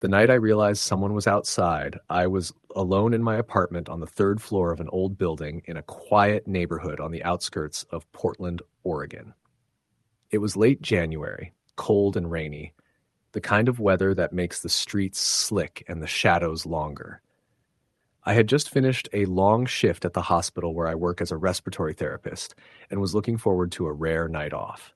The night I realized someone was outside, I was alone in my apartment on the third floor of an old building in a quiet neighborhood on the outskirts of Portland, Oregon. It was late January, cold and rainy, the kind of weather that makes the streets slick and the shadows longer. I had just finished a long shift at the hospital where I work as a respiratory therapist and was looking forward to a rare night off.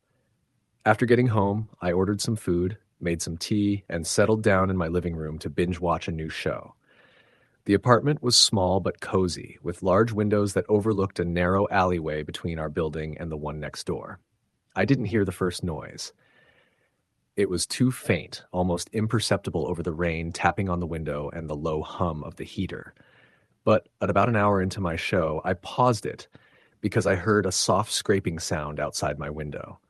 After getting home, I ordered some food, made some tea, and settled down in my living room to binge watch a new show. The apartment was small but cozy, with large windows that overlooked a narrow alleyway between our building and the one next door. I didn't hear the first noise. It was too faint, almost imperceptible over the rain tapping on the window and the low hum of the heater. But at about an hour into my show, I paused it because I heard a soft scraping sound outside my window.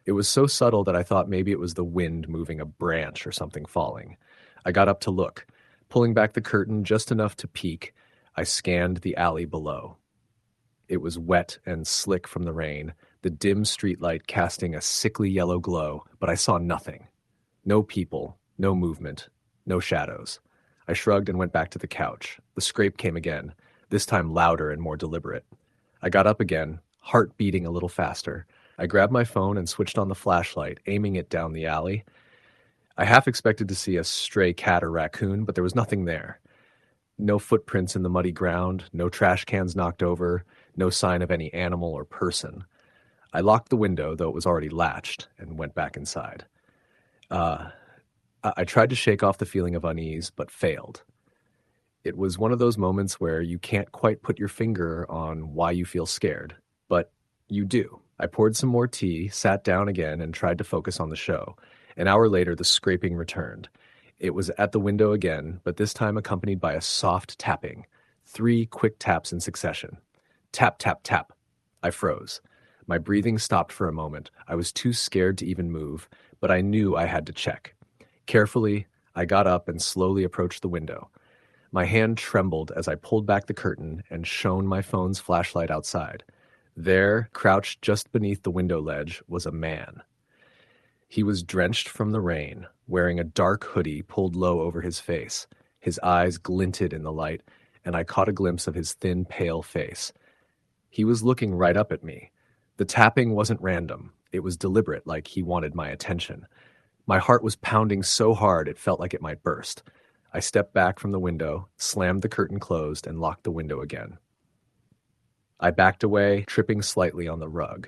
It was so subtle that I thought maybe it was the wind moving a branch or something falling. I got up to look. Pulling back the curtain just enough to peek, I scanned the alley below. It was wet and slick from the rain, the dim streetlight casting a sickly yellow glow, but I saw nothing. No people, no movement, no shadows. I shrugged and went back to the couch. The scrape came again, this time louder and more deliberate. I got up again, heart beating a little faster. I grabbed my phone and switched on the flashlight, aiming it down the alley. I half expected to see a stray cat or raccoon, but there was nothing there. No footprints in the muddy ground, no trash cans knocked over, no sign of any animal or person. I locked the window, though it was already latched, and went back inside. I tried to shake off the feeling of unease, but failed. It was one of those moments where you can't quite put your finger on why you feel scared, but you do. I poured some more tea, sat down again, and tried to focus on the show. An hour later, the scraping returned. It was at the window again, but this time accompanied by a soft tapping. 3 quick taps in succession. Tap, tap, tap. I froze. My breathing stopped for a moment. I was too scared to even move, but I knew I had to check. Carefully, I got up and slowly approached the window. My hand trembled as I pulled back the curtain and shone my phone's flashlight outside. There, crouched just beneath the window ledge, was a man. He was drenched from the rain, wearing a dark hoodie pulled low over his face. His eyes glinted in the light, and I caught a glimpse of his thin, pale face. He was looking right up at me. The tapping wasn't random. It was deliberate, like he wanted my attention. My heart was pounding so hard it felt like it might burst. I stepped back from the window, slammed the curtain closed, and locked the window again. I backed away, tripping slightly on the rug.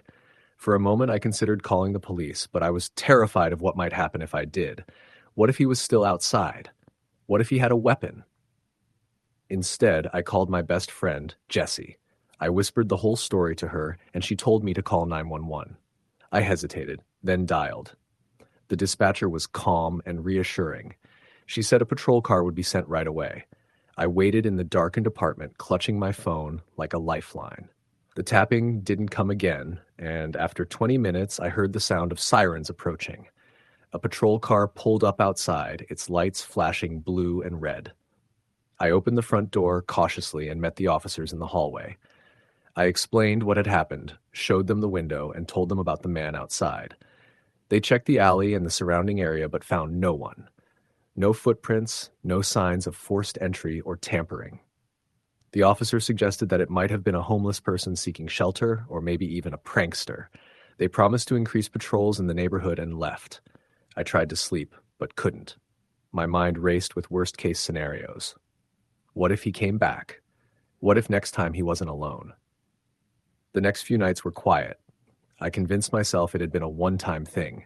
For a moment, I considered calling the police, but I was terrified of what might happen if I did. What if he was still outside? What if he had a weapon? Instead, I called my best friend, Jessie. I whispered the whole story to her, and she told me to call 911. I hesitated, then dialed. The dispatcher was calm and reassuring. She said a patrol car would be sent right away. I waited in the darkened apartment, clutching my phone like a lifeline. The tapping didn't come again, and after 20 minutes, I heard the sound of sirens approaching. A patrol car pulled up outside, its lights flashing blue and red. I opened the front door cautiously and met the officers in the hallway. I explained what had happened, showed them the window, and told them about the man outside. They checked the alley and the surrounding area but found no one. No footprints, no signs of forced entry or tampering. The officer suggested that it might have been a homeless person seeking shelter, or maybe even a prankster. They promised to increase patrols in the neighborhood and left. I tried to sleep, but couldn't. My mind raced with worst-case scenarios. What if he came back? What if next time he wasn't alone? The next few nights were quiet. I convinced myself it had been a one-time thing,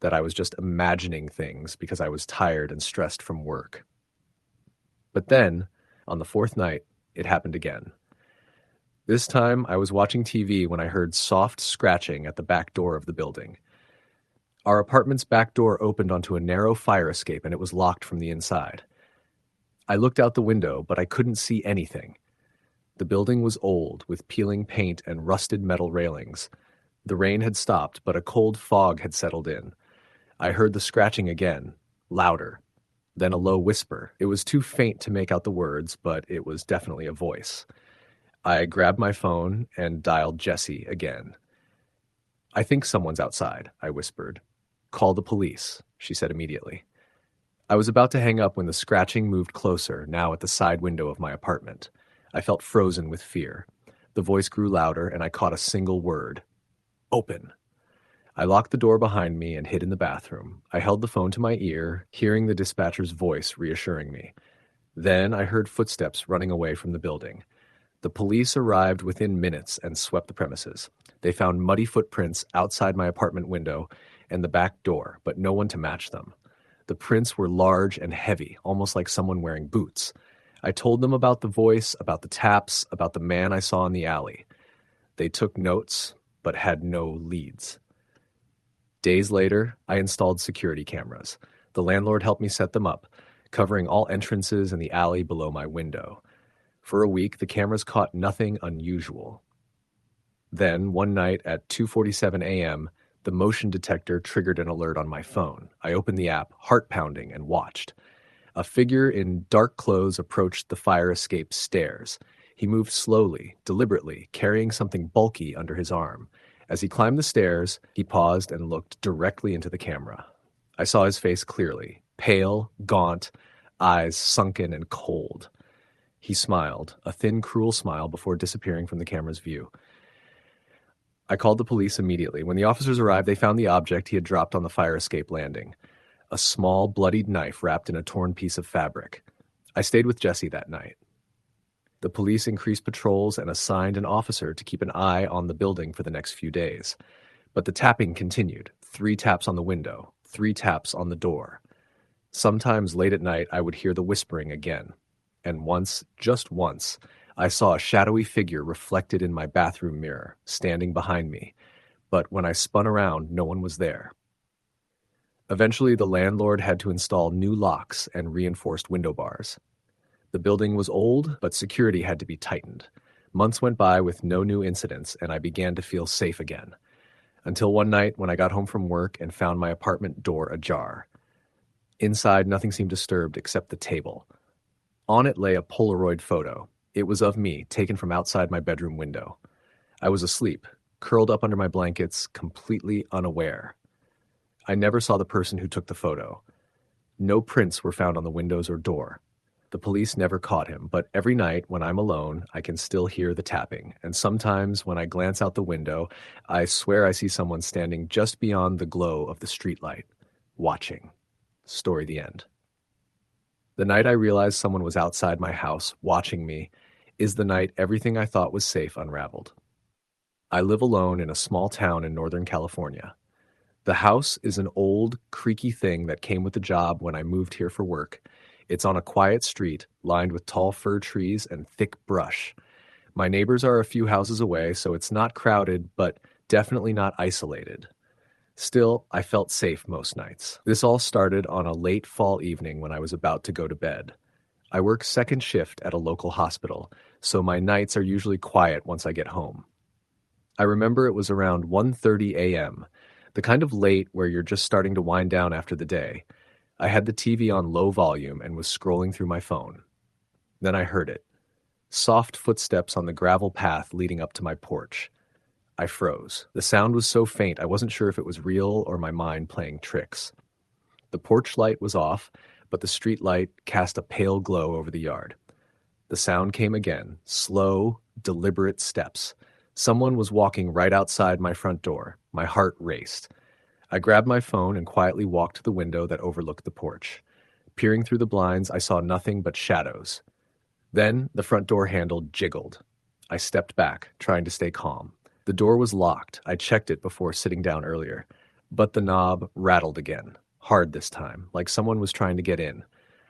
that I was just imagining things because I was tired and stressed from work. But then, on the 4th night, it happened again. This time, I was watching TV when I heard soft scratching at the back door of the building. Our apartment's back door opened onto a narrow fire escape, and it was locked from the inside. I looked out the window, but I couldn't see anything. The building was old, with peeling paint and rusted metal railings. The rain had stopped, but a cold fog had settled in. I heard the scratching again, louder. Then a low whisper. It was too faint to make out the words, but it was definitely a voice. I grabbed my phone and dialed Jessie again. "I think someone's outside," I whispered. "Call the police," she said immediately. I was about to hang up when the scratching moved closer, now at the side window of my apartment. I felt frozen with fear. The voice grew louder, and I caught a single word. Open. I locked the door behind me and hid in the bathroom. I held the phone to my ear, hearing the dispatcher's voice reassuring me. Then I heard footsteps running away from the building. The police arrived within minutes and swept the premises. They found muddy footprints outside my apartment window and the back door, but no one to match them. The prints were large and heavy, almost like someone wearing boots. I told them about the voice, about the taps, about the man I saw in the alley. They took notes, but had no leads. Days later, I installed security cameras. The landlord helped me set them up, covering all entrances in the alley below my window. For a week, the cameras caught nothing unusual. Then, one night at 2:47 a.m., the motion detector triggered an alert on my phone. I opened the app, heart pounding, and watched. A figure in dark clothes approached the fire escape stairs. He moved slowly, deliberately, carrying something bulky under his arm. As he climbed the stairs, he paused and looked directly into the camera. I saw his face clearly, pale, gaunt, eyes sunken and cold. He smiled, a thin, cruel smile before disappearing from the camera's view. I called the police immediately. When the officers arrived, they found the object he had dropped on the fire escape landing, a small, bloodied knife wrapped in a torn piece of fabric. I stayed with Jesse that night. The police increased patrols and assigned an officer to keep an eye on the building for the next few days. But the tapping continued. 3 taps on the window, 3 taps on the door. Sometimes late at night, I would hear the whispering again. And once, just once, I saw a shadowy figure reflected in my bathroom mirror, standing behind me. But when I spun around, no one was there. Eventually, the landlord had to install new locks and reinforced window bars. The building was old, but security had to be tightened. Months went by with no new incidents, and I began to feel safe again. Until one night when I got home from work and found my apartment door ajar. Inside, nothing seemed disturbed except the table. On it lay a Polaroid photo. It was of me, taken from outside my bedroom window. I was asleep, curled up under my blankets, completely unaware. I never saw the person who took the photo. No prints were found on the windows or door. The police never caught him, but every night when I'm alone, I can still hear the tapping, and sometimes when I glance out the window, I swear I see someone standing just beyond the glow of the streetlight, watching. Story the end. The night I realized someone was outside my house, watching me, is the night everything I thought was safe unraveled. I live alone in a small town in Northern California. The house is an old, creaky thing that came with the job when I moved here for work. It's on a quiet street, lined with tall fir trees and thick brush. My neighbors are a few houses away, so it's not crowded, but definitely not isolated. Still, I felt safe most nights. This all started on a late fall evening when I was about to go to bed. I work second shift at a local hospital, so my nights are usually quiet once I get home. I remember it was around 1:30 a.m., the kind of late where you're just starting to wind down after the day. I had the TV on low volume and was scrolling through my phone. Then I heard it. Soft footsteps on the gravel path leading up to my porch. I froze. The sound was so faint I wasn't sure if it was real or my mind playing tricks. The porch light was off, but the street light cast a pale glow over the yard. The sound came again, slow, deliberate steps. Someone was walking right outside my front door. My heart raced. I grabbed my phone and quietly walked to the window that overlooked the porch. Peering through the blinds, I saw nothing but shadows. Then the front door handle jiggled. I stepped back, trying to stay calm. The door was locked. I checked it before sitting down earlier. But the knob rattled again, hard this time, like someone was trying to get in.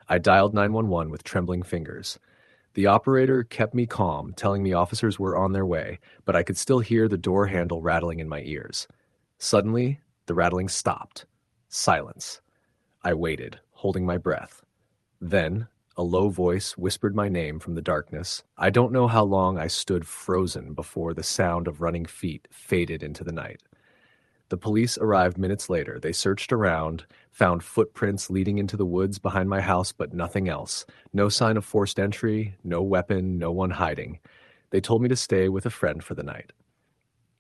I dialed 911 with trembling fingers. The operator kept me calm, telling me officers were on their way, but I could still hear the door handle rattling in my ears. Suddenly, the rattling stopped. Silence. I waited, holding my breath. Then, a low voice whispered my name from the darkness. I don't know how long I stood frozen before the sound of running feet faded into the night. The police arrived minutes later. They searched around, found footprints leading into the woods behind my house, but nothing else. No sign of forced entry, no weapon, no one hiding. They told me to stay with a friend for the night.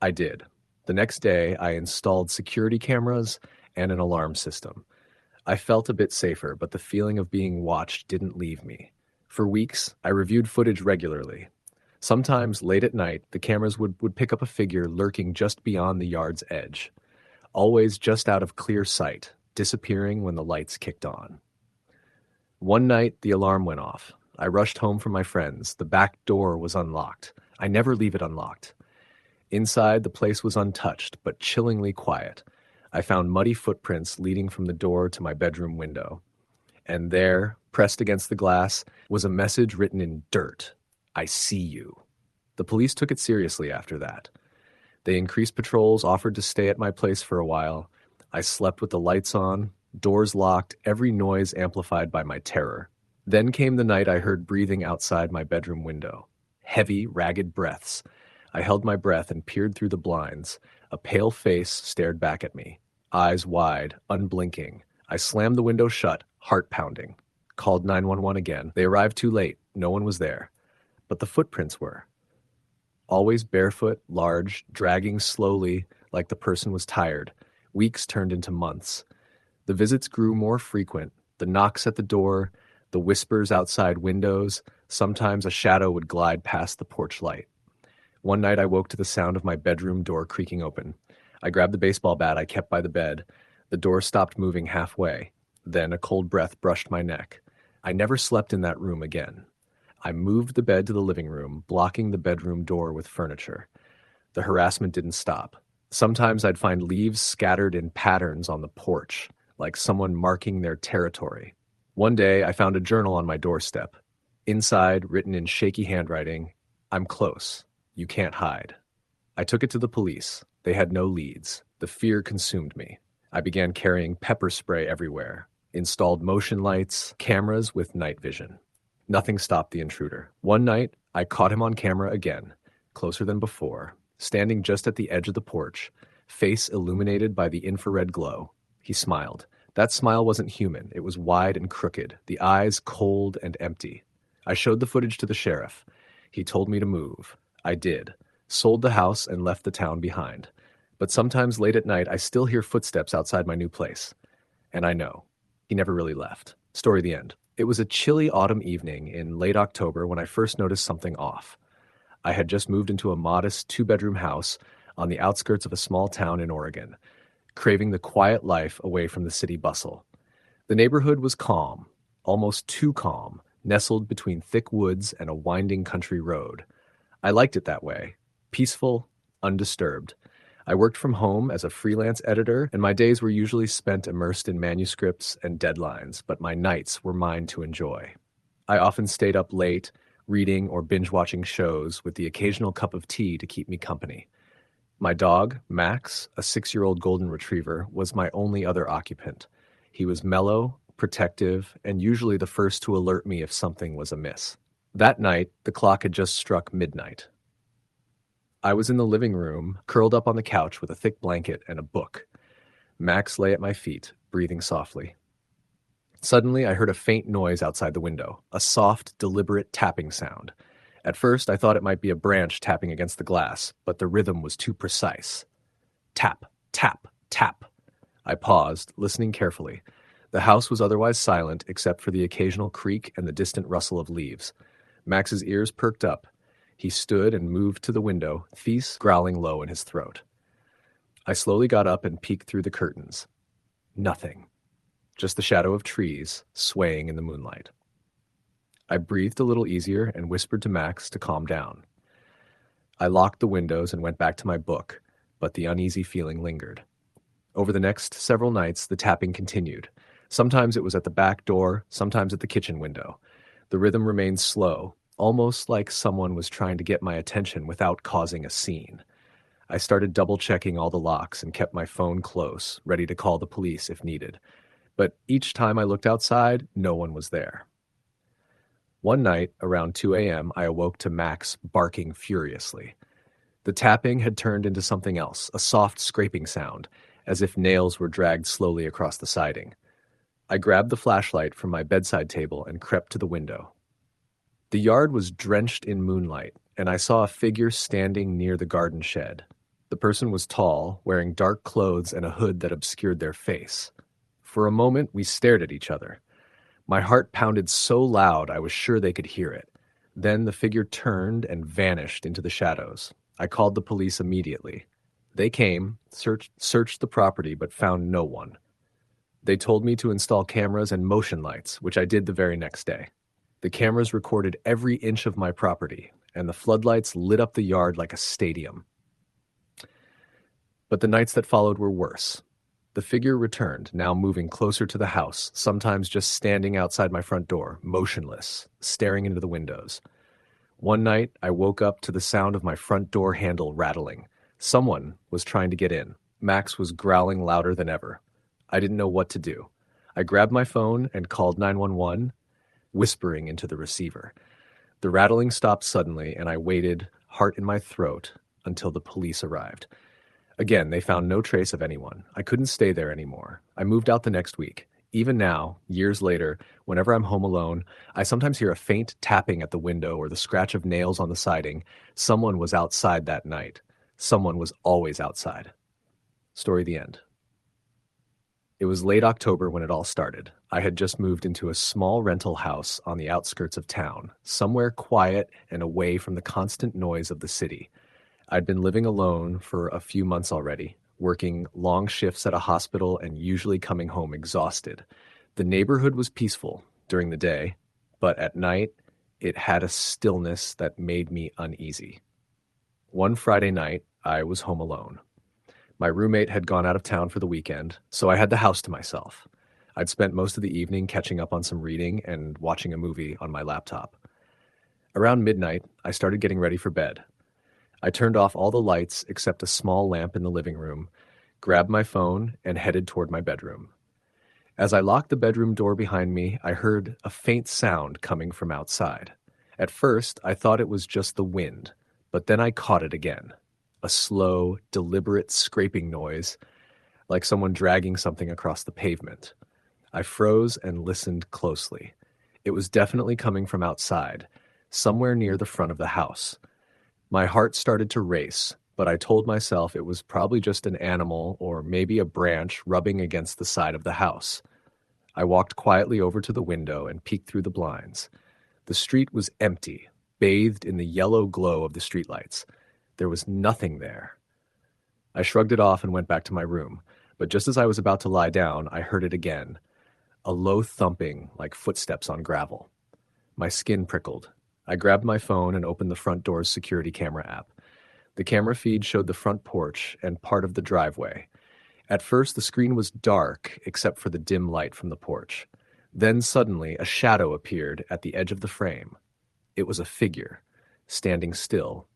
I did. The next day, I installed security cameras and an alarm system. I felt a bit safer, but the feeling of being watched didn't leave me. For weeks, I reviewed footage regularly. Sometimes, late at night, the cameras would pick up a figure lurking just beyond the yard's edge, always just out of clear sight, disappearing when the lights kicked on. One night, the alarm went off. I rushed home from my friends. The back door was unlocked. I never leave it unlocked. Inside, the place was untouched, but chillingly quiet. I found muddy footprints leading from the door to my bedroom window. And there, pressed against the glass, was a message written in dirt. I see you. The police took it seriously after that. They increased patrols, offered to stay at my place for a while. I slept with the lights on, doors locked, every noise amplified by my terror. Then came the night I heard breathing outside my bedroom window. Heavy, ragged breaths. I held my breath and peered through the blinds. A pale face stared back at me, eyes wide, unblinking. I slammed the window shut, heart pounding. Called 911 again. They arrived too late. No one was there. But the footprints were. Always barefoot, large, dragging slowly like the person was tired. Weeks turned into months. The visits grew more frequent. The knocks at the door, the whispers outside windows. Sometimes a shadow would glide past the porch light. One night I woke to the sound of my bedroom door creaking open. I grabbed the baseball bat I kept by the bed. The door stopped moving halfway. Then a cold breath brushed my neck. I never slept in that room again. I moved the bed to the living room, blocking the bedroom door with furniture. The harassment didn't stop. Sometimes I'd find leaves scattered in patterns on the porch, like someone marking their territory. One day, I found a journal on my doorstep. Inside, written in shaky handwriting, "I'm close. You can't hide." I took it to the police. They had no leads. The fear consumed me. I began carrying pepper spray everywhere, installed motion lights, cameras with night vision. Nothing stopped the intruder. One night, I caught him on camera again, closer than before, standing just at the edge of the porch, face illuminated by the infrared glow. He smiled. That smile wasn't human. It was wide and crooked, the eyes cold and empty. I showed the footage to the sheriff. He told me to move. I did. Sold the house and left the town behind. But sometimes late at night, I still hear footsteps outside my new place. And I know. He never really left. Story the end. It was a chilly autumn evening in late October when I first noticed something off. I had just moved into a modest two-bedroom house on the outskirts of a small town in Oregon, craving the quiet life away from the city bustle. The neighborhood was calm, almost too calm, nestled between thick woods and a winding country road. I liked it that way, peaceful, undisturbed. I worked from home as a freelance editor, and my days were usually spent immersed in manuscripts and deadlines, but my nights were mine to enjoy. I often stayed up late, reading or binge-watching shows with the occasional cup of tea to keep me company. My dog, Max, a 6-year-old golden retriever, was my only other occupant. He was mellow, protective, and usually the first to alert me if something was amiss. That night, the clock had just struck midnight. I was in the living room, curled up on the couch with a thick blanket and a book. Max lay at my feet, breathing softly. Suddenly, I heard a faint noise outside the window, a soft, deliberate tapping sound. At first, I thought it might be a branch tapping against the glass, but the rhythm was too precise. Tap, tap, tap. I paused, listening carefully. The house was otherwise silent, except for the occasional creak and the distant rustle of leaves. Max's ears perked up. He stood and moved to the window, Thies growling low in his throat. I slowly got up and peeked through the curtains. Nothing. Just the shadow of trees swaying in the moonlight. I breathed a little easier and whispered to Max to calm down. I locked the windows and went back to my book, but the uneasy feeling lingered. Over the next several nights, the tapping continued. Sometimes it was at the back door, sometimes at the kitchen window. The rhythm remained slow, almost like someone was trying to get my attention without causing a scene. I started double-checking all the locks and kept my phone close, ready to call the police if needed. But each time I looked outside, no one was there. One night, around 2 a.m., I awoke to Max barking furiously. The tapping had turned into something else, a soft scraping sound, as if nails were dragged slowly across the siding. I grabbed the flashlight from my bedside table and crept to the window. The yard was drenched in moonlight, and I saw a figure standing near the garden shed. The person was tall, wearing dark clothes and a hood that obscured their face. For a moment, we stared at each other. My heart pounded so loud I was sure they could hear it. Then the figure turned and vanished into the shadows. I called the police immediately. They came, searched the property, but found no one. They told me to install cameras and motion lights, which I did the very next day. The cameras recorded every inch of my property, and the floodlights lit up the yard like a stadium. But the nights that followed were worse. The figure returned, now moving closer to the house, sometimes just standing outside my front door, motionless, staring into the windows. One night, I woke up to the sound of my front door handle rattling. Someone was trying to get in. Max was growling louder than ever. I didn't know what to do. I grabbed my phone and called 911, whispering into the receiver. The rattling stopped suddenly, and I waited, heart in my throat, until the police arrived. Again, they found no trace of anyone. I couldn't stay there anymore. I moved out the next week. Even now, years later, whenever I'm home alone, I sometimes hear a faint tapping at the window or the scratch of nails on the siding. Someone was outside that night. Someone was always outside. Story the end. It was late October when it all started. I had just moved into a small rental house on the outskirts of town, somewhere quiet and away from the constant noise of the city. I'd been living alone for a few months already, working long shifts at a hospital and usually coming home exhausted. The neighborhood was peaceful during the day, but at night, it had a stillness that made me uneasy. One Friday night, I was home alone. My roommate had gone out of town for the weekend, so I had the house to myself. I'd spent most of the evening catching up on some reading and watching a movie on my laptop. Around midnight, I started getting ready for bed. I turned off all the lights except a small lamp in the living room, grabbed my phone, and headed toward my bedroom. As I locked the bedroom door behind me, I heard a faint sound coming from outside. At first, I thought it was just the wind, but then I caught it again. A slow, deliberate scraping noise, like someone dragging something across the pavement. I froze and listened closely. It was definitely coming from outside, somewhere near the front of the house. My heart started to race, but I told myself it was probably just an animal or maybe a branch rubbing against the side of the house. I walked quietly over to the window and peeked through the blinds. The street was empty, bathed in the yellow glow of the streetlights. There was nothing there. I shrugged it off and went back to my room, but just as I was about to lie down, I heard it again, a low thumping like footsteps on gravel. My skin prickled. I grabbed my phone and opened the front door's security camera app. The camera feed showed the front porch and part of the driveway. At first, the screen was dark except for the dim light from the porch. Then suddenly, a shadow appeared at the edge of the frame. It was a figure, standing still,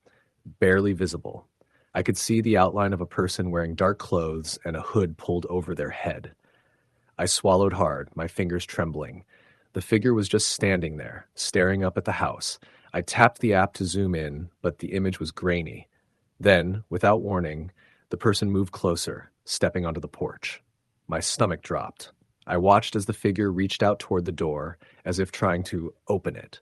barely visible. I could see the outline of a person wearing dark clothes and a hood pulled over their head. I swallowed hard, my fingers trembling. The figure was just standing there, staring up at the house. I tapped the app to zoom in, but the image was grainy. Then, without warning, the person moved closer, stepping onto the porch. My stomach dropped. I watched as the figure reached out toward the door, as if trying to open it.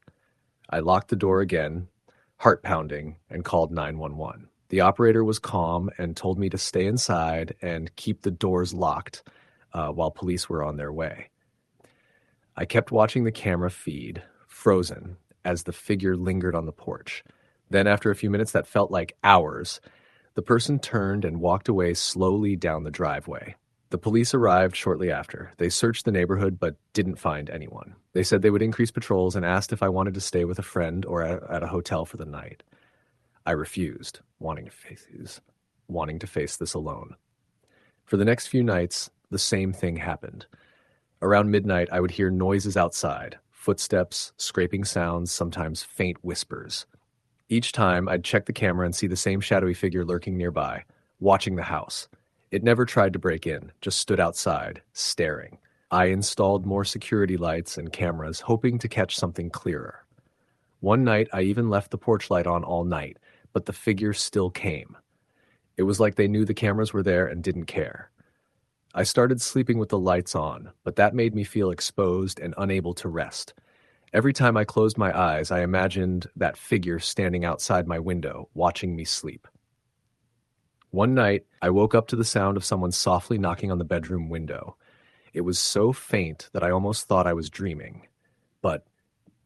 I locked the door again, heart pounding, and called 911. The operator was calm and told me to stay inside and keep the doors locked while police were on their way. I kept watching the camera feed, frozen, as the figure lingered on the porch. Then, after a few minutes that felt like hours, the person turned and walked away slowly down the driveway. The police arrived shortly after. They searched the neighborhood but didn't find anyone. They said they would increase patrols and asked if I wanted to stay with a friend or at a hotel for the night. I refused, wanting to face this alone. For the next few nights, the same thing happened. Around midnight, I would hear noises outside, footsteps, scraping sounds, sometimes faint whispers. Each time, I'd check the camera and see the same shadowy figure lurking nearby, watching the house. It never tried to break in, just stood outside, staring. I installed more security lights and cameras, hoping to catch something clearer. One night, I even left the porch light on all night, but the figure still came. It was like they knew the cameras were there and didn't care. I started sleeping with the lights on, but that made me feel exposed and unable to rest. Every time I closed my eyes, I imagined that figure standing outside my window, watching me sleep. One night, I woke up to the sound of someone softly knocking on the bedroom window. It was so faint that I almost thought I was dreaming. But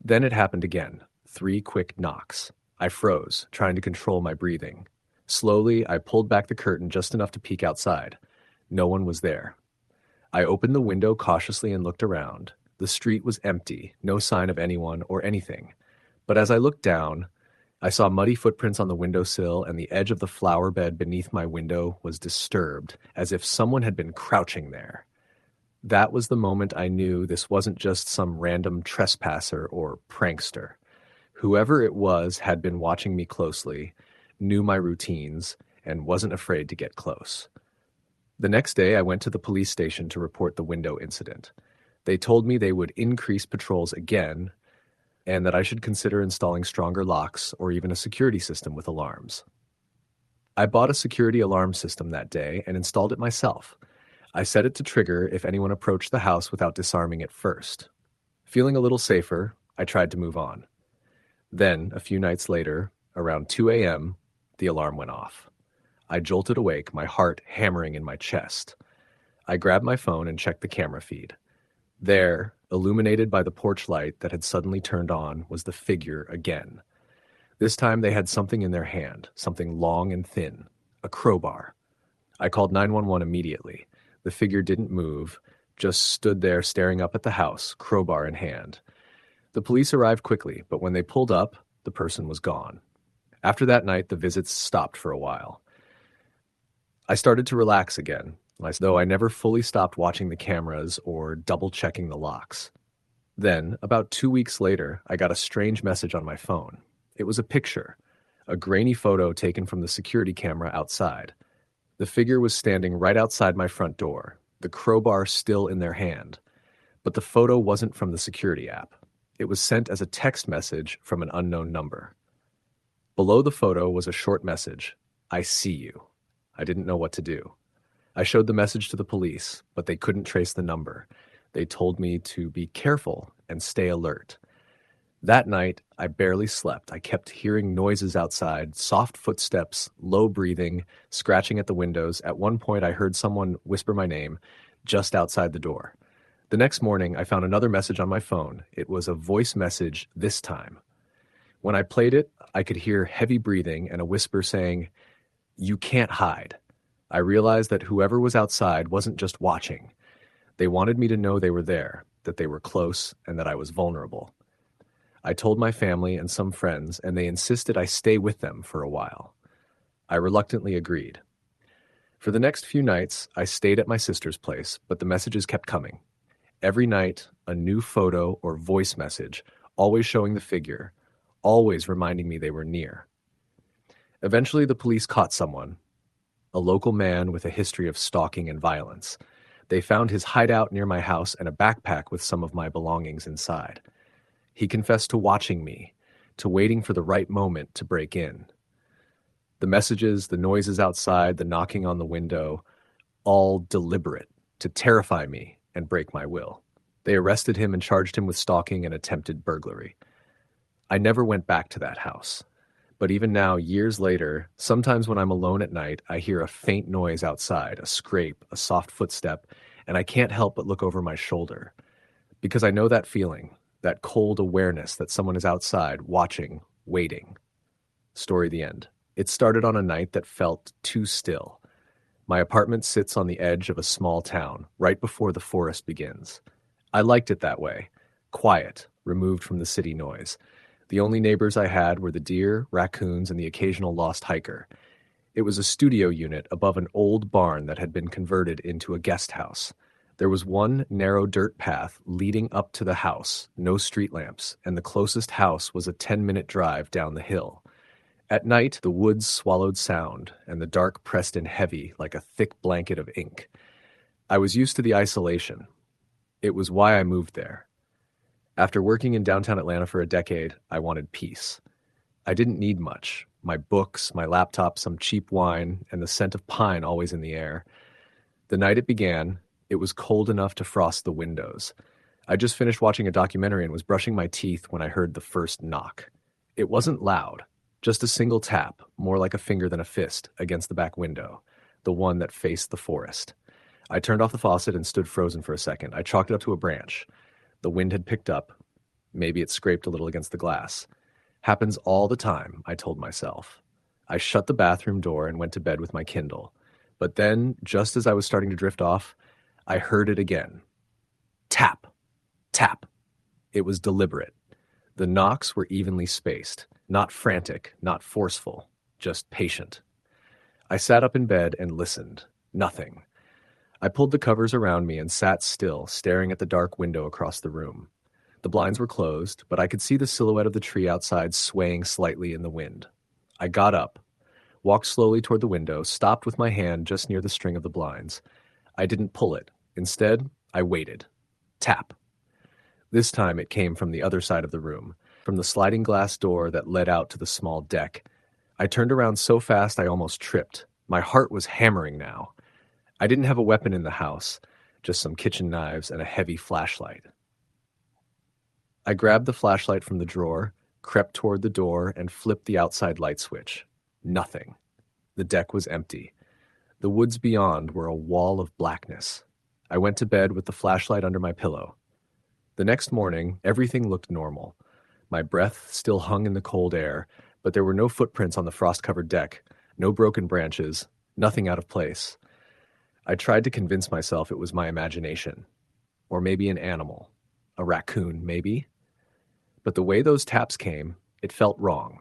then it happened again. 3 quick knocks. I froze, trying to control my breathing. Slowly, I pulled back the curtain just enough to peek outside. No one was there. I opened the window cautiously and looked around. The street was empty, no sign of anyone or anything. But as I looked down, I saw muddy footprints on the windowsill, and the edge of the flower bed beneath my window was disturbed, as if someone had been crouching there. That was the moment I knew this wasn't just some random trespasser or prankster. Whoever it was had been watching me closely, knew my routines, and wasn't afraid to get close. The next day, I went to the police station to report the window incident. They told me they would increase patrols again, and that I should consider installing stronger locks or even a security system with alarms. I bought a security alarm system that day and installed it myself. I set it to trigger if anyone approached the house without disarming it first. Feeling a little safer, I tried to move on. Then, a few nights later, around 2 a.m., the alarm went off. I jolted awake, my heart hammering in my chest. I grabbed my phone and checked the camera feed. There, illuminated by the porch light that had suddenly turned on, was the figure again. This time they had something in their hand, something long and thin, a crowbar. I called 911 immediately. The figure didn't move, just stood there staring up at the house, crowbar in hand. The police arrived quickly, but when they pulled up, the person was gone. After that night, the visits stopped for a while. I started to relax again, though I never fully stopped watching the cameras or double-checking the locks. Then, about 2 weeks later, I got a strange message on my phone. It was a picture, a grainy photo taken from the security camera outside. The figure was standing right outside my front door, the crowbar still in their hand. But the photo wasn't from the security app. It was sent as a text message from an unknown number. Below the photo was a short message, "I see you." I didn't know what to do. I showed the message to the police, but they couldn't trace the number. They told me to be careful and stay alert. That night, I barely slept. I kept hearing noises outside, soft footsteps, low breathing, scratching at the windows. At one point, I heard someone whisper my name just outside the door. The next morning, I found another message on my phone. It was a voice message this time. When I played it, I could hear heavy breathing and a whisper saying, "You can't hide." I realized that whoever was outside wasn't just watching. They wanted me to know they were there, that they were close, and that I was vulnerable. I told my family and some friends, and they insisted I stay with them for a while. I reluctantly agreed. For the next few nights, I stayed at my sister's place, but the messages kept coming. Every night, a new photo or voice message, always showing the figure, always reminding me they were near. Eventually, the police caught someone, a local man with a history of stalking and violence. They found his hideout near my house and a backpack with some of my belongings inside. He confessed to watching me, to waiting for the right moment to break in. The messages, the noises outside, the knocking on the window, all deliberate, to terrify me and break my will. They arrested him and charged him with stalking and attempted burglary. I never went back to that house. But even now, years later, sometimes when I'm alone at night, I hear a faint noise outside, a scrape, a soft footstep, and I can't help but look over my shoulder. Because I know that feeling, that cold awareness that someone is outside, watching, waiting. Story the end. It started on a night that felt too still. My apartment sits on the edge of a small town, right before the forest begins. I liked it that way, quiet, removed from the city noise. The only neighbors I had were the deer, raccoons, and the occasional lost hiker. It was a studio unit above an old barn that had been converted into a guest house. There was one narrow dirt path leading up to the house, no street lamps, and the closest house was a 10-minute drive down the hill. At night, the woods swallowed sound, and the dark pressed in heavy like a thick blanket of ink. I was used to the isolation. It was why I moved there. After working in downtown Atlanta for a decade, I wanted peace. I didn't need much. My books, my laptop, some cheap wine, and the scent of pine always in the air. The night it began, it was cold enough to frost the windows. I just finished watching a documentary and was brushing my teeth when I heard the first knock. It wasn't loud, just a single tap, more like a finger than a fist, against the back window, the one that faced the forest. I turned off the faucet and stood frozen for a second. I chalked it up to a branch. The wind had picked up. Maybe it scraped a little against the glass. Happens all the time, I told myself. I shut the bathroom door and went to bed with my Kindle. But then, just as I was starting to drift off, I heard it again. Tap, tap. It was deliberate. The knocks were evenly spaced, not frantic, not forceful, just patient. I sat up in bed and listened. Nothing. I pulled the covers around me and sat still, staring at the dark window across the room. The blinds were closed, but I could see the silhouette of the tree outside swaying slightly in the wind. I got up, walked slowly toward the window, stopped with my hand just near the string of the blinds. I didn't pull it. Instead, I waited. Tap. This time it came from the other side of the room, from the sliding glass door that led out to the small deck. I turned around so fast I almost tripped. My heart was hammering now. I didn't have a weapon in the house, just some kitchen knives and a heavy flashlight. I grabbed the flashlight from the drawer, crept toward the door, and flipped the outside light switch. Nothing. The deck was empty. The woods beyond were a wall of blackness. I went to bed with the flashlight under my pillow. The next morning, everything looked normal. My breath still hung in the cold air, but there were no footprints on the frost-covered deck, no broken branches, nothing out of place. I tried to convince myself it was my imagination. Or maybe an animal. A raccoon, maybe? But the way those taps came, it felt wrong.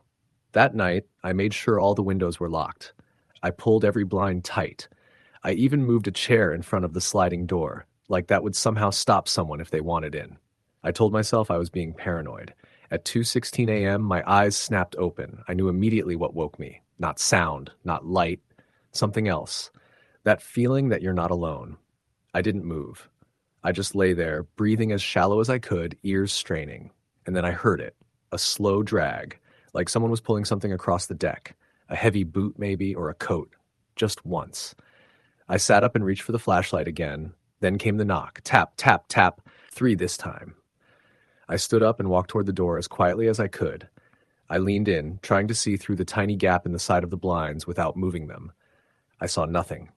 That night, I made sure all the windows were locked. I pulled every blind tight. I even moved a chair in front of the sliding door, like that would somehow stop someone if they wanted in. I told myself I was being paranoid. At 2:16 a.m., my eyes snapped open. I knew immediately what woke me. Not sound, not light, something else. That feeling that you're not alone. I didn't move. I just lay there, breathing as shallow as I could, ears straining. And then I heard it, a slow drag, like someone was pulling something across the deck, a heavy boot maybe, or a coat, just once. I sat up and reached for the flashlight again. Then came the knock, tap, tap, tap, 3 this time. I stood up and walked toward the door as quietly as I could. I leaned in, trying to see through the tiny gap in the side of the blinds without moving them. I saw nothing,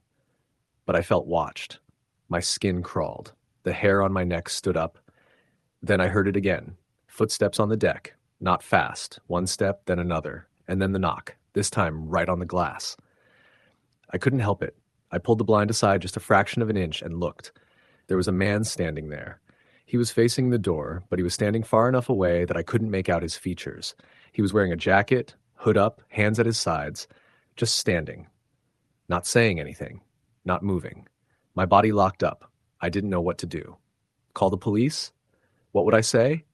but I felt watched. My skin crawled. The hair on my neck stood up. Then I heard it again. Footsteps on the deck, not fast, one step, then another, and then the knock, this time right on the glass. I couldn't help it. I pulled the blind aside just a fraction of an inch and looked. There was a man standing there. He was facing the door, but he was standing far enough away that I couldn't make out his features. He was wearing a jacket, hood up, hands at his sides, just standing. Not saying anything, not moving. My body locked up. I didn't know what to do. Call the police? What would I say?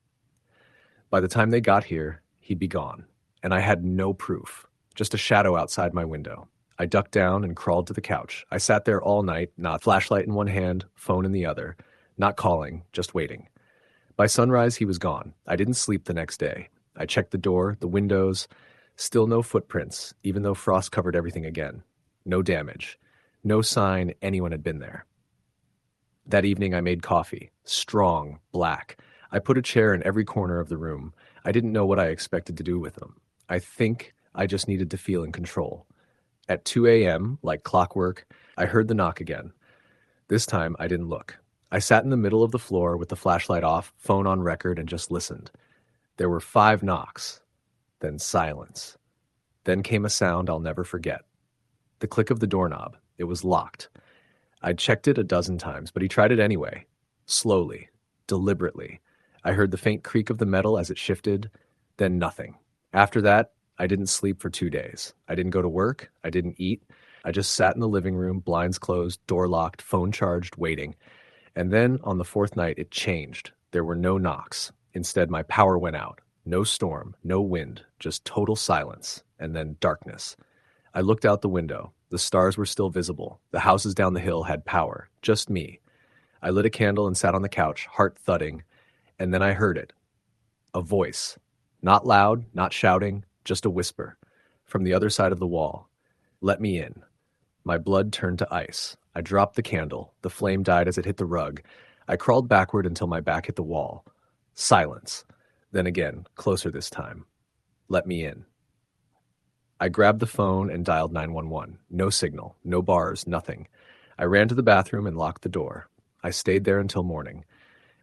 By the time they got here, he'd be gone, and I had no proof, just a shadow outside my window. I ducked down and crawled to the couch. I sat there all night, not flashlight in one hand, phone in the other, not calling, just waiting. By sunrise, he was gone. I didn't sleep the next day. I checked the door, the windows, still no footprints, even though frost covered everything again. No damage. No sign anyone had been there. That evening I made coffee, strong, black. I put a chair in every corner of the room. I didn't know what I expected to do with them. I think I just needed to feel in control. At 2 a.m., like clockwork, I heard the knock again. This time I didn't look. I sat in the middle of the floor with the flashlight off, phone on record, and just listened. There were 5 knocks, then silence. Then came a sound I'll never forget. The click of the doorknob. It was locked. I'd checked it a dozen times, but he tried it anyway. Slowly, deliberately. I heard the faint creak of the metal as it shifted, then nothing. After that, I didn't sleep for 2 days. I didn't go to work. I didn't eat. I just sat in the living room, blinds closed, door locked, phone charged, waiting. And then, on the 4th night, it changed. There were no knocks. Instead, my power went out. No storm, no wind, just total silence, and then darkness. I looked out the window. The stars were still visible. The houses down the hill had power. Just me. I lit a candle and sat on the couch, heart thudding, and then I heard it. A voice. Not loud, not shouting, just a whisper. From the other side of the wall. Let me in. My blood turned to ice. I dropped the candle. The flame died as it hit the rug. I crawled backward until my back hit the wall. Silence. Then again, closer this time. Let me in. I grabbed the phone and dialed 911. No signal, no bars, nothing. I ran to the bathroom and locked the door. I stayed there until morning.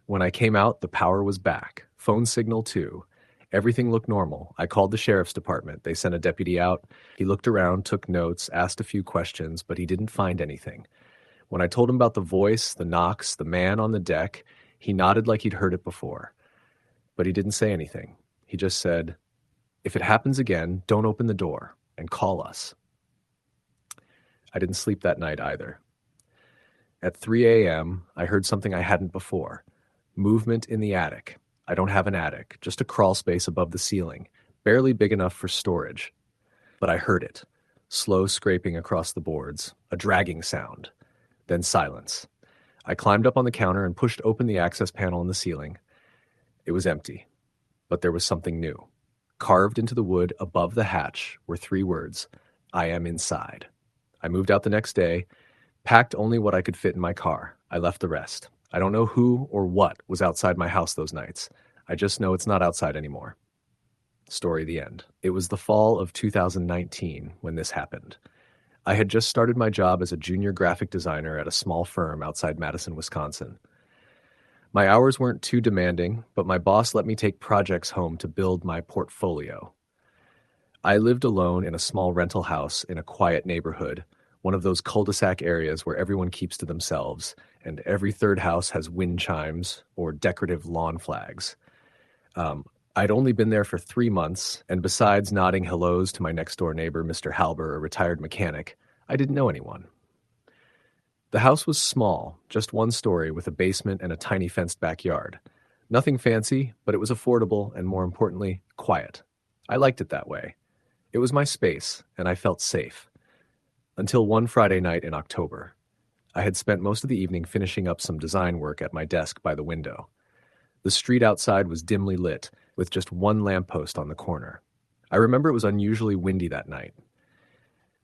When I came out, the power was back. Phone signal too. Everything looked normal. I called the sheriff's department. They sent a deputy out. He looked around, took notes, asked a few questions, but he didn't find anything. When I told him about the voice, the knocks, the man on the deck, he nodded like he'd heard it before. But he didn't say anything. He just said, "If it happens again, don't open the door and call us." I didn't sleep that night either. At 3 a.m., I heard something I hadn't before. Movement in the attic. I don't have an attic, just a crawl space above the ceiling, barely big enough for storage. But I heard it. Slow scraping across the boards, a dragging sound. Then silence. I climbed up on the counter and pushed open the access panel in the ceiling. It was empty, but there was something new. Carved into the wood above the hatch were 3 words, "I am inside." I moved out the next day, packed only what I could fit in my car. I left the rest. I don't know who or what was outside my house those nights. I just know it's not outside anymore. Story the end. It was the fall of 2019 when this happened. I had just started my job as a junior graphic designer at a small firm outside Madison, Wisconsin. My hours weren't too demanding, but my boss let me take projects home to build my portfolio. I lived alone in a small rental house in a quiet neighborhood, one of those cul-de-sac areas where everyone keeps to themselves, and every third house has wind chimes or decorative lawn flags. I'd only been there for 3 months, and besides nodding hellos to my next-door neighbor, Mr. Halber, a retired mechanic, I didn't know anyone. The house was small, just 1 story with a basement and a tiny fenced backyard. Nothing fancy, but it was affordable and, more importantly, quiet. I liked it that way. It was my space, and I felt safe. Until one Friday night in October. I had spent most of the evening finishing up some design work at my desk by the window. The street outside was dimly lit, with just 1 lamppost on the corner. I remember it was unusually windy that night.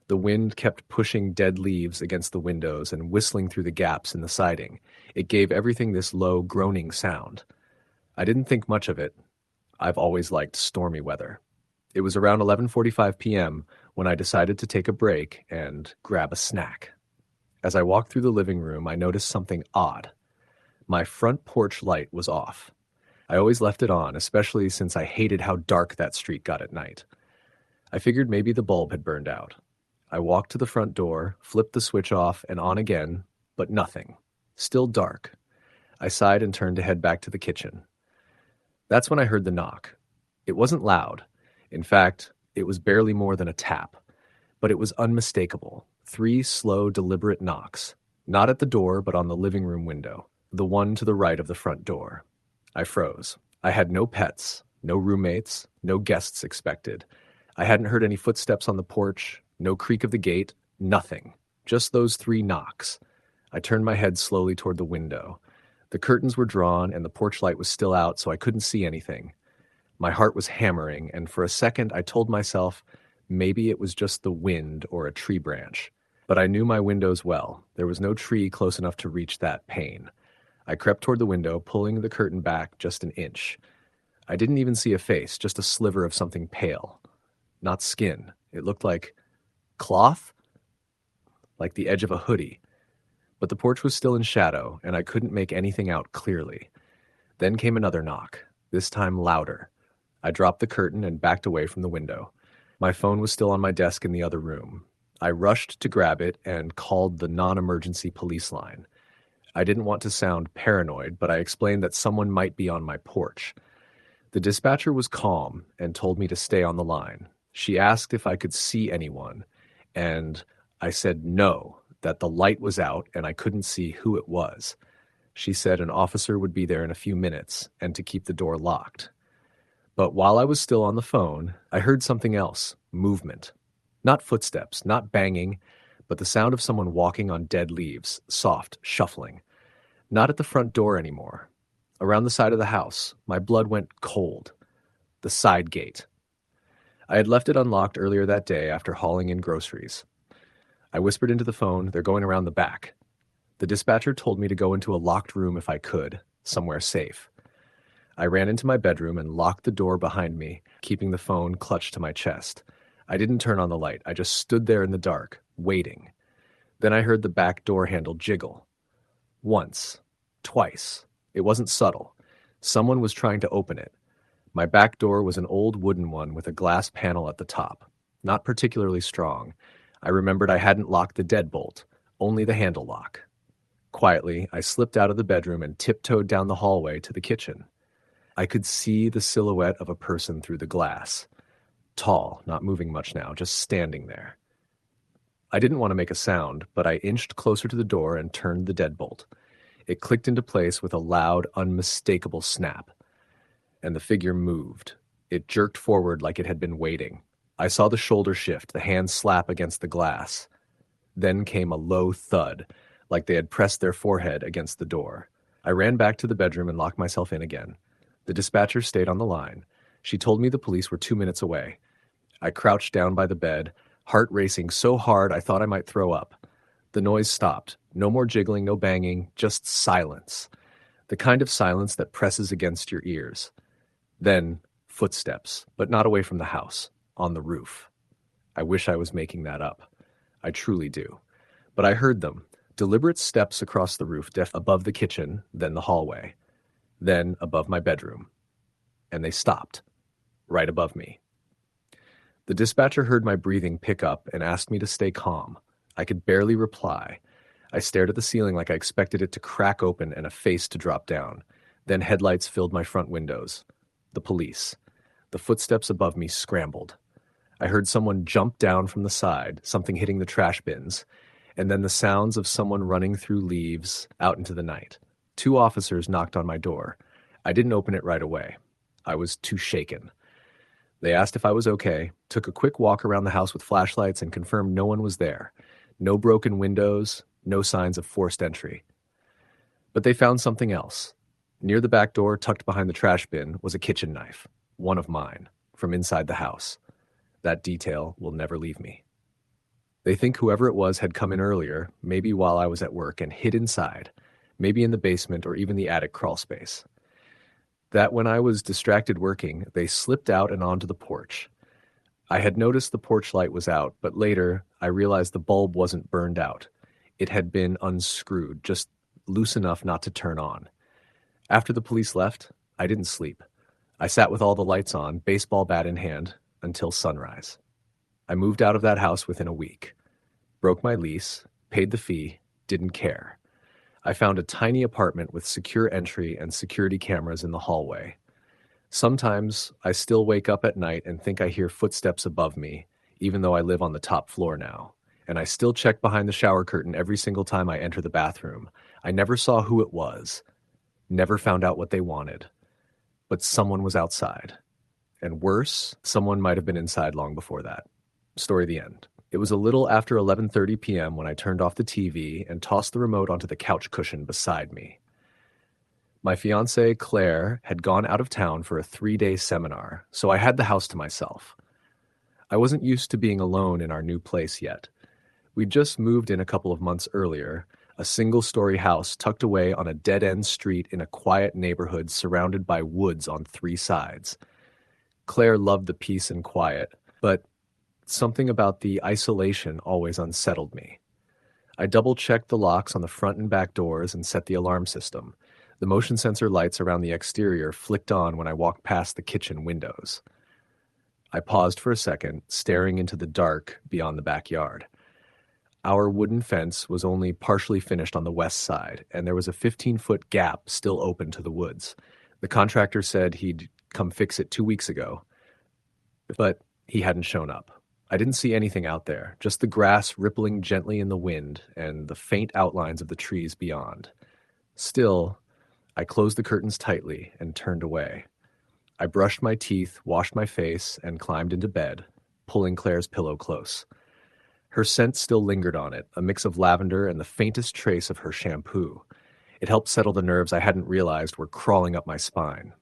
The wind kept pushing dead leaves against the windows and whistling through the gaps in the siding. It gave everything this low, groaning sound. I didn't think much of it. I've always liked stormy weather. It was around 11:45 p.m. when I decided to take a break and grab a snack. As I walked through the living room, I noticed something odd. My front porch light was off. I always left it on, especially since I hated how dark that street got at night. I figured maybe the bulb had burned out. I walked to the front door, flipped the switch off and on again, but nothing. Still dark. I sighed and turned to head back to the kitchen. That's when I heard the knock. It wasn't loud. In fact, it was barely more than a tap. But it was unmistakable. 3 slow, deliberate knocks. Not at the door, but on the living room window. The one to the right of the front door. I froze. I had no pets, no roommates, no guests expected. I hadn't heard any footsteps on the porch, no creak of the gate, nothing. Just those 3 knocks. I turned my head slowly toward the window. The curtains were drawn and the porch light was still out, so I couldn't see anything. My heart was hammering, and for a second I told myself maybe it was just the wind or a tree branch. But I knew my windows well. There was no tree close enough to reach that pane. I crept toward the window, pulling the curtain back just an inch. I didn't even see a face, just a sliver of something pale. Not skin. It looked like cloth? Like the edge of a hoodie. But the porch was still in shadow, and I couldn't make anything out clearly. Then came another knock, this time louder. I dropped the curtain and backed away from the window. My phone was still on my desk in the other room. I rushed to grab it and called the non-emergency police line. I didn't want to sound paranoid, but I explained that someone might be on my porch. The dispatcher was calm and told me to stay on the line. She asked if I could see anyone, and I said no, that the light was out and I couldn't see who it was. She said an officer would be there in a few minutes and to keep the door locked. But while I was still on the phone, I heard something else, movement. Not footsteps, not banging, but the sound of someone walking on dead leaves, soft, shuffling. Not at the front door anymore. Around the side of the house, my blood went cold. The side gate. I had left it unlocked earlier that day after hauling in groceries. I whispered into the phone, "They're going around the back." The dispatcher told me to go into a locked room if I could, somewhere safe. I ran into my bedroom and locked the door behind me, keeping the phone clutched to my chest. I didn't turn on the light. I just stood there in the dark, waiting. Then I heard the back door handle jiggle. Once. Twice. It wasn't subtle. Someone was trying to open it. My back door was an old wooden one with a glass panel at the top. Not particularly strong. I remembered I hadn't locked the deadbolt, only the handle lock. Quietly, I slipped out of the bedroom and tiptoed down the hallway to the kitchen. I could see the silhouette of a person through the glass. Tall, not moving much now, just standing there. I didn't want to make a sound, but I inched closer to the door and turned the deadbolt. It clicked into place with a loud, unmistakable snap. And the figure moved. It jerked forward like it had been waiting. I saw the shoulder shift, the hand slap against the glass. Then came a low thud, like they had pressed their forehead against the door. I ran back to the bedroom and locked myself in again. The dispatcher stayed on the line. She told me the police were 2 minutes away. I crouched down by the bed, heart racing so hard I thought I might throw up. The noise stopped. No more jiggling, no banging, just silence. The kind of silence that presses against your ears. Then, footsteps, but not away from the house, on the roof. I wish I was making that up. I truly do. But I heard them, deliberate steps across the roof, above the kitchen, then the hallway, then above my bedroom. And they stopped, right above me. The dispatcher heard my breathing pick up and asked me to stay calm. I could barely reply. I stared at the ceiling like I expected it to crack open and a face to drop down. Then headlights filled my front windows. The police. The footsteps above me scrambled. I heard someone jump down from the side, something hitting the trash bins, and then the sounds of someone running through leaves out into the night. 2 officers knocked on my door. I didn't open it right away. I was too shaken. They asked if I was okay, took a quick walk around the house with flashlights and confirmed no one was there. No broken windows, no signs of forced entry. But they found something else. Near the back door, tucked behind the trash bin, was a kitchen knife, one of mine, from inside the house. That detail will never leave me. They think whoever it was had come in earlier, maybe while I was at work, and hid inside, maybe in the basement or even the attic crawl space. That when I was distracted working, they slipped out and onto the porch. I had noticed the porch light was out, but later I realized the bulb wasn't burned out. It had been unscrewed, just loose enough not to turn on. After the police left, I didn't sleep. I sat with all the lights on, baseball bat in hand, until sunrise. I moved out of that house within a week. Broke my lease, paid the fee, didn't care. I found a tiny apartment with secure entry and security cameras in the hallway. Sometimes I still wake up at night and think I hear footsteps above me, even though I live on the top floor now. And I still check behind the shower curtain every single time I enter the bathroom. I never saw who it was. Never found out what they wanted. But someone was outside. And worse, someone might have been inside long before that. Story the end. It was a little after 11:30 p.m. when I turned off the TV and tossed the remote onto the couch cushion beside me. My fiancée, Claire, had gone out of town for a 3-day seminar, so I had the house to myself. I wasn't used to being alone in our new place yet. We'd just moved in a couple of months earlier, a single-story house tucked away on a dead-end street in a quiet neighborhood surrounded by woods on 3 sides. Claire loved the peace and quiet, but something about the isolation always unsettled me. I double-checked the locks on the front and back doors and set the alarm system. The motion sensor lights around the exterior flicked on when I walked past the kitchen windows. I paused for a second, staring into the dark beyond the backyard. Our wooden fence was only partially finished on the west side, and there was a 15-foot gap still open to the woods. The contractor said he'd come fix it 2 weeks ago, but he hadn't shown up. I didn't see anything out there, just the grass rippling gently in the wind and the faint outlines of the trees beyond. Still, I closed the curtains tightly and turned away. I brushed my teeth, washed my face, and climbed into bed, pulling Claire's pillow close. Her scent still lingered on it, a mix of lavender and the faintest trace of her shampoo. It helped settle the nerves I hadn't realized were crawling up my spine.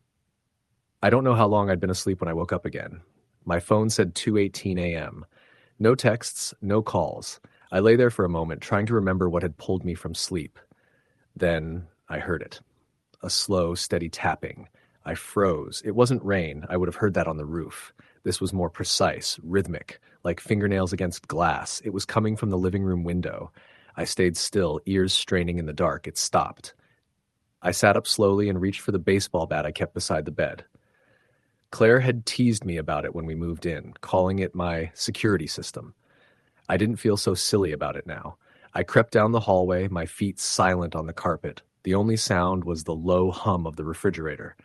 I don't know how long I'd been asleep when I woke up again. My phone said 2:18 a.m. No texts, no calls. I lay there for a moment, trying to remember what had pulled me from sleep. Then I heard it. A slow, steady tapping. I froze. It wasn't rain. I would have heard that on the roof. This was more precise, rhythmic, like fingernails against glass. It was coming from the living room window. I stayed still, ears straining in the dark. It stopped. I sat up slowly and reached for the baseball bat I kept beside the bed. Claire had teased me about it when we moved in, calling it my security system. I didn't feel so silly about it now. I crept down the hallway, my feet silent on the carpet. The only sound was the low hum of the refrigerator.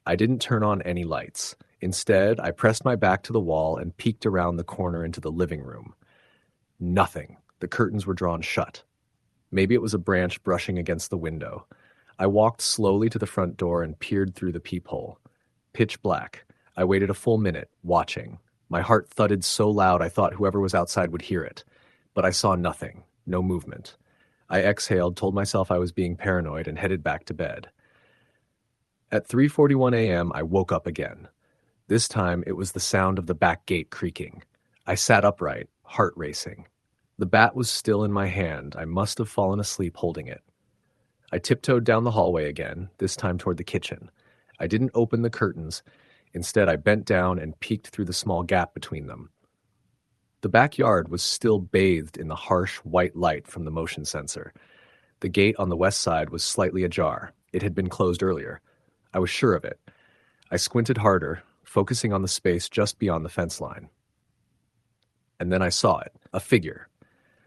I didn't turn on any lights. Instead, I pressed my back to the wall and peeked around the corner into the living room. Nothing. The curtains were drawn shut. Maybe it was a branch brushing against the window. I walked slowly to the front door and peered through the peephole. Pitch black. I waited a full minute, watching. My heart thudded so loud I thought whoever was outside would hear it. But I saw nothing. No movement. I exhaled, told myself I was being paranoid, and headed back to bed. At 3:41 a.m., I woke up again. This time, it was the sound of the back gate creaking. I sat upright, heart racing. The bat was still in my hand. I must have fallen asleep holding it. I tiptoed down the hallway again, this time toward the kitchen. I didn't open the curtains. Instead, I bent down and peeked through the small gap between them. The backyard was still bathed in the harsh white light from the motion sensor. The gate on the west side was slightly ajar. It had been closed earlier. I was sure of it. I squinted harder, focusing on the space just beyond the fence line. And then I saw it, a figure.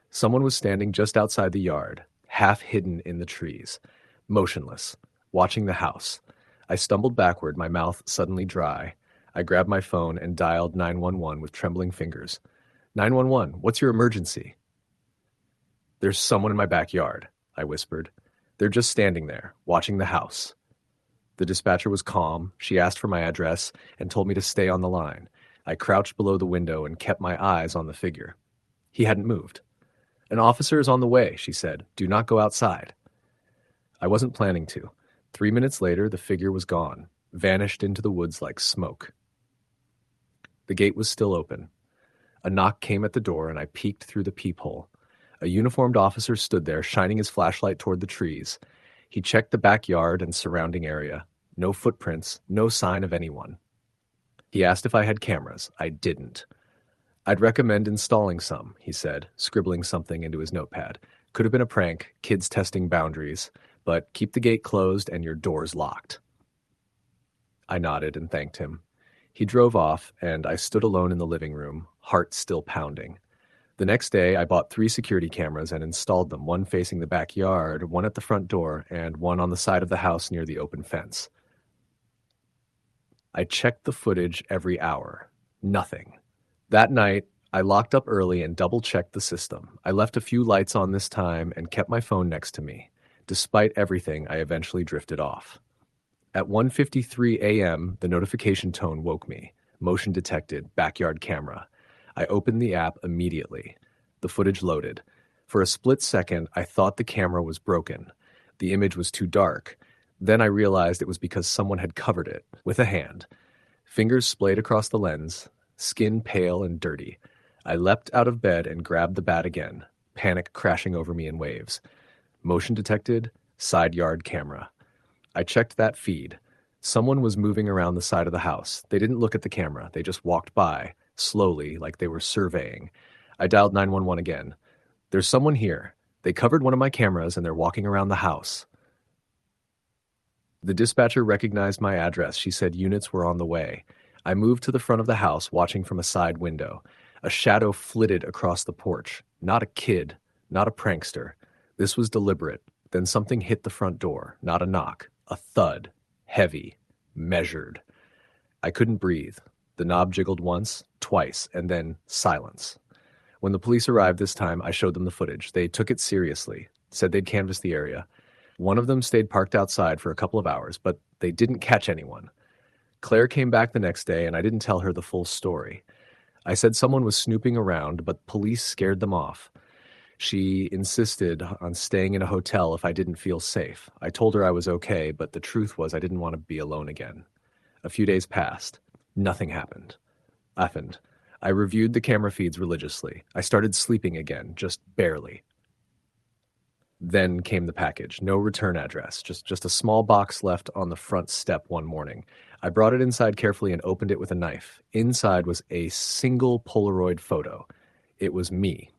Someone was standing just outside the yard, half hidden in the trees, motionless, watching the house. I stumbled backward, my mouth suddenly dry. I grabbed my phone and dialed 911 with trembling fingers. 911, what's your emergency? There's someone in my backyard, I whispered. They're just standing there, watching the house. The dispatcher was calm. She asked for my address and told me to stay on the line. I crouched below the window and kept my eyes on the figure. He hadn't moved. An officer is on the way, she said. Do not go outside. I wasn't planning to. 3 minutes later, the figure was gone, vanished into the woods like smoke. The gate was still open. A knock came at the door, and I peeked through the peephole. A uniformed officer stood there, shining his flashlight toward the trees. He checked the backyard and surrounding area. No footprints, no sign of anyone. He asked if I had cameras. I didn't. I'd recommend installing some, he said, scribbling something into his notepad. Could have been a prank, kids testing boundaries, but keep the gate closed and your doors locked. I nodded and thanked him. He drove off, and I stood alone in the living room, heart still pounding. The next day, I bought 3 security cameras and installed them, one facing the backyard, one at the front door, and one on the side of the house near the open fence. I checked the footage every hour. Nothing. That night, I locked up early and double-checked the system. I left a few lights on this time and kept my phone next to me. Despite everything, I eventually drifted off. At 1:53 a.m., the notification tone woke me. Motion detected, backyard camera. I opened the app immediately. The footage loaded. For a split second, I thought the camera was broken. The image was too dark. Then I realized it was because someone had covered it with a hand. Fingers splayed across the lens, skin pale and dirty. I leapt out of bed and grabbed the bat again, panic crashing over me in waves. Motion detected, side yard camera. I checked that feed. Someone was moving around the side of the house. They didn't look at the camera. They just walked by, slowly, like they were surveying. I dialed 911 again. There's someone here. They covered one of my cameras and they're walking around the house. The dispatcher recognized my address. She said units were on the way. I moved to the front of the house, watching from a side window. A shadow flitted across the porch. Not a kid, not a prankster. This was deliberate. Then something hit the front door. Not a knock. A thud. Heavy. Measured. I couldn't breathe. The knob jiggled once, twice, and then silence. When the police arrived this time, I showed them the footage. They took it seriously, said they'd canvassed the area. One of them stayed parked outside for a couple of hours, but they didn't catch anyone. Claire came back the next day, and I didn't tell her the full story. I said someone was snooping around, but police scared them off. She insisted on staying in a hotel if I didn't feel safe. I told her I was okay, but the truth was I didn't want to be alone again. A few days passed. Nothing happened. I reviewed the camera feeds religiously. I started sleeping again, just barely. Then came the package. No return address, just a small box left on the front step one morning. I brought it inside carefully and opened it with a knife. Inside was a single Polaroid photo. It was me.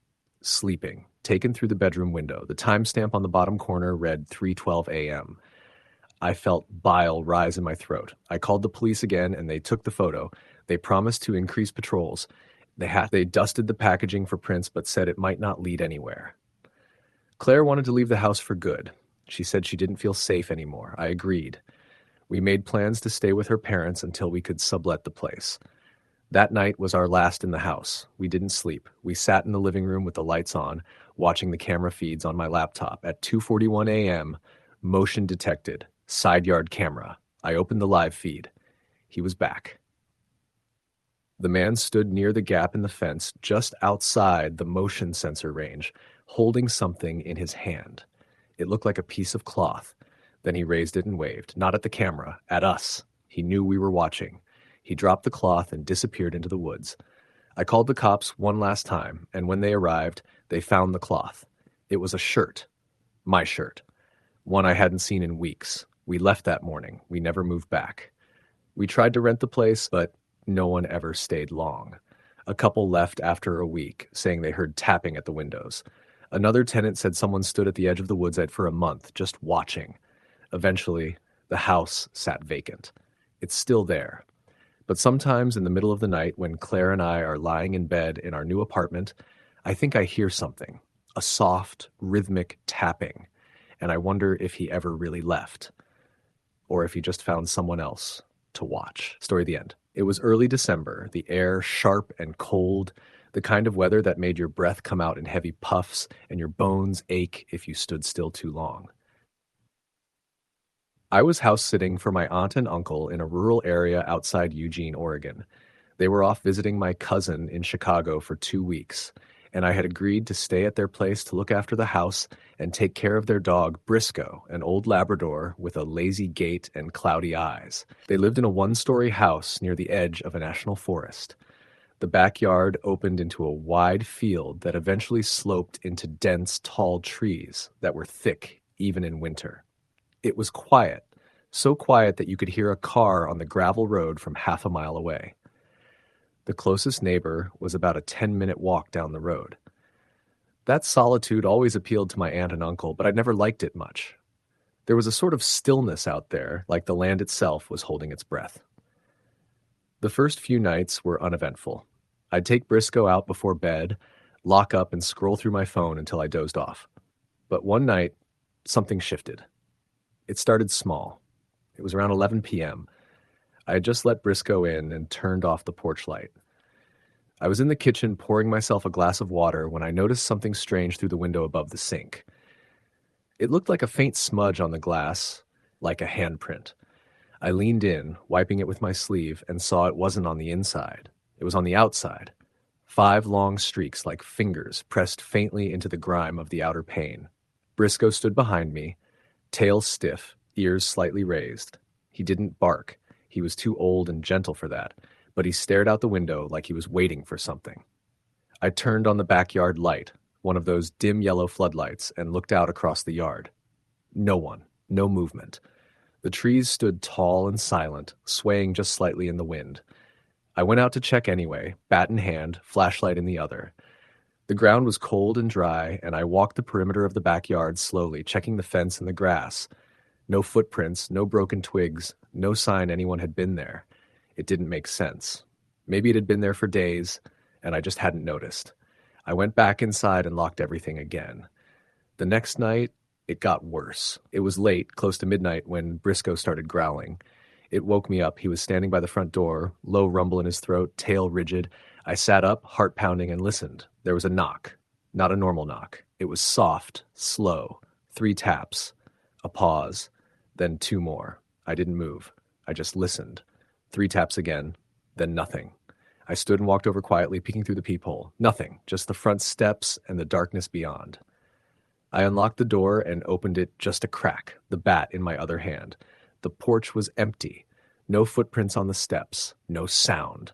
Sleeping, taken through the bedroom window. The timestamp on the bottom corner read 3:12 a.m. I felt bile rise in my throat. I called the police again and they took the photo. They promised to increase patrols. They dusted the packaging for prints but said it might not lead anywhere. Claire wanted to leave the house for good. She said she didn't feel safe anymore. I agreed. We made plans to stay with her parents until we could sublet the place. That night was our last in the house. We didn't sleep. We sat in the living room with the lights on, watching the camera feeds on my laptop. At 2:41 a.m., motion detected, side yard camera. I opened the live feed. He was back. The man stood near the gap in the fence, just outside the motion sensor range, holding something in his hand. It looked like a piece of cloth. Then he raised it and waved, not at the camera, at us. He knew we were watching. He dropped the cloth and disappeared into the woods. I called the cops one last time, and when they arrived, they found the cloth. It was a shirt. My shirt. One I hadn't seen in weeks. We left that morning. We never moved back. We tried to rent the place, but no one ever stayed long. A couple left after a week, saying they heard tapping at the windows. Another tenant said someone stood at the edge of the woods for a month, just watching. Eventually, the house sat vacant. It's still there. But sometimes in the middle of the night, when Claire and I are lying in bed in our new apartment, I think I hear something, a soft, rhythmic tapping, and I wonder if he ever really left, or if he just found someone else to watch. Story the end. It was early December, the air sharp and cold, the kind of weather that made your breath come out in heavy puffs and your bones ache if you stood still too long. I was house sitting for my aunt and uncle in a rural area outside Eugene, Oregon. They were off visiting my cousin in Chicago for 2 weeks, and I had agreed to stay at their place to look after the house and take care of their dog, Briscoe, an old Labrador with a lazy gait and cloudy eyes. They lived in a one-story house near the edge of a national forest. The backyard opened into a wide field that eventually sloped into dense, tall trees that were thick even in winter. It was quiet, so quiet that you could hear a car on the gravel road from half a mile away. The closest neighbor was about a 10-minute walk down the road. That solitude always appealed to my aunt and uncle, but I'd never liked it much. There was a sort of stillness out there, like the land itself was holding its breath. The first few nights were uneventful. I'd take Briscoe out before bed, lock up and scroll through my phone until I dozed off. But one night, something shifted. It started small. It was around 11 p.m. I had just let Briscoe in and turned off the porch light. I was in the kitchen pouring myself a glass of water when I noticed something strange through the window above the sink. It looked like a faint smudge on the glass, like a handprint. I leaned in, wiping it with my sleeve, and saw it wasn't on the inside. It was on the outside. 5 long streaks like fingers pressed faintly into the grime of the outer pane. Briscoe stood behind me, tail stiff, ears slightly raised. He didn't bark. He was too old and gentle for that, but he stared out the window like he was waiting for something. I turned on the backyard light, one of those dim yellow floodlights, and looked out across the yard. No one, no movement. The trees stood tall and silent, swaying just slightly in the wind. I went out to check anyway, bat in hand, flashlight in the other. The ground was cold and dry, and I walked the perimeter of the backyard slowly, checking the fence and the grass. No footprints, no broken twigs, no sign anyone had been there. It didn't make sense. Maybe it had been there for days, and I just hadn't noticed. I went back inside and locked everything again. The next night, it got worse. It was late, close to midnight, when Briscoe started growling. It woke me up. He was standing by the front door, low rumble in his throat, tail rigid. I sat up, heart pounding, and listened. There was a knock. Not a normal knock. It was soft, slow. 3 taps. A pause. Then 2 more. I didn't move. I just listened. 3 taps again. Then nothing. I stood and walked over quietly, peeking through the peephole. Nothing. Just the front steps and the darkness beyond. I unlocked the door and opened it just a crack, the bat in my other hand. The porch was empty. No footprints on the steps. No sound.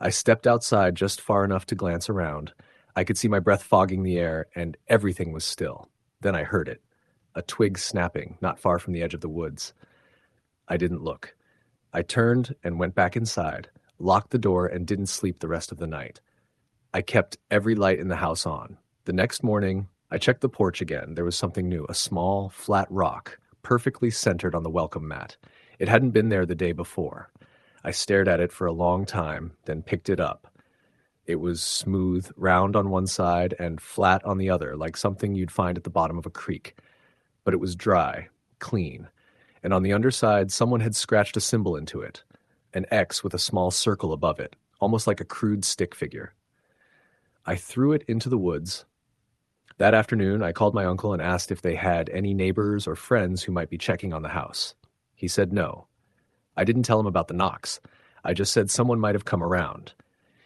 I stepped outside just far enough to glance around. I could see my breath fogging the air, and everything was still. Then I heard it. A twig snapping, not far from the edge of the woods. I didn't look. I turned and went back inside, locked the door, and didn't sleep the rest of the night. I kept every light in the house on. The next morning, I checked the porch again. There was something new, a small, flat rock, perfectly centered on the welcome mat. It hadn't been there the day before. I stared at it for a long time, then picked it up. It was smooth, round on one side, and flat on the other, like something you'd find at the bottom of a creek. But it was dry, clean, and on the underside, someone had scratched a symbol into it, an X with a small circle above it, almost like a crude stick figure. I threw it into the woods. That afternoon, I called my uncle and asked if they had any neighbors or friends who might be checking on the house. He said no. I didn't tell him about the knocks. I just said someone might have come around.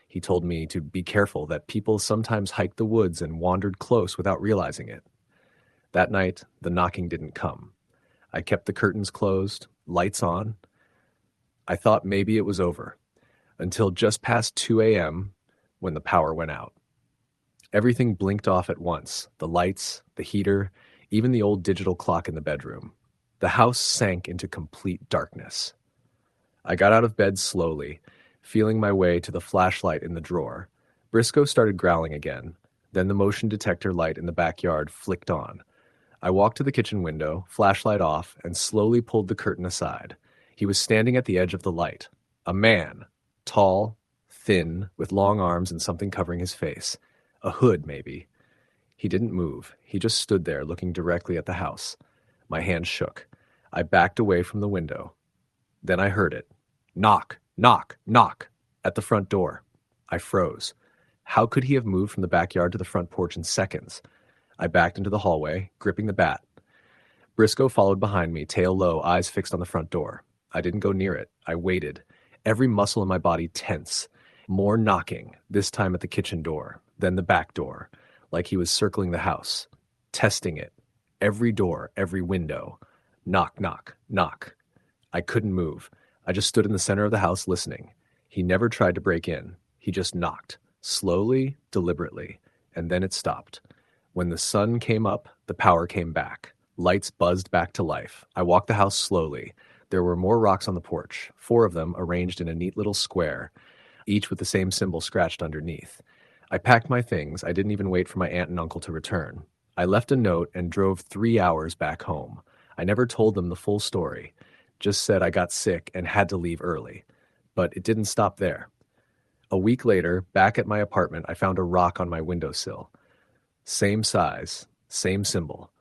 He told me to be careful, that people sometimes hiked the woods and wandered close without realizing it. That night, the knocking didn't come. I kept the curtains closed, lights on. I thought maybe it was over, until just past 2 a.m. when the power went out. Everything blinked off at once, the lights, the heater, even the old digital clock in the bedroom. The house sank into complete darkness. I got out of bed slowly, feeling my way to the flashlight in the drawer. Briscoe started growling again. Then the motion detector light in the backyard flicked on. I walked to the kitchen window, flashlight off, and slowly pulled the curtain aside. He was standing at the edge of the light. A man, tall, thin, with long arms and something covering his face. A hood, maybe. He didn't move. He just stood there, looking directly at the house. My hand shook. I backed away from the window. Then I heard it. Knock, knock, knock, at the front door. I froze. How could he have moved from the backyard to the front porch in seconds? I backed into the hallway, gripping the bat. Briscoe followed behind me, tail low, eyes fixed on the front door. I didn't go near it. I waited, every muscle in my body tense. More knocking, this time at the kitchen door, then the back door, like he was circling the house, testing it. Every door, every window. Knock, knock, knock. I couldn't move. I just stood in the center of the house listening. He never tried to break in. He just knocked, slowly, deliberately, and then it stopped. When the sun came up, the power came back. Lights buzzed back to life. I walked the house slowly. There were more rocks on the porch, 4 of them arranged in a neat little square, each with the same symbol scratched underneath. I packed my things. I didn't even wait for my aunt and uncle to return. I left a note and drove 3 hours back home. I never told them the full story, just said I got sick and had to leave early. But it didn't stop there. A week later, back at my apartment, I found a rock on my windowsill. Same size, same symbol.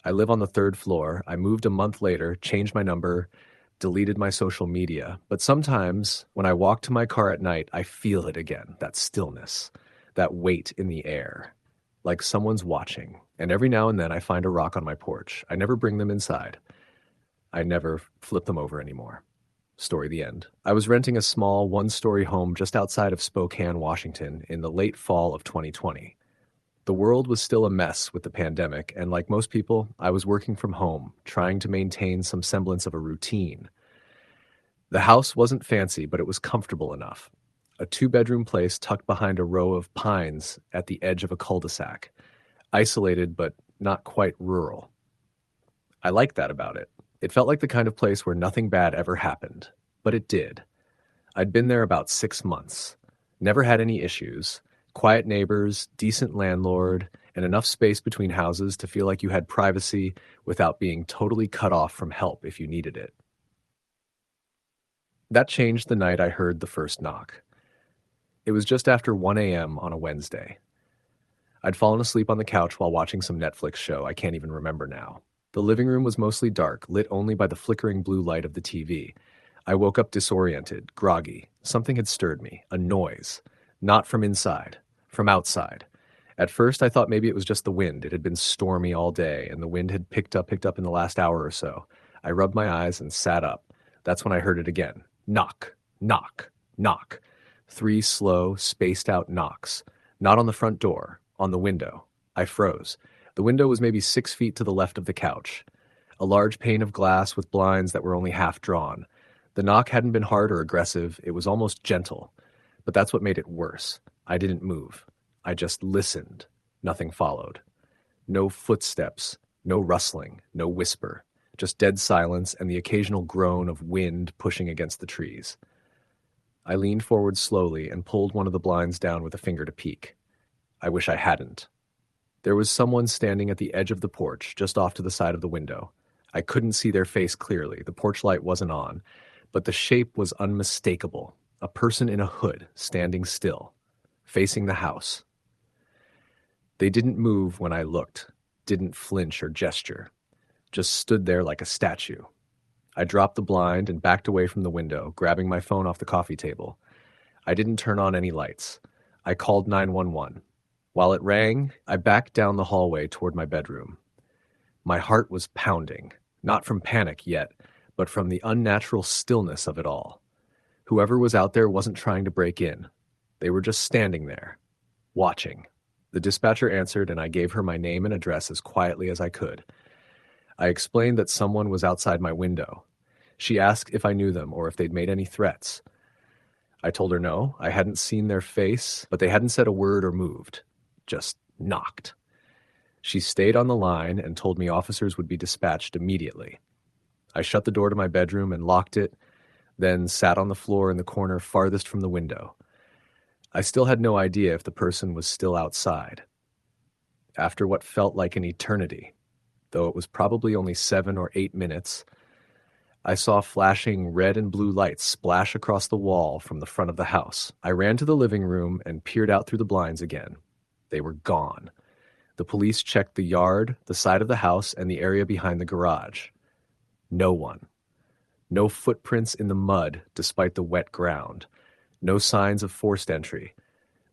I live on the 3rd floor. I moved a month later, changed my number, deleted my social media. But sometimes, when I walk to my car at night, I feel it again, that stillness, that weight in the air, like someone's watching. And every now and then I find a rock on my porch. I never bring them inside. I never flip them over anymore. Story the end. I was renting a small 1-story home just outside of Spokane, Washington in the late fall of 2020. The world was still a mess with the pandemic, and like most people, I was working from home, trying to maintain some semblance of a routine. The house wasn't fancy, but it was comfortable enough. A 2-bedroom place tucked behind a row of pines at the edge of a cul-de-sac. Isolated, but not quite rural. I liked that about it. It felt like the kind of place where nothing bad ever happened, but it did. I'd been there about 6 months. Never had any issues. Quiet neighbors, decent landlord, and enough space between houses to feel like you had privacy without being totally cut off from help if you needed it. That changed the night I heard the first knock. It was just after 1 a.m. on a Wednesday. I'd fallen asleep on the couch while watching some Netflix show I can't even remember now. The living room was mostly dark, lit only by the flickering blue light of the TV. I woke up disoriented, groggy. Something had stirred me, a noise. Not from inside, from outside. At first, I thought maybe it was just the wind. It had been stormy all day, and the wind had picked up in the last hour or so. I rubbed my eyes and sat up. That's when I heard it again. Knock, knock, knock. 3 slow, spaced-out knocks. Not on the front door, on the window. I froze. The window was maybe 6 feet to the left of the couch. A large pane of glass with blinds that were only half drawn. The knock hadn't been hard or aggressive. It was almost gentle. But that's what made it worse. I didn't move. I just listened. Nothing followed. No footsteps, no rustling, no whisper. Just dead silence and the occasional groan of wind pushing against the trees. I leaned forward slowly and pulled one of the blinds down with a finger to peek. I wish I hadn't. There was someone standing at the edge of the porch, just off to the side of the window. I couldn't see their face clearly. The porch light wasn't on, but the shape was unmistakable. A person in a hood, standing still, facing the house. They didn't move when I looked, didn't flinch or gesture, just stood there like a statue. I dropped the blind and backed away from the window, grabbing my phone off the coffee table. I didn't turn on any lights. I called 911. While it rang, I backed down the hallway toward my bedroom. My heart was pounding, not from panic yet, but from the unnatural stillness of it all. Whoever was out there wasn't trying to break in. They were just standing there, watching. The dispatcher answered, and I gave her my name and address as quietly as I could. I explained that someone was outside my window. She asked if I knew them or if they'd made any threats. I told her no, I hadn't seen their face, but they hadn't said a word or moved. Just knocked. She stayed on the line and told me officers would be dispatched immediately. I shut the door to my bedroom and locked it, then sat on the floor in the corner farthest from the window. I still had no idea if the person was still outside. After what felt like an eternity, though it was probably only 7 or 8 minutes, I saw flashing red and blue lights splash across the wall from the front of the house. I ran to the living room and peered out through the blinds again. They were gone. The police checked the yard, the side of the house, and the area behind the garage. No one. No footprints in the mud despite the wet ground. No signs of forced entry.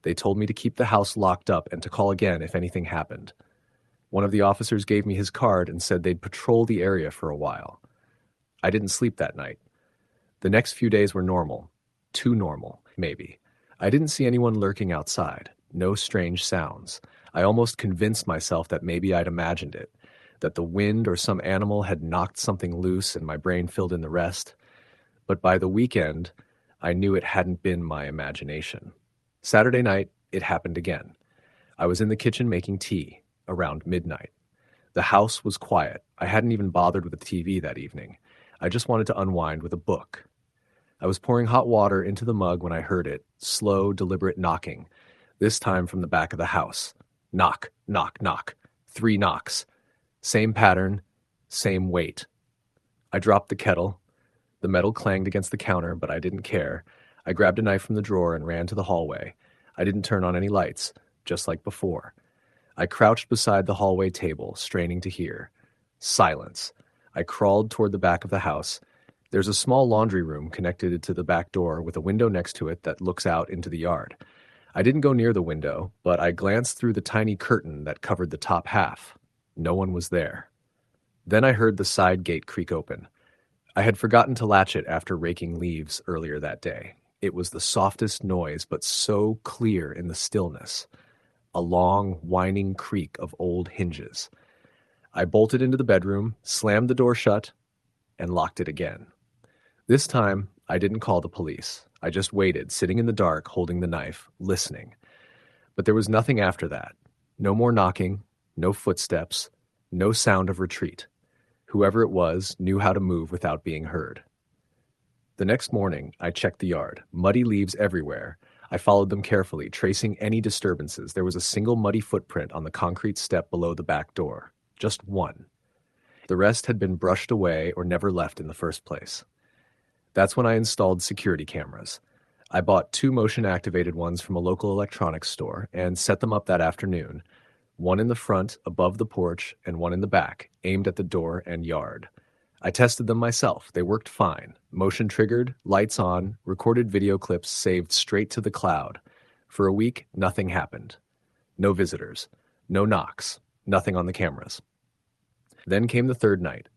They told me to keep the house locked up and to call again if anything happened. One of the officers gave me his card and said they'd patrol the area for a while. I didn't sleep that night. The next few days were normal. Too normal, maybe. I didn't see anyone lurking outside. No strange sounds. I almost convinced myself that maybe I'd imagined it, that the wind or some animal had knocked something loose and my brain filled in the rest. But by the weekend, I knew it hadn't been my imagination. Saturday night, it happened again. I was in the kitchen making tea, around midnight. The house was quiet. I hadn't even bothered with the TV that evening. I just wanted to unwind with a book. I was pouring hot water into the mug when I heard it, slow, deliberate knocking, this time from the back of the house. Knock, knock, knock. 3 knocks. Same pattern, same weight. I dropped the kettle. The metal clanged against the counter, but I didn't care. I grabbed a knife from the drawer and ran to the hallway. I didn't turn on any lights, just like before. I crouched beside the hallway table, straining to hear. Silence. I crawled toward the back of the house. There's a small laundry room connected to the back door with a window next to it that looks out into the yard. I didn't go near the window, but I glanced through the tiny curtain that covered the top half. No one was there. Then I heard the side gate creak open. I had forgotten to latch it after raking leaves earlier that day. It was the softest noise, but so clear in the stillness. A long, whining creak of old hinges. I bolted into the bedroom, slammed the door shut, and locked it again. This time, I didn't call the police. I just waited, sitting in the dark, holding the knife, listening. But there was nothing after that. No more knocking, no footsteps, no sound of retreat. Whoever it was knew how to move without being heard. The next morning, I checked the yard. Muddy leaves everywhere. I followed them carefully, tracing any disturbances. There was a single muddy footprint on the concrete step below the back door. Just one. The rest had been brushed away or never left in the first place. That's when I installed security cameras. I bought 2 motion-activated ones from a local electronics store and set them up that afternoon. One in the front, above the porch, and one in the back, aimed at the door and yard. I tested them myself. They worked fine. Motion triggered, lights on, recorded video clips saved straight to the cloud. For a week, nothing happened. No visitors. No knocks. Nothing on the cameras. Then came the third night.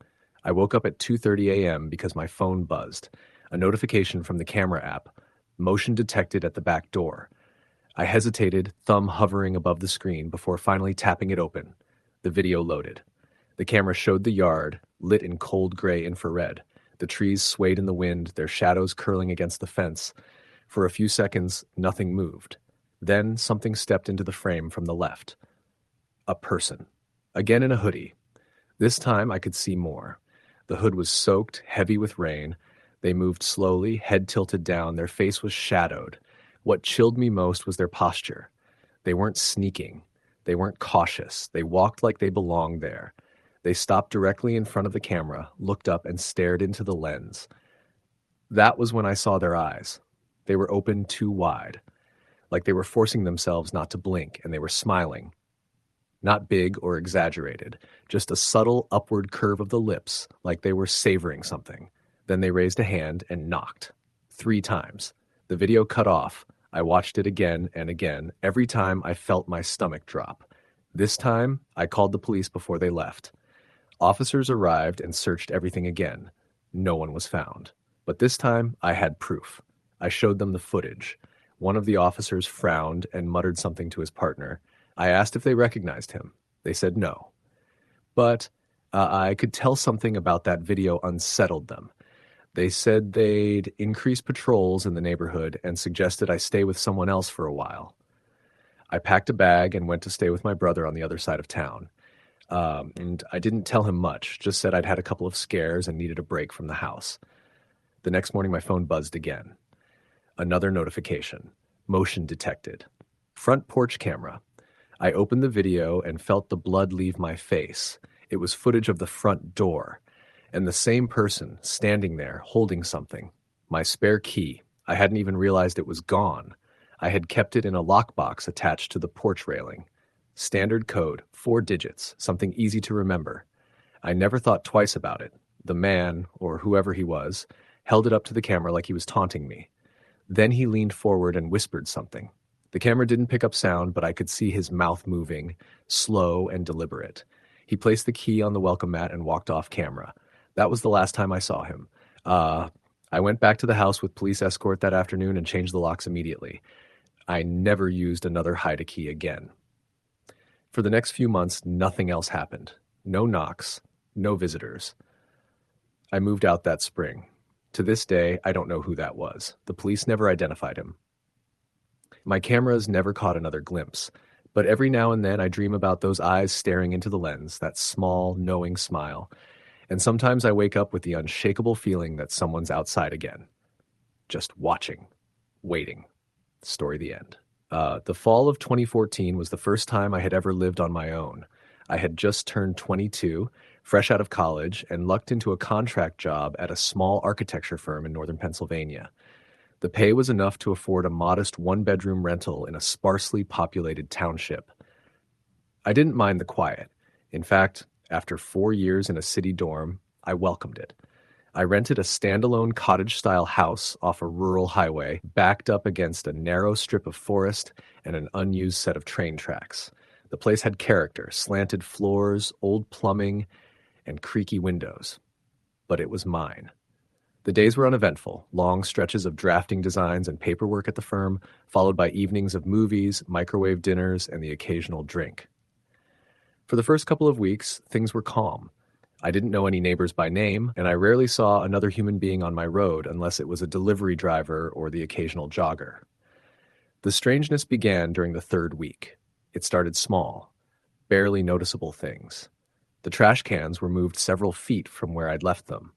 I woke up at 2:30 a.m. because my phone buzzed. A notification from the camera app. Motion detected at the back door. I hesitated, thumb hovering above the screen before finally tapping it open. The video loaded. The camera showed the yard, lit in cold gray infrared. The trees swayed in the wind, their shadows curling against the fence. For a few seconds, nothing moved. Then something stepped into the frame from the left. A person. Again in a hoodie. This time I could see more. The hood was soaked, heavy with rain. They moved slowly, head tilted down, their face was shadowed. What chilled me most was their posture. They weren't sneaking. They weren't cautious. They walked like they belonged there. They stopped directly in front of the camera, looked up, and stared into the lens. That was when I saw their eyes. They were open too wide, like they were forcing themselves not to blink, and they were smiling. Not big or exaggerated, just a subtle upward curve of the lips, like they were savoring something. Then they raised a hand and knocked. 3 times. The video cut off. I watched it again and again. Every time I felt my stomach drop. This time, I called the police before they left. Officers arrived and searched everything again. No one was found. But this time, I had proof. I showed them the footage. One of the officers frowned and muttered something to his partner. I asked if they recognized him. They said no. But I could tell something about that video unsettled them. They said they'd increase patrols in the neighborhood and suggested I stay with someone else for a while. I packed a bag and went to stay with my brother on the other side of town. And I didn't tell him much, just said I'd had a couple of scares and needed a break from the house. The next morning, my phone buzzed again. Another notification. Motion detected. Front porch camera. I opened the video and felt the blood leave my face. It was footage of the front door. And the same person standing there holding something. My spare key. I hadn't even realized it was gone. I had kept it in a lockbox attached to the porch railing. Standard code, 4 digits, something easy to remember. I never thought twice about it. The man, or whoever he was, held it up to the camera like he was taunting me. Then he leaned forward and whispered something. The camera didn't pick up sound, but I could see his mouth moving, slow and deliberate. He placed the key on the welcome mat and walked off camera. That was the last time I saw him. I went back to the house with police escort that afternoon and changed the locks immediately. I never used another hide-a-key again. For the next few months, nothing else happened. No knocks, no visitors. I moved out that spring. To this day, I don't know who that was. The police never identified him. My cameras never caught another glimpse, but every now and then I dream about those eyes staring into the lens, that small, knowing smile. And sometimes I wake up with the unshakable feeling that someone's outside again. Just watching, waiting. Story the end. The fall of 2014 was the first time I had ever lived on my own. I had just turned 22, fresh out of college, and lucked into a contract job at a small architecture firm in northern Pennsylvania. The pay was enough to afford a modest 1-bedroom rental in a sparsely populated township. I didn't mind the quiet. In fact, after 4 years in a city dorm, I welcomed it. I rented a standalone cottage-style house off a rural highway, backed up against a narrow strip of forest and an unused set of train tracks. The place had character, slanted floors, old plumbing, and creaky windows. But it was mine. The days were uneventful, long stretches of drafting designs and paperwork at the firm, followed by evenings of movies, microwave dinners, and the occasional drink. For the first couple of weeks, things were calm. I didn't know any neighbors by name, and I rarely saw another human being on my road unless it was a delivery driver or the occasional jogger. The strangeness began during the 3rd week. It started small, barely noticeable things. The trash cans were moved several feet from where I'd left them.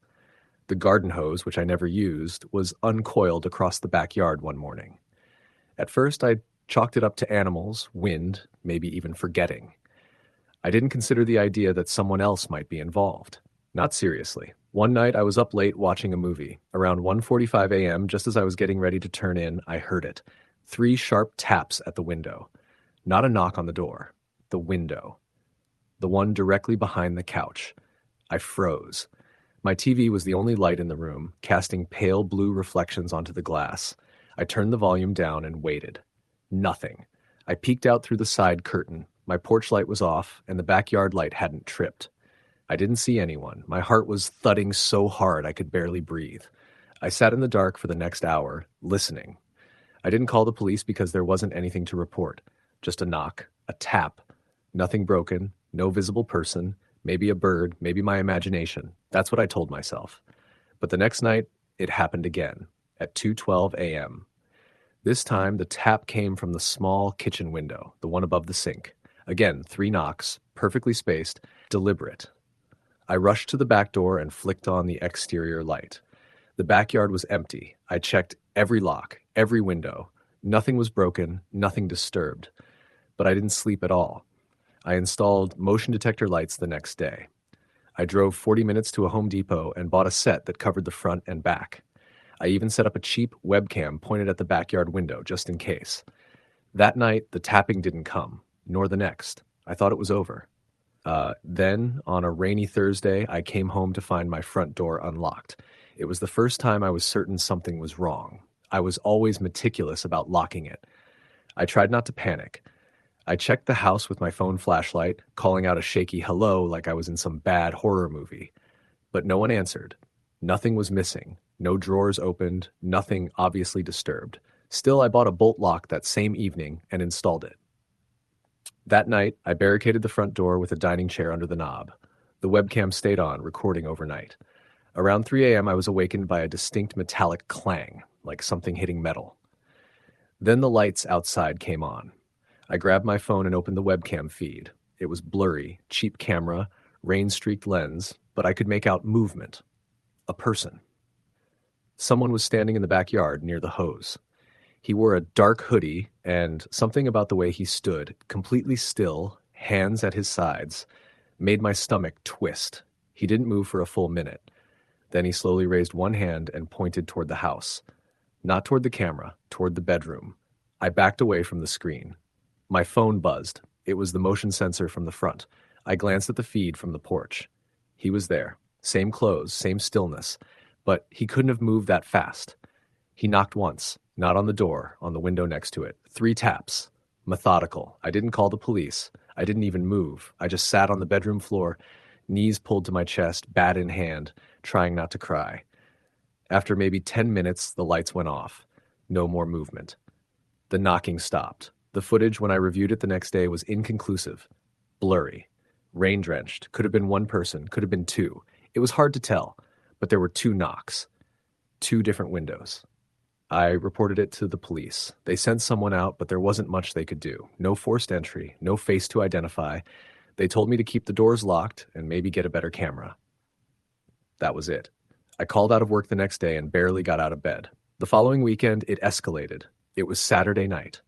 The garden hose, which I never used, was uncoiled across the backyard one morning. At first, I chalked it up to animals, wind, maybe even forgetting. I didn't consider the idea that someone else might be involved. Not seriously. One night I was up late watching a movie. Around 1:45 a.m., just as I was getting ready to turn in, I heard it. 3 sharp taps at the window. Not a knock on the door. The window. The one directly behind the couch. I froze. My TV was the only light in the room, casting pale blue reflections onto the glass. I turned the volume down and waited. Nothing. I peeked out through the side curtain. My porch light was off, and the backyard light hadn't tripped. I didn't see anyone. My heart was thudding so hard I could barely breathe. I sat in the dark for the next hour, listening. I didn't call the police because there wasn't anything to report. Just a knock, a tap. Nothing broken, no visible person, maybe a bird, maybe my imagination. That's what I told myself. But the next night, it happened again, at 2:12 a.m. This time, the tap came from the small kitchen window, the one above the sink. Again, 3 knocks, perfectly spaced, deliberate. I rushed to the back door and flicked on the exterior light. The backyard was empty. I checked every lock, every window. Nothing was broken, nothing disturbed. But I didn't sleep at all. I installed motion detector lights the next day. I drove 40 minutes to a Home Depot and bought a set that covered the front and back. I even set up a cheap webcam pointed at the backyard window just in case. That night, the tapping didn't come, nor the next. I thought it was over. Then, on a rainy Thursday, I came home to find my front door unlocked. It was the first time I was certain something was wrong. I was always meticulous about locking it. I tried not to panic. I checked the house with my phone flashlight, calling out a shaky hello like I was in some bad horror movie. But no one answered. Nothing was missing. No drawers opened. Nothing obviously disturbed. Still, I bought a bolt lock that same evening and installed it. That night, I barricaded the front door with a dining chair under the knob. The webcam stayed on, recording overnight. Around 3 a.m., I was awakened by a distinct metallic clang, like something hitting metal. Then the lights outside came on. I grabbed my phone and opened the webcam feed. It was blurry, cheap camera, rain-streaked lens, but I could make out movement. A person. Someone was standing in the backyard near the hose. He wore a dark hoodie, and something about the way he stood, completely still, hands at his sides, made my stomach twist. He didn't move for a full minute. Then he slowly raised one hand and pointed toward the house. Not toward the camera, toward the bedroom. I backed away from the screen. My phone buzzed. It was the motion sensor from the front. I glanced at the feed from the porch. He was there. Same clothes, same stillness. But he couldn't have moved that fast. He knocked once. Not on the door, on the window next to it. 3 taps. Methodical. I didn't call the police. I didn't even move. I just sat on the bedroom floor, knees pulled to my chest, bat in hand, trying not to cry. After maybe 10 minutes, the lights went off. No more movement. The knocking stopped. The footage, when I reviewed it the next day, was inconclusive. Blurry. Rain-drenched. Could have been one person. Could have been 2. It was hard to tell. But there were 2 knocks. 2 different windows. I reported it to the police. They sent someone out, but there wasn't much they could do. No forced entry, no face to identify. They told me to keep the doors locked and maybe get a better camera. That was it. I called out of work the next day and barely got out of bed. The following weekend, it escalated. It was Saturday night.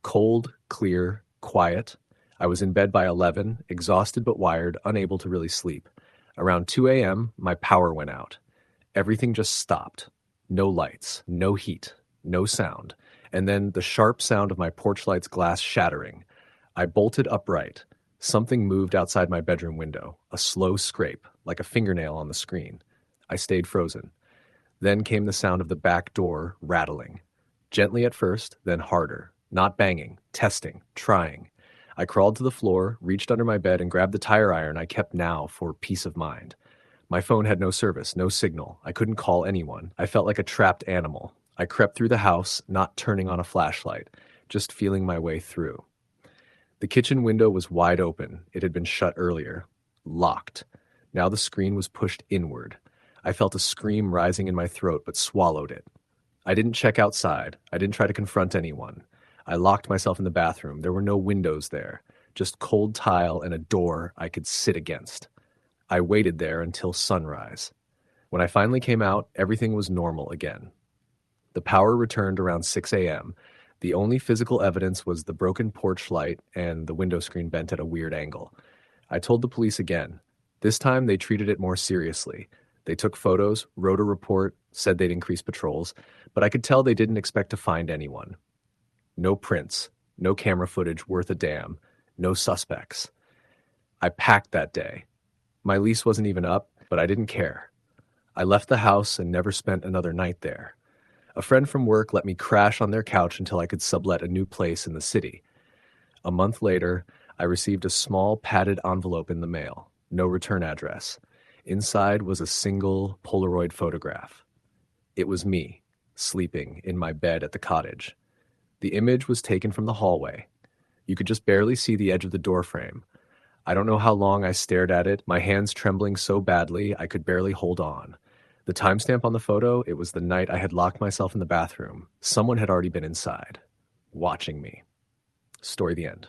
Cold, clear, quiet. I was in bed by 11, exhausted but wired, unable to really sleep. Around 2 a.m., my power went out. Everything just stopped. No lights, no heat, no sound, and then the sharp sound of my porch light's glass shattering. I bolted upright. Something moved outside my bedroom window, a slow scrape, like a fingernail on the screen. I stayed frozen. Then came the sound of the back door rattling. Gently at first, then harder. Not banging, testing, trying. I crawled to the floor, reached under my bed, and grabbed the tire iron I kept now for peace of mind. My phone had no service, no signal. I couldn't call anyone. I felt like a trapped animal. I crept through the house, not turning on a flashlight, just feeling my way through. The kitchen window was wide open. It had been shut earlier. Locked. Now the screen was pushed inward. I felt a scream rising in my throat, but swallowed it. I didn't check outside. I didn't try to confront anyone. I locked myself in the bathroom. There were no windows there, just cold tile and a door I could sit against. I waited there until sunrise. When I finally came out, everything was normal again. The power returned around 6 a.m. The only physical evidence was the broken porch light and the window screen bent at a weird angle. I told the police again. This time they treated it more seriously. They took photos, wrote a report, said they'd increase patrols, but I could tell they didn't expect to find anyone. No prints, no camera footage worth a damn, no suspects. I packed that day. My lease wasn't even up, but I didn't care. I left the house and never spent another night there. A friend from work let me crash on their couch until I could sublet a new place in the city. A month later, I received a small padded envelope in the mail, no return address. Inside was a single Polaroid photograph. It was me, sleeping in my bed at the cottage. The image was taken from the hallway. You could just barely see the edge of the doorframe. I don't know how long I stared at it, my hands trembling so badly I could barely hold on. The timestamp on the photo, it was the night I had locked myself in the bathroom. Someone had already been inside, watching me. Story the end.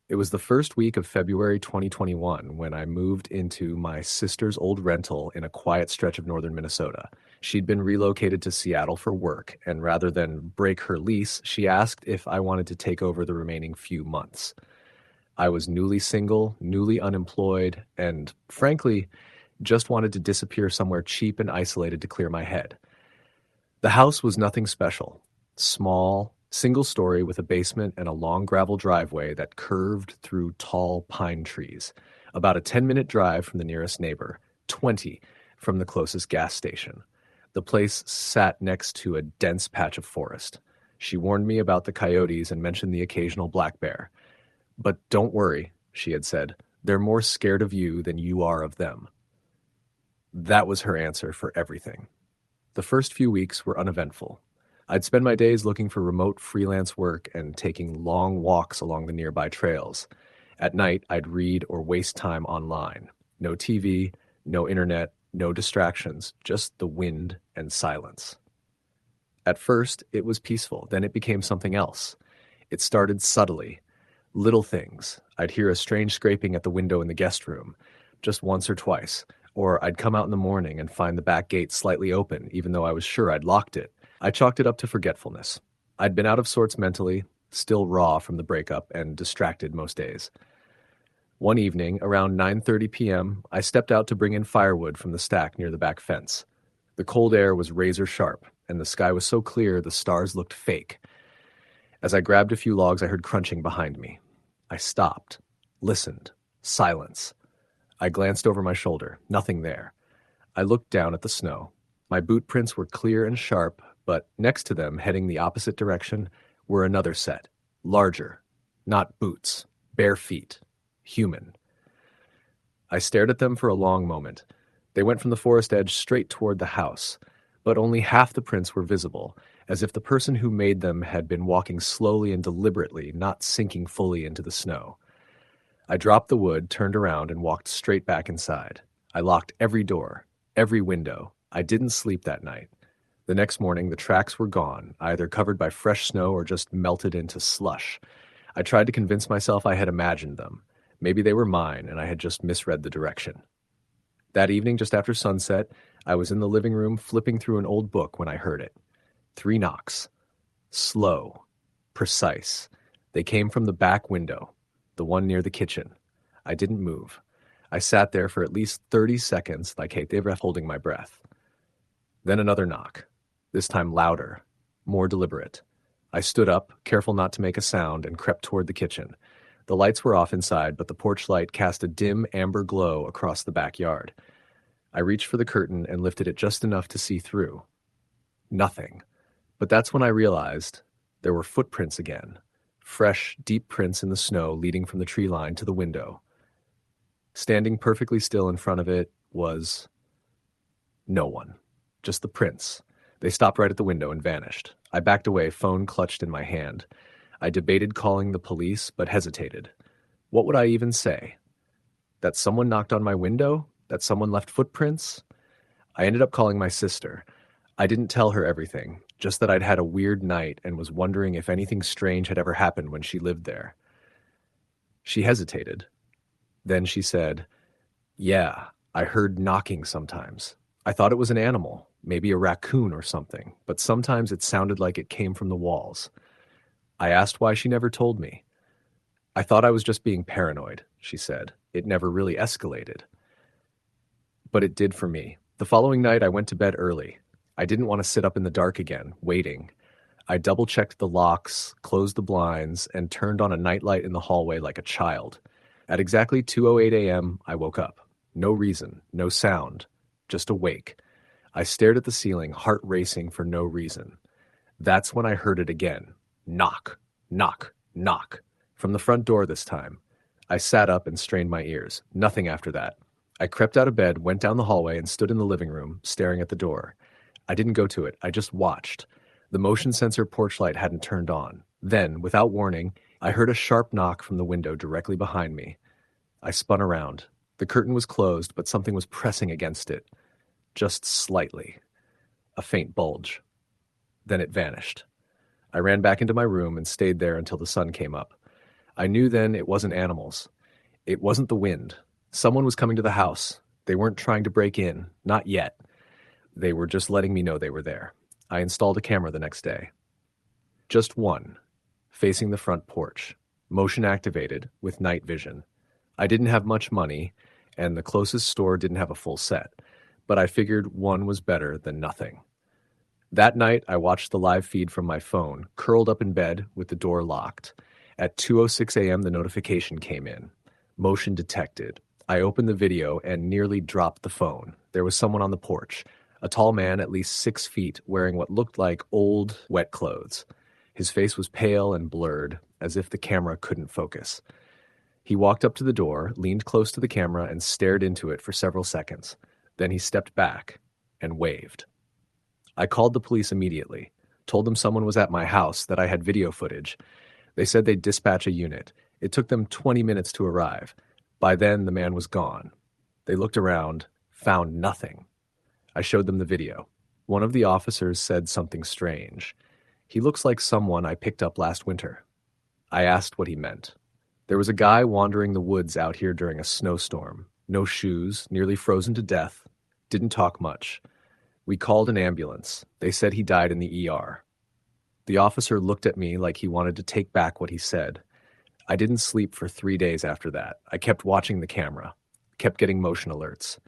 It was the first week of February 2021 when I moved into my sister's old rental in a quiet stretch of northern Minnesota. She'd been relocated to Seattle for work, and rather than break her lease, she asked if I wanted to take over the remaining few months. I was newly single, newly unemployed, and frankly, just wanted to disappear somewhere cheap and isolated to clear my head. The house was nothing special. Small, single story with a basement and a long gravel driveway that curved through tall pine trees. About a 10-minute drive from the nearest neighbor, 20 from the closest gas station. The place sat next to a dense patch of forest. She warned me about the coyotes and mentioned the occasional black bear. But don't worry, she had said. They're more scared of you than you are of them. That was her answer for everything. The first few weeks were uneventful. I'd spend my days looking for remote freelance work and taking long walks along the nearby trails. At night, I'd read or waste time online. No TV, no internet, no distractions, just the wind and silence. At first, it was peaceful. Then it became something else. It started subtly. Little things. I'd hear a strange scraping at the window in the guest room, just once or twice. Or I'd come out in the morning and find the back gate slightly open, even though I was sure I'd locked it. I chalked it up to forgetfulness. I'd been out of sorts mentally, still raw from the breakup, and distracted most days. One evening, around 9:30 p.m., I stepped out to bring in firewood from the stack near the back fence. The cold air was razor sharp, and the sky was so clear the stars looked fake. As I grabbed a few logs, I heard crunching behind me. I stopped, listened, silence. I glanced over my shoulder. Nothing there. I looked down at the snow. My boot prints were clear and sharp, but next to them, heading the opposite direction, were another set. Larger. Not boots. Bare feet. Human. I stared at them for a long moment. They went from the forest edge straight toward the house, but only half the prints were visible, as if the person who made them had been walking slowly and deliberately, not sinking fully into the snow. I dropped the wood, turned around, and walked straight back inside. I locked every door, every window. I didn't sleep that night. The next morning, the tracks were gone, either covered by fresh snow or just melted into slush. I tried to convince myself I had imagined them. Maybe they were mine, and I had just misread the direction. That evening, just after sunset, I was in the living room flipping through an old book when I heard it. 3 knocks. Slow. Precise. They came from the back window. The one near the kitchen. I didn't move. I sat there for at least 30 seconds, like Kate Everett, holding my breath. Then another knock. This time louder, more deliberate. I stood up, careful not to make a sound, and crept toward the kitchen. The lights were off inside, but the porch light cast a dim amber glow across the backyard. I reached for the curtain and lifted it just enough to see through. Nothing. But that's when I realized there were footprints again. Fresh, deep prints in the snow leading from the tree line to the window. Standing perfectly still in front of it was no one. Just the prints. They stopped right at the window and vanished. I backed away, phone clutched in my hand. I debated calling the police, but hesitated. What would I even say? That someone knocked on my window? That someone left footprints? I ended up calling my sister. I didn't tell her everything, just that I'd had a weird night and was wondering if anything strange had ever happened when she lived there. She hesitated. Then she said, "Yeah, I heard knocking sometimes. I thought it was an animal, maybe a raccoon or something, but sometimes it sounded like it came from the walls." I asked why she never told me. "I thought I was just being paranoid," she said. "It never really escalated." But it did for me. The following night, I went to bed early. I didn't want to sit up in the dark again, waiting. I double-checked the locks, closed the blinds, and turned on a nightlight in the hallway like a child. At exactly 2:08 a.m., I woke up. No reason, no sound, just awake. I stared at the ceiling, heart racing for no reason. That's when I heard it again. Knock, knock, knock. From the front door this time. I sat up and strained my ears. Nothing after that. I crept out of bed, went down the hallway, and stood in the living room, staring at the door. I didn't go to it. I just watched. The motion sensor porch light hadn't turned on. Then, without warning, I heard a sharp knock from the window directly behind me. I spun around. The curtain was closed, but something was pressing against it. Just slightly. A faint bulge. Then it vanished. I ran back into my room and stayed there until the sun came up. I knew then it wasn't animals. It wasn't the wind. Someone was coming to the house. They weren't trying to break in. Not yet. They were just letting me know they were there. I installed a camera the next day. Just one, facing the front porch. motion activated with night vision. I didn't have much money, and the closest store didn't have a full set, but I figured one was better than nothing. That night, I watched the live feed from my phone, curled up in bed with the door locked. At 2:06 a.m., the notification came in. Motion detected. I opened the video and nearly dropped the phone. There was someone on the porch, a tall man at least 6 feet, wearing what looked like old, wet clothes. His face was pale and blurred, as if the camera couldn't focus. He walked up to the door, leaned close to the camera, and stared into it for several seconds. Then he stepped back and waved. I called the police immediately, told them someone was at my house, that I had video footage. They said they'd dispatch a unit. It took them 20 minutes to arrive. By then, the man was gone. They looked around, found nothing. I showed them the video. One of the officers said something strange. He looks like someone I picked up last winter. I asked what he meant. There was a guy wandering the woods out here during a snowstorm. No shoes, nearly frozen to death. Didn't talk much. We called an ambulance. They said he died in the ER. The officer looked at me like he wanted to take back what he said. I didn't sleep for 3 days after that. I kept watching the camera, kept getting motion alerts.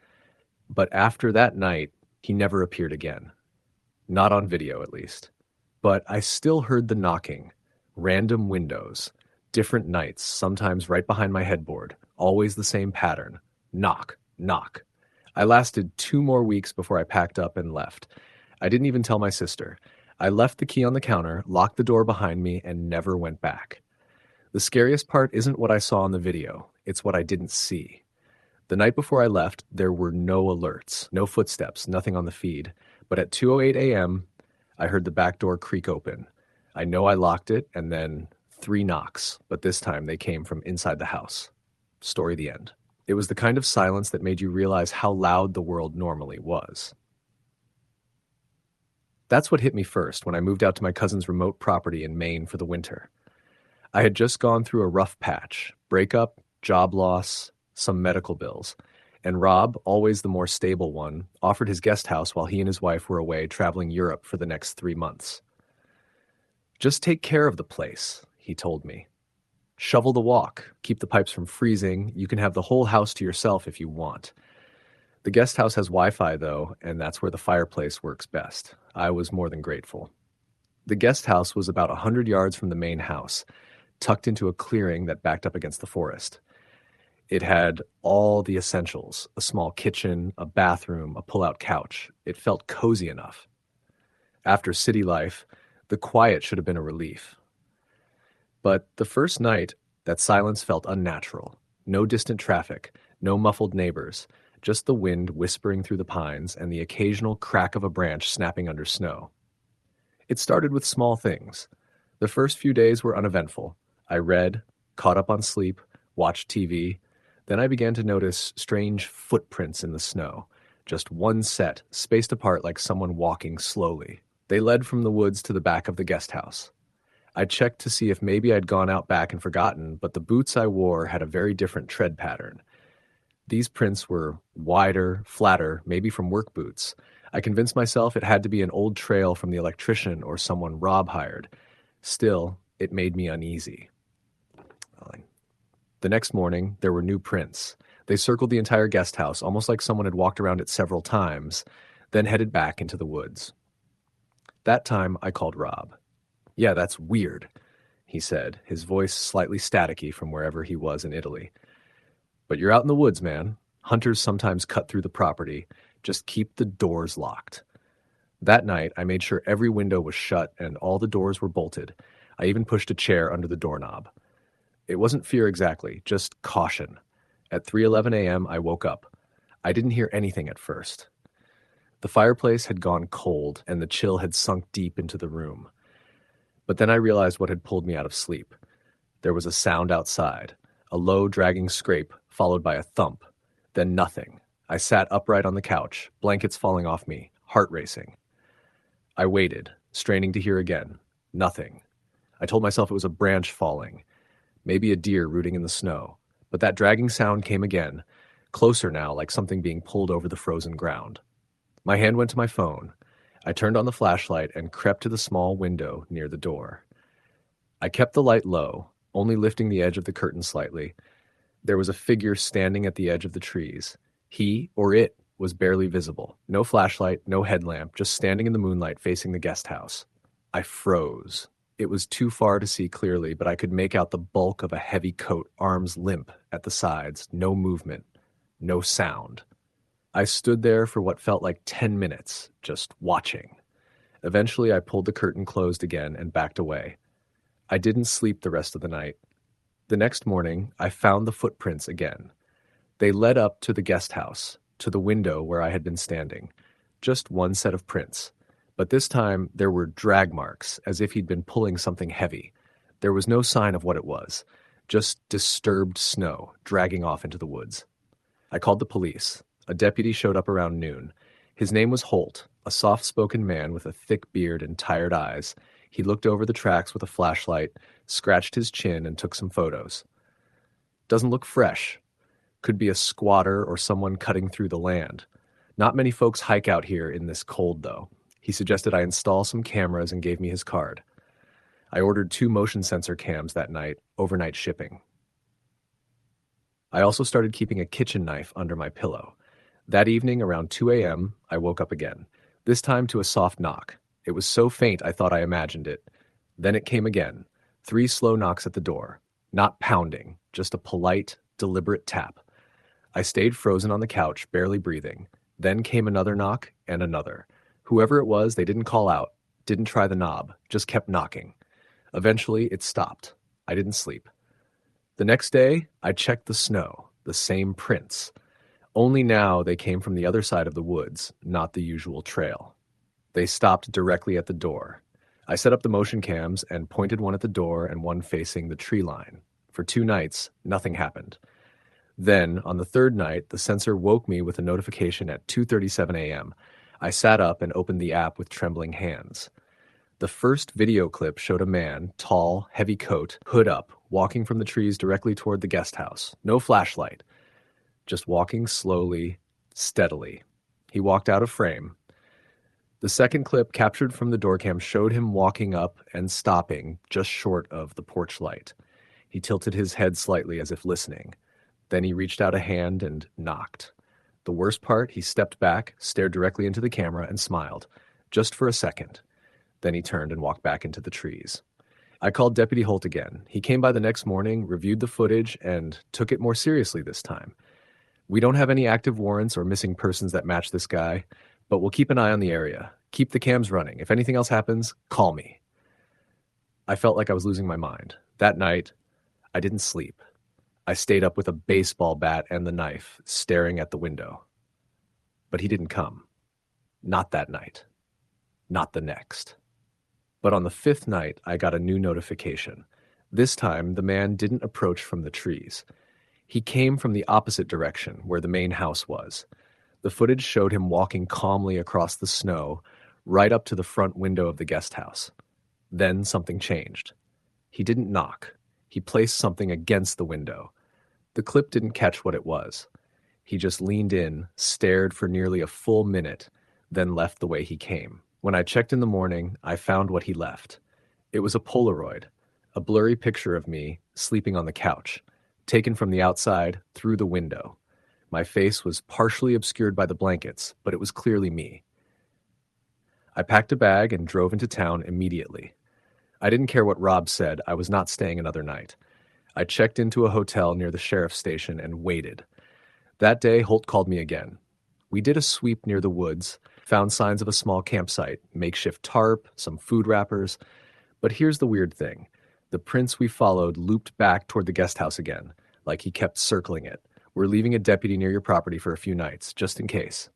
But after that night, he never appeared again. Not on video, at least. But I still heard the knocking. Random windows. Different nights, sometimes right behind my headboard. Always the same pattern. Knock, knock. I lasted 2 more weeks before I packed up and left. I didn't even tell my sister. I left the key on the counter, locked the door behind me, and never went back. The scariest part isn't what I saw on the video. It's what I didn't see. The night before I left, there were no alerts, no footsteps, nothing on the feed. But at 2:08 a.m., I heard the back door creak open. I know I locked it, and then 3 knocks, but this time they came from inside the house. Story the end. It was the kind of silence that made you realize how loud the world normally was. That's what hit me first when I moved out to my cousin's remote property in Maine for the winter. I had just gone through a rough patch, breakup, job loss, some medical bills, and Rob, always the more stable one, offered his guest house while he and his wife were away traveling Europe for the next 3 months. Just take care of the place, he told me. Shovel the walk, keep the pipes from freezing, you can have the whole house to yourself if you want. The guest house has Wi-Fi though, and that's where the fireplace works best. I was more than grateful. The guest house was about 100 yards from the main house, tucked into a clearing that backed up against the forest. It had all the essentials, a small kitchen, a bathroom, a pull-out couch. It felt cozy enough. After city life, the quiet should have been a relief. But the first night, that silence felt unnatural. No distant traffic, no muffled neighbors, just the wind whispering through the pines and the occasional crack of a branch snapping under snow. It started with small things. The first few days were uneventful. I read, caught up on sleep, watched TV. Then I began to notice strange footprints in the snow, just one set, spaced apart like someone walking slowly. They led from the woods to the back of the guest house. I checked to see if maybe I'd gone out back and forgotten, but the boots I wore had a very different tread pattern. These prints were wider, flatter, maybe from work boots. I convinced myself it had to be an old trail from the electrician or someone Rob hired. Still, it made me uneasy. The next morning, there were new prints. They circled the entire guest house, almost like someone had walked around it several times, then headed back into the woods. That time, I called Rob. "Yeah, that's weird," he said, his voice slightly staticky from wherever he was in Italy. "But you're out in the woods, man. Hunters sometimes cut through the property. Just keep the doors locked." That night, I made sure every window was shut and all the doors were bolted. I even pushed a chair under the doorknob. It wasn't fear exactly, just caution. At 3:11 a.m., I woke up. I didn't hear anything at first. The fireplace had gone cold and the chill had sunk deep into the room. But then I realized what had pulled me out of sleep. There was a sound outside, a low, dragging scrape, followed by a thump. Then nothing. I sat upright on the couch, blankets falling off me, heart racing. I waited, straining to hear again. Nothing. I told myself it was a branch falling, maybe a deer rooting in the snow. But that dragging sound came again, closer now, like something being pulled over the frozen ground. My hand went to my phone. I turned on the flashlight and crept to the small window near the door. I kept the light low. only lifting the edge of the curtain slightly. There was a figure standing at the edge of the trees. He, or it, was barely visible. No flashlight, no headlamp, just standing in the moonlight facing the guest house. I froze. It was too far to see clearly, but I could make out the bulk of a heavy coat, arms limp at the sides, no movement, no sound. I stood there for what felt like 10 minutes, just watching. Eventually, I pulled the curtain closed again and backed away. I didn't sleep the rest of the night. The next morning, I found the footprints again. They led up to the guest house, to the window where I had been standing. Just one set of prints. But this time, there were drag marks, as if he'd been pulling something heavy. There was no sign of what it was, just disturbed snow dragging off into the woods. I called the police. A deputy showed up around noon. His name was Holt, a soft-spoken man with a thick beard and tired eyes. He looked over the tracks with a flashlight, scratched his chin, and took some photos. Doesn't look fresh. Could be a squatter or someone cutting through the land. Not many folks hike out here in this cold, though. He suggested I install some cameras and gave me his card. I ordered 2 motion sensor cams that night, overnight shipping. I also started keeping a kitchen knife under my pillow. That evening, around 2 a.m., I woke up again, this time to a soft knock. It was so faint I thought I imagined it. Then it came again, 3 slow knocks at the door. Not pounding, just a polite, deliberate tap. I stayed frozen on the couch, barely breathing. Then came another knock and another. Whoever it was, they didn't call out, didn't try the knob, just kept knocking. Eventually, it stopped. I didn't sleep. The next day, I checked the snow, the same prints. Only now they came from the other side of the woods, not the usual trail. They stopped directly at the door. I set up the motion cams and pointed one at the door and one facing the tree line. For 2 nights, nothing happened. Then, on the 3rd night, the sensor woke me with a notification at 2:37 a.m. I sat up and opened the app with trembling hands. The first video clip showed a man, tall, heavy coat, hood up, walking from the trees directly toward the guest house. No flashlight. Just walking slowly, steadily. He walked out of frame. The second clip captured from the doorcam showed him walking up and stopping just short of the porch light. He tilted his head slightly as if listening. Then he reached out a hand and knocked. The worst part, he stepped back, stared directly into the camera, and smiled. Just for a second. Then he turned and walked back into the trees. I called Deputy Holt again. He came by the next morning, reviewed the footage, and took it more seriously this time. We don't have any active warrants or missing persons that match this guy, but we'll keep an eye on the area. Keep the cams running. If anything else happens, call me. I felt like I was losing my mind. That night, I didn't sleep. I stayed up with a baseball bat and the knife, staring at the window. But he didn't come. Not that night. Not the next. But on the 5th night, I got a new notification. This time, the man didn't approach from the trees. He came from the opposite direction, where the main house was. The footage showed him walking calmly across the snow, right up to the front window of the guest house. Then something changed. He didn't knock. He placed something against the window. The clip didn't catch what it was. He just leaned in, stared for nearly a full minute, then left the way he came. When I checked in the morning, I found what he left. It was a Polaroid, a blurry picture of me sleeping on the couch, taken from the outside through the window. My face was partially obscured by the blankets, but it was clearly me. I packed a bag and drove into town immediately. I didn't care what Rob said. I was not staying another night. I checked into a hotel near the sheriff's station and waited. That day, Holt called me again. We did a sweep near the woods, found signs of a small campsite, makeshift tarp, some food wrappers. But here's the weird thing. The prints we followed looped back toward the guest house again, like he kept circling it. We're leaving a deputy near your property for a few nights, just in case.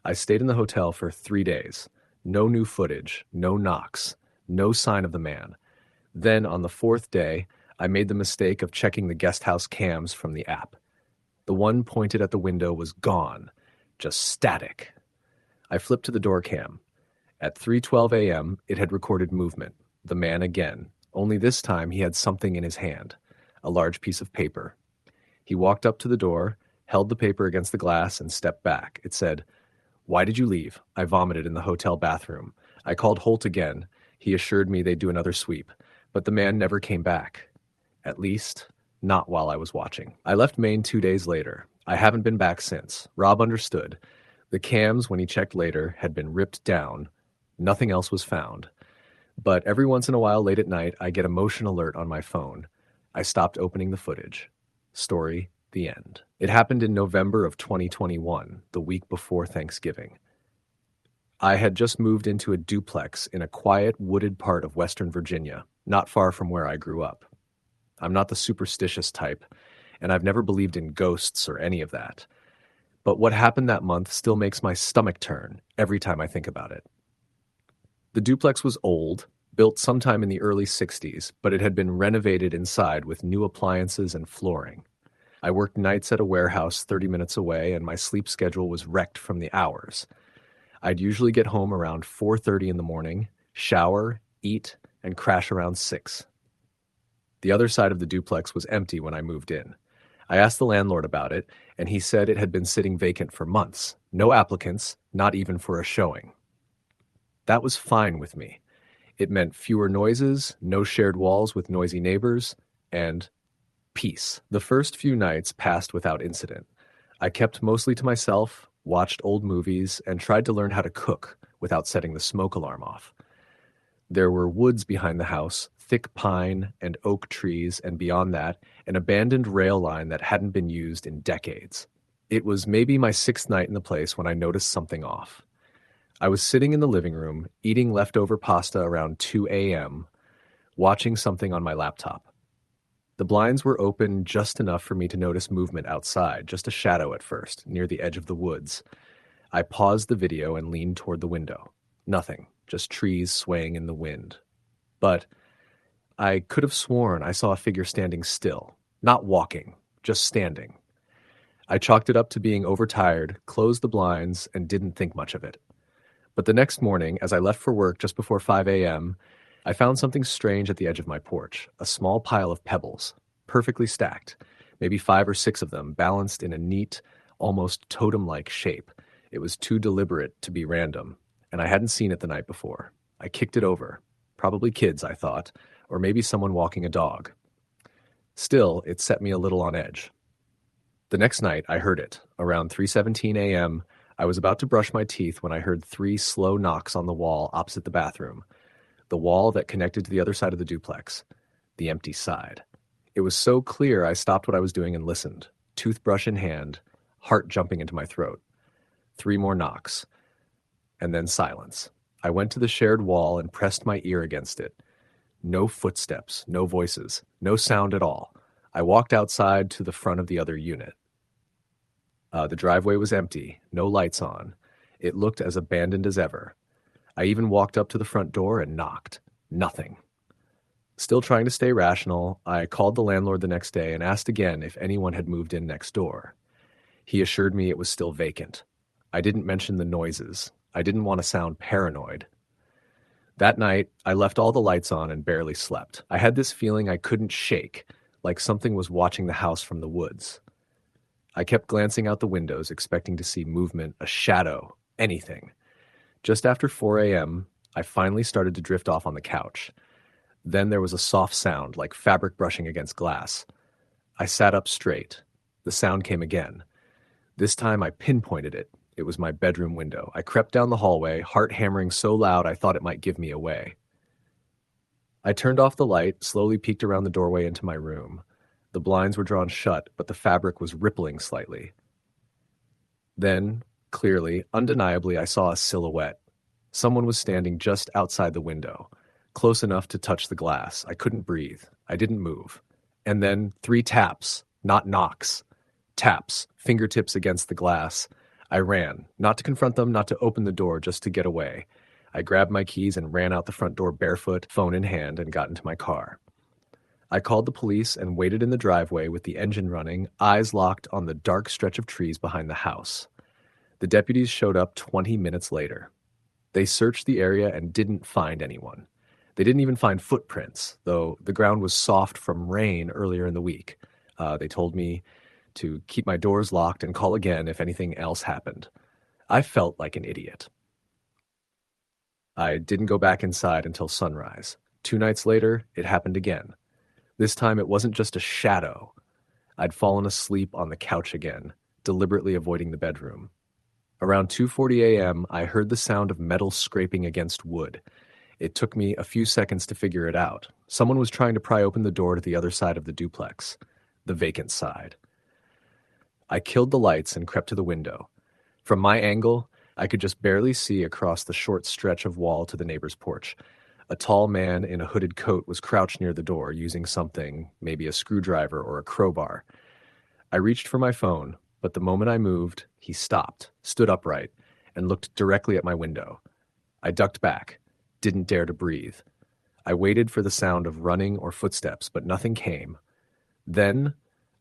I stayed in the hotel for 3 days. No new footage, no knocks, no sign of the man. Then, on the 4th day, I made the mistake of checking the guest house cams from the app. The one pointed at the window was gone, just static. I flipped to the door cam. At 3:12 a.m., it had recorded movement. The man again, only this time he had something in his hand, a large piece of paper. He walked up to the door, held the paper against the glass, and stepped back. It said, "Why did you leave? I vomited in the hotel bathroom. I called Holt again. He assured me they'd do another sweep. But the man never came back. At least, not while I was watching. I left Maine 2 days later. I haven't been back since. Rob understood. The cams, when he checked later, had been ripped down. Nothing else was found. But every once in a while, late at night, I get a motion alert on my phone. I stopped opening the footage. Story, the end. It happened in November of 2021, the week before Thanksgiving. I had just moved into a duplex in a quiet, wooded part of Western Virginia, not far from where I grew up. I'm not the superstitious type, and I've never believed in ghosts or any of that. But what happened that month still makes my stomach turn every time I think about it. The duplex was old, built sometime in the early 60s, but it had been renovated inside with new appliances and flooring. I worked nights at a warehouse 30 minutes away, and my sleep schedule was wrecked from the hours. I'd usually get home around 4:30 in the morning, shower, eat, and crash around 6. The other side of the duplex was empty when I moved in. I asked the landlord about it, and he said it had been sitting vacant for months. No applicants, not even for a showing. That was fine with me. It meant fewer noises, no shared walls with noisy neighbors, and peace. The first few nights passed without incident. I kept mostly to myself, watched old movies, and tried to learn how to cook without setting the smoke alarm off. There were woods behind the house, thick pine and oak trees, and beyond that, an abandoned rail line that hadn't been used in decades. It was maybe my 6th night in the place when I noticed something off. I was sitting in the living room, eating leftover pasta around 2 a.m., watching something on my laptop. The blinds were open just enough for me to notice movement outside, just a shadow at first, near the edge of the woods. I paused the video and leaned toward the window. Nothing, just trees swaying in the wind. But I could have sworn I saw a figure standing still, not walking, just standing. I chalked it up to being overtired, closed the blinds, and didn't think much of it. But the next morning, as I left for work just before 5 a.m., I found something strange at the edge of my porch, a small pile of pebbles, perfectly stacked, maybe 5 or 6 of them, balanced in a neat, almost totem-like shape. It was too deliberate to be random, and I hadn't seen it the night before. I kicked it over. Probably kids, I thought, or maybe someone walking a dog. Still, it set me a little on edge. The next night, I heard it. Around 3:17 a.m., I was about to brush my teeth when I heard 3 slow knocks on the wall opposite the bathroom, the wall that connected to the other side of the duplex, the empty side. It was so clear I stopped what I was doing and listened, toothbrush in hand, heart jumping into my throat. 3 more knocks, and then silence. I went to the shared wall and pressed my ear against it. No footsteps, no voices, no sound at all. I walked outside to the front of the other unit. The driveway was empty, no lights on. It looked as abandoned as ever. I even walked up to the front door and knocked. Nothing. Still trying to stay rational, I called the landlord the next day and asked again if anyone had moved in next door. He assured me it was still vacant. I didn't mention the noises. I didn't want to sound paranoid. That night, I left all the lights on and barely slept. I had this feeling I couldn't shake, like something was watching the house from the woods. I kept glancing out the windows, expecting to see movement, a shadow, anything. Just after 4 a.m., I finally started to drift off on the couch. Then there was a soft sound, like fabric brushing against glass. I sat up straight. The sound came again. This time I pinpointed it. It was my bedroom window. I crept down the hallway, heart hammering so loud I thought it might give me away. I turned off the light, slowly peeked around the doorway into my room. The blinds were drawn shut, but the fabric was rippling slightly. Then, clearly, undeniably, I saw a silhouette. Someone was standing just outside the window, close enough to touch the glass. I couldn't breathe. I didn't move. And then 3 taps, not knocks. Taps, fingertips against the glass. I ran, not to confront them, not to open the door, just to get away. I grabbed my keys and ran out the front door barefoot, phone in hand, and got into my car. I called the police and waited in the driveway with the engine running, eyes locked on the dark stretch of trees behind the house. The deputies showed up 20 minutes later. They searched the area and didn't find anyone. They didn't even find footprints, though the ground was soft from rain earlier in the week. They told me to keep my doors locked and call again if anything else happened. I felt like an idiot. I didn't go back inside until sunrise. 2 nights later, it happened again. This time it wasn't just a shadow. I'd fallen asleep on the couch again, deliberately avoiding the bedroom. Around 2:40 a.m., I heard the sound of metal scraping against wood. It took me a few seconds to figure it out. Someone was trying to pry open the door to the other side of the duplex, the vacant side. I killed the lights and crept to the window. From my angle, I could just barely see across the short stretch of wall to the neighbor's porch. A tall man in a hooded coat was crouched near the door, using something, maybe a screwdriver or a crowbar. I reached for my phone, but the moment I moved, he stopped, stood upright, and looked directly at my window. I ducked back, didn't dare to breathe. I waited for the sound of running or footsteps, but nothing came. Then,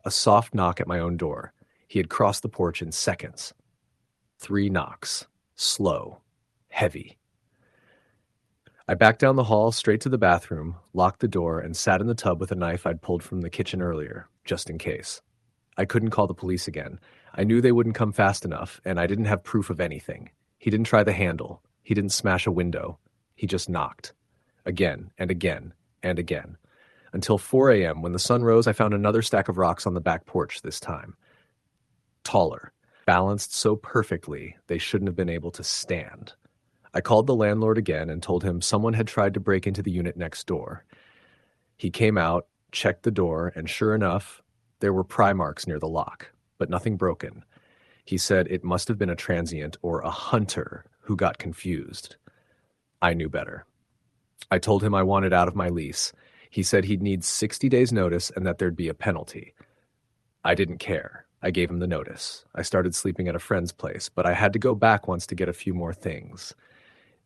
a soft knock at my own door. He had crossed the porch in seconds. 3 knocks. Slow. Heavy. I backed down the hall, straight to the bathroom, locked the door, and sat in the tub with a knife I'd pulled from the kitchen earlier, just in case. I couldn't call the police again. I knew they wouldn't come fast enough, and I didn't have proof of anything. He didn't try the handle. He didn't smash a window. He just knocked. Again and again and again. Until 4 a.m. When the sun rose, I found another stack of rocks on the back porch this time. Taller. Balanced so perfectly, they shouldn't have been able to stand. I called the landlord again and told him someone had tried to break into the unit next door. He came out, checked the door, and sure enough, there were pry marks near the lock, but nothing broken. He said it must have been a transient or a hunter who got confused. I knew better. I told him I wanted out of my lease. He said he'd need 60 days' notice and that there'd be a penalty. I didn't care. I gave him the notice. I started sleeping at a friend's place, but I had to go back once to get a few more things.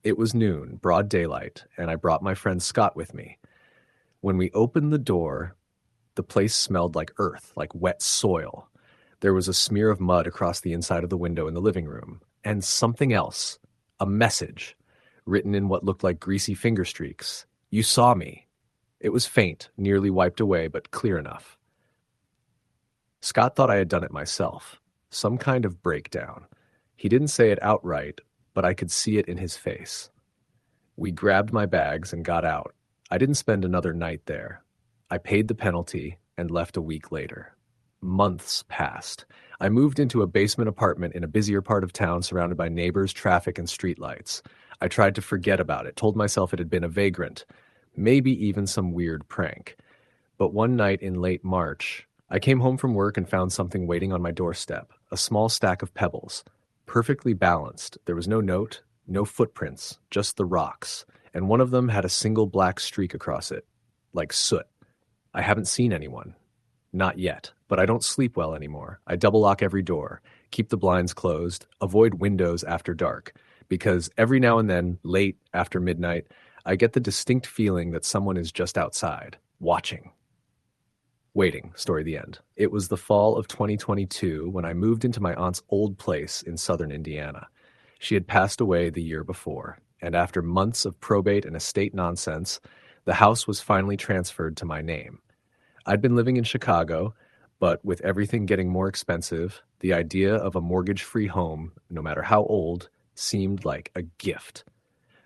It was noon, broad daylight, and I brought my friend Scott with me. When we opened the door, the place smelled like earth, like wet soil. There was a smear of mud across the inside of the window in the living room, and something else, a message, written in what looked like greasy finger streaks. You saw me. It was faint, nearly wiped away, but clear enough. Scott thought I had done it myself, some kind of breakdown. He didn't say it outright, but I could see it in his face. We grabbed my bags and got out. I didn't spend another night there. I paid the penalty and left a week later. Months passed. I moved into a basement apartment in a busier part of town surrounded by neighbors, traffic, and streetlights. I tried to forget about it, told myself it had been a vagrant, maybe even some weird prank. But one night in late March, I came home from work and found something waiting on my doorstep, a small stack of pebbles. Perfectly balanced, there was no note, no footprints, just the rocks, and one of them had a single black streak across it, like soot. I haven't seen anyone. Not yet, but I don't sleep well anymore. I double lock every door, keep the blinds closed, avoid windows after dark, because every now and then, late after midnight, I get the distinct feeling that someone is just outside, watching. Waiting, story the end. It was the fall of 2022 when I moved into my aunt's old place in southern Indiana. She had passed away the year before, and after months of probate and estate nonsense, the house was finally transferred to my name. I'd been living in Chicago, but with everything getting more expensive, the idea of a mortgage-free home, no matter how old, seemed like a gift.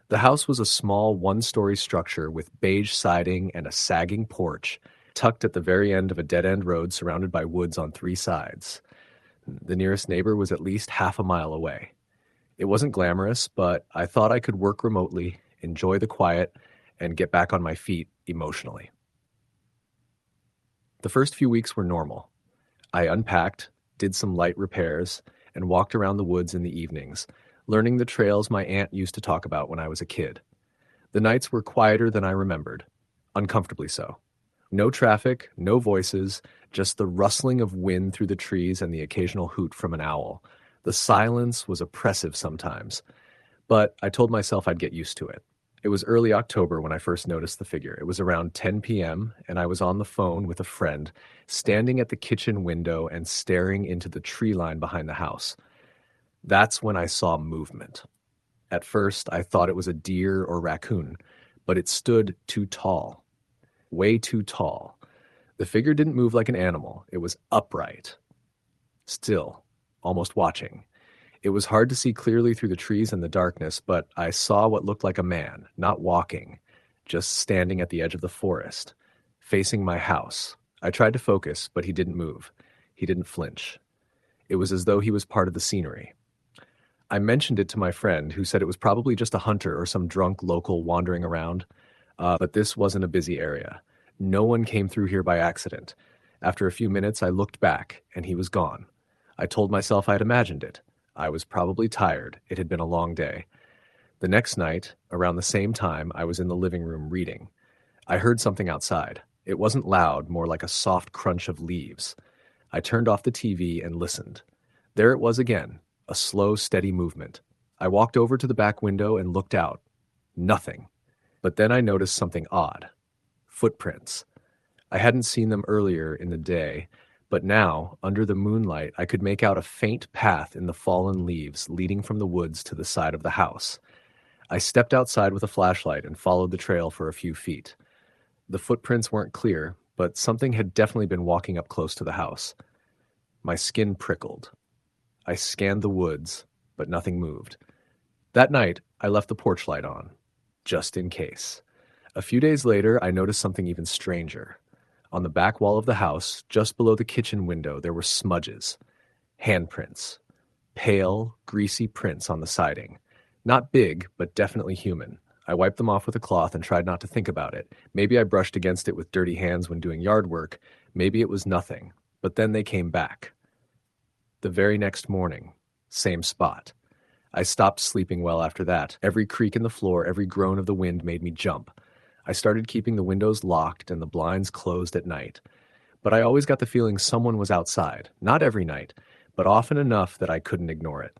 The house was a small one-story structure with beige siding and a sagging porch, tucked at the very end of a dead-end road surrounded by woods on 3 sides. The nearest neighbor was at least half a mile away. It wasn't glamorous, but I thought I could work remotely, enjoy the quiet, and get back on my feet emotionally. The first few weeks were normal. I unpacked, did some light repairs, and walked around the woods in the evenings, learning the trails my aunt used to talk about when I was a kid. The nights were quieter than I remembered, uncomfortably so. No traffic, no voices, just the rustling of wind through the trees and the occasional hoot from an owl. The silence was oppressive sometimes, but I told myself I'd get used to it. It was early October when I first noticed the figure. It was around 10 p.m., and I was on the phone with a friend, standing at the kitchen window and staring into the tree line behind the house. That's when I saw movement. At first, I thought it was a deer or raccoon, but it stood too tall. Way too tall. The figure didn't move like an animal. It was upright. Still, almost watching. It was hard to see clearly through the trees and the darkness, but I saw what looked like a man, not walking, just standing at the edge of the forest, facing my house. I tried to focus, but he didn't move. He didn't flinch. It was as though he was part of the scenery. I mentioned it to my friend, who said it was probably just a hunter or some drunk local wandering around. But this wasn't a busy area. No one came through here by accident. After a few minutes, I looked back, and he was gone. I told myself I had imagined it. I was probably tired. It had been a long day. The next night, around the same time, I was in the living room reading. I heard something outside. It wasn't loud, more like a soft crunch of leaves. I turned off the TV and listened. There it was again, a slow, steady movement. I walked over to the back window and looked out. Nothing. But then I noticed something odd. Footprints. I hadn't seen them earlier in the day, but now, under the moonlight, I could make out a faint path in the fallen leaves leading from the woods to the side of the house. I stepped outside with a flashlight and followed the trail for a few feet. The footprints weren't clear, but something had definitely been walking up close to the house. My skin prickled. I scanned the woods, but nothing moved. That night, I left the porch light on, just in case. A few days later, I noticed something even stranger. On the back wall of the house, just below the kitchen window, there were smudges. Handprints. Pale, greasy prints on the siding. Not big, but definitely human. I wiped them off with a cloth and tried not to think about it. Maybe I brushed against it with dirty hands when doing yard work. Maybe it was nothing. But then they came back. The very next morning, same spot. I stopped sleeping well after that. Every creak in the floor, every groan of the wind made me jump. I started keeping the windows locked and the blinds closed at night. But I always got the feeling someone was outside. Not every night, but often enough that I couldn't ignore it.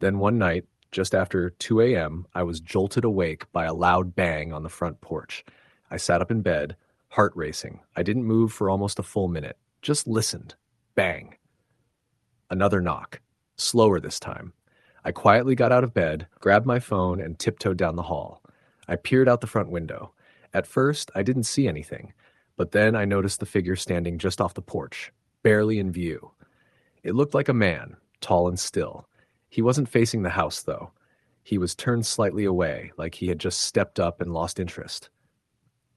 Then one night, just after 2 a.m., I was jolted awake by a loud bang on the front porch. I sat up in bed, heart racing. I didn't move for almost a full minute. Just listened. Bang. Another knock. Slower this time. I quietly got out of bed, grabbed my phone, and tiptoed down the hall. I peered out the front window. At first, I didn't see anything, but then I noticed the figure standing just off the porch, barely in view. It looked like a man, tall and still. He wasn't facing the house, though. He was turned slightly away, like he had just stepped up and lost interest.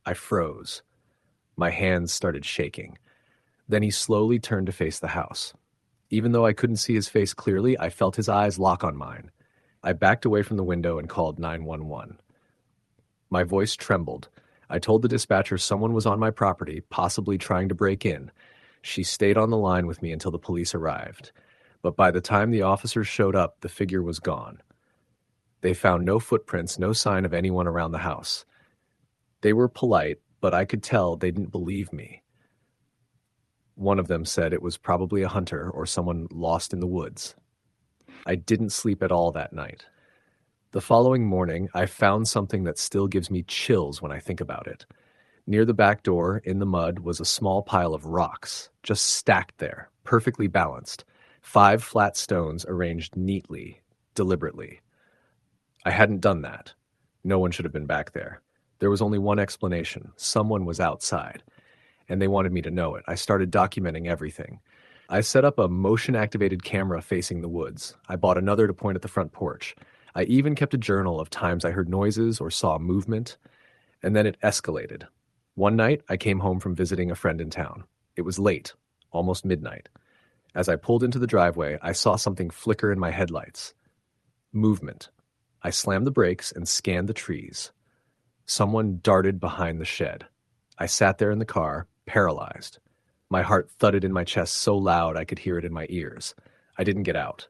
I froze. My hands started shaking. Then he slowly turned to face the house. Even though I couldn't see his face clearly, I felt his eyes lock on mine. I backed away from the window and called 911. My voice trembled. I told the dispatcher someone was on my property, possibly trying to break in. She stayed on the line with me until the police arrived. But by the time the officers showed up, the figure was gone. They found no footprints, no sign of anyone around the house. They were polite, but I could tell they didn't believe me. One of them said it was probably a hunter or someone lost in the woods. I didn't sleep at all that night. The following morning, I found something that still gives me chills when I think about it. Near the back door, in the mud, was a small pile of rocks, just stacked there, perfectly balanced. 5 flat stones arranged neatly, deliberately. I hadn't done that. No one should have been back there. There was only one explanation. Someone was outside. And they wanted me to know it. I started documenting everything. I set up a motion-activated camera facing the woods. I bought another to point at the front porch. I even kept a journal of times I heard noises or saw movement. And then it escalated. One night, I came home from visiting a friend in town. It was late, almost midnight. As I pulled into the driveway, I saw something flicker in my headlights. Movement. I slammed the brakes and scanned the trees. Someone darted behind the shed. I sat there in the car, paralyzed. My heart thudded in my chest so loud I could hear it in my ears. I didn't get out.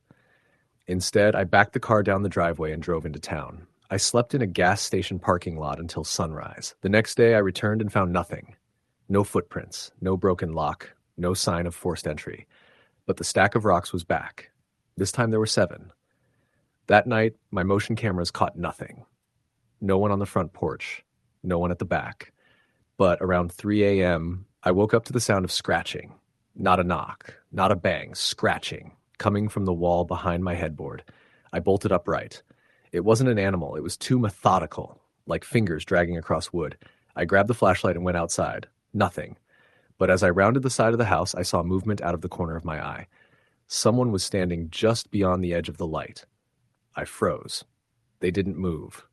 Instead, I backed the car down the driveway and drove into town. I slept in a gas station parking lot until sunrise. The next day, I returned and found nothing. No footprints, no broken lock, no sign of forced entry. But the stack of rocks was back. This time there were 7. That night, my motion cameras caught nothing. No one on the front porch, no one at the back. But around 3 a.m., I woke up to the sound of scratching. Not a knock, not a bang, scratching, coming from the wall behind my headboard. I bolted upright. It wasn't an animal, it was too methodical, like fingers dragging across wood. I grabbed the flashlight and went outside. Nothing. But as I rounded the side of the house, I saw movement out of the corner of my eye. Someone was standing just beyond the edge of the light. I froze. They didn't move,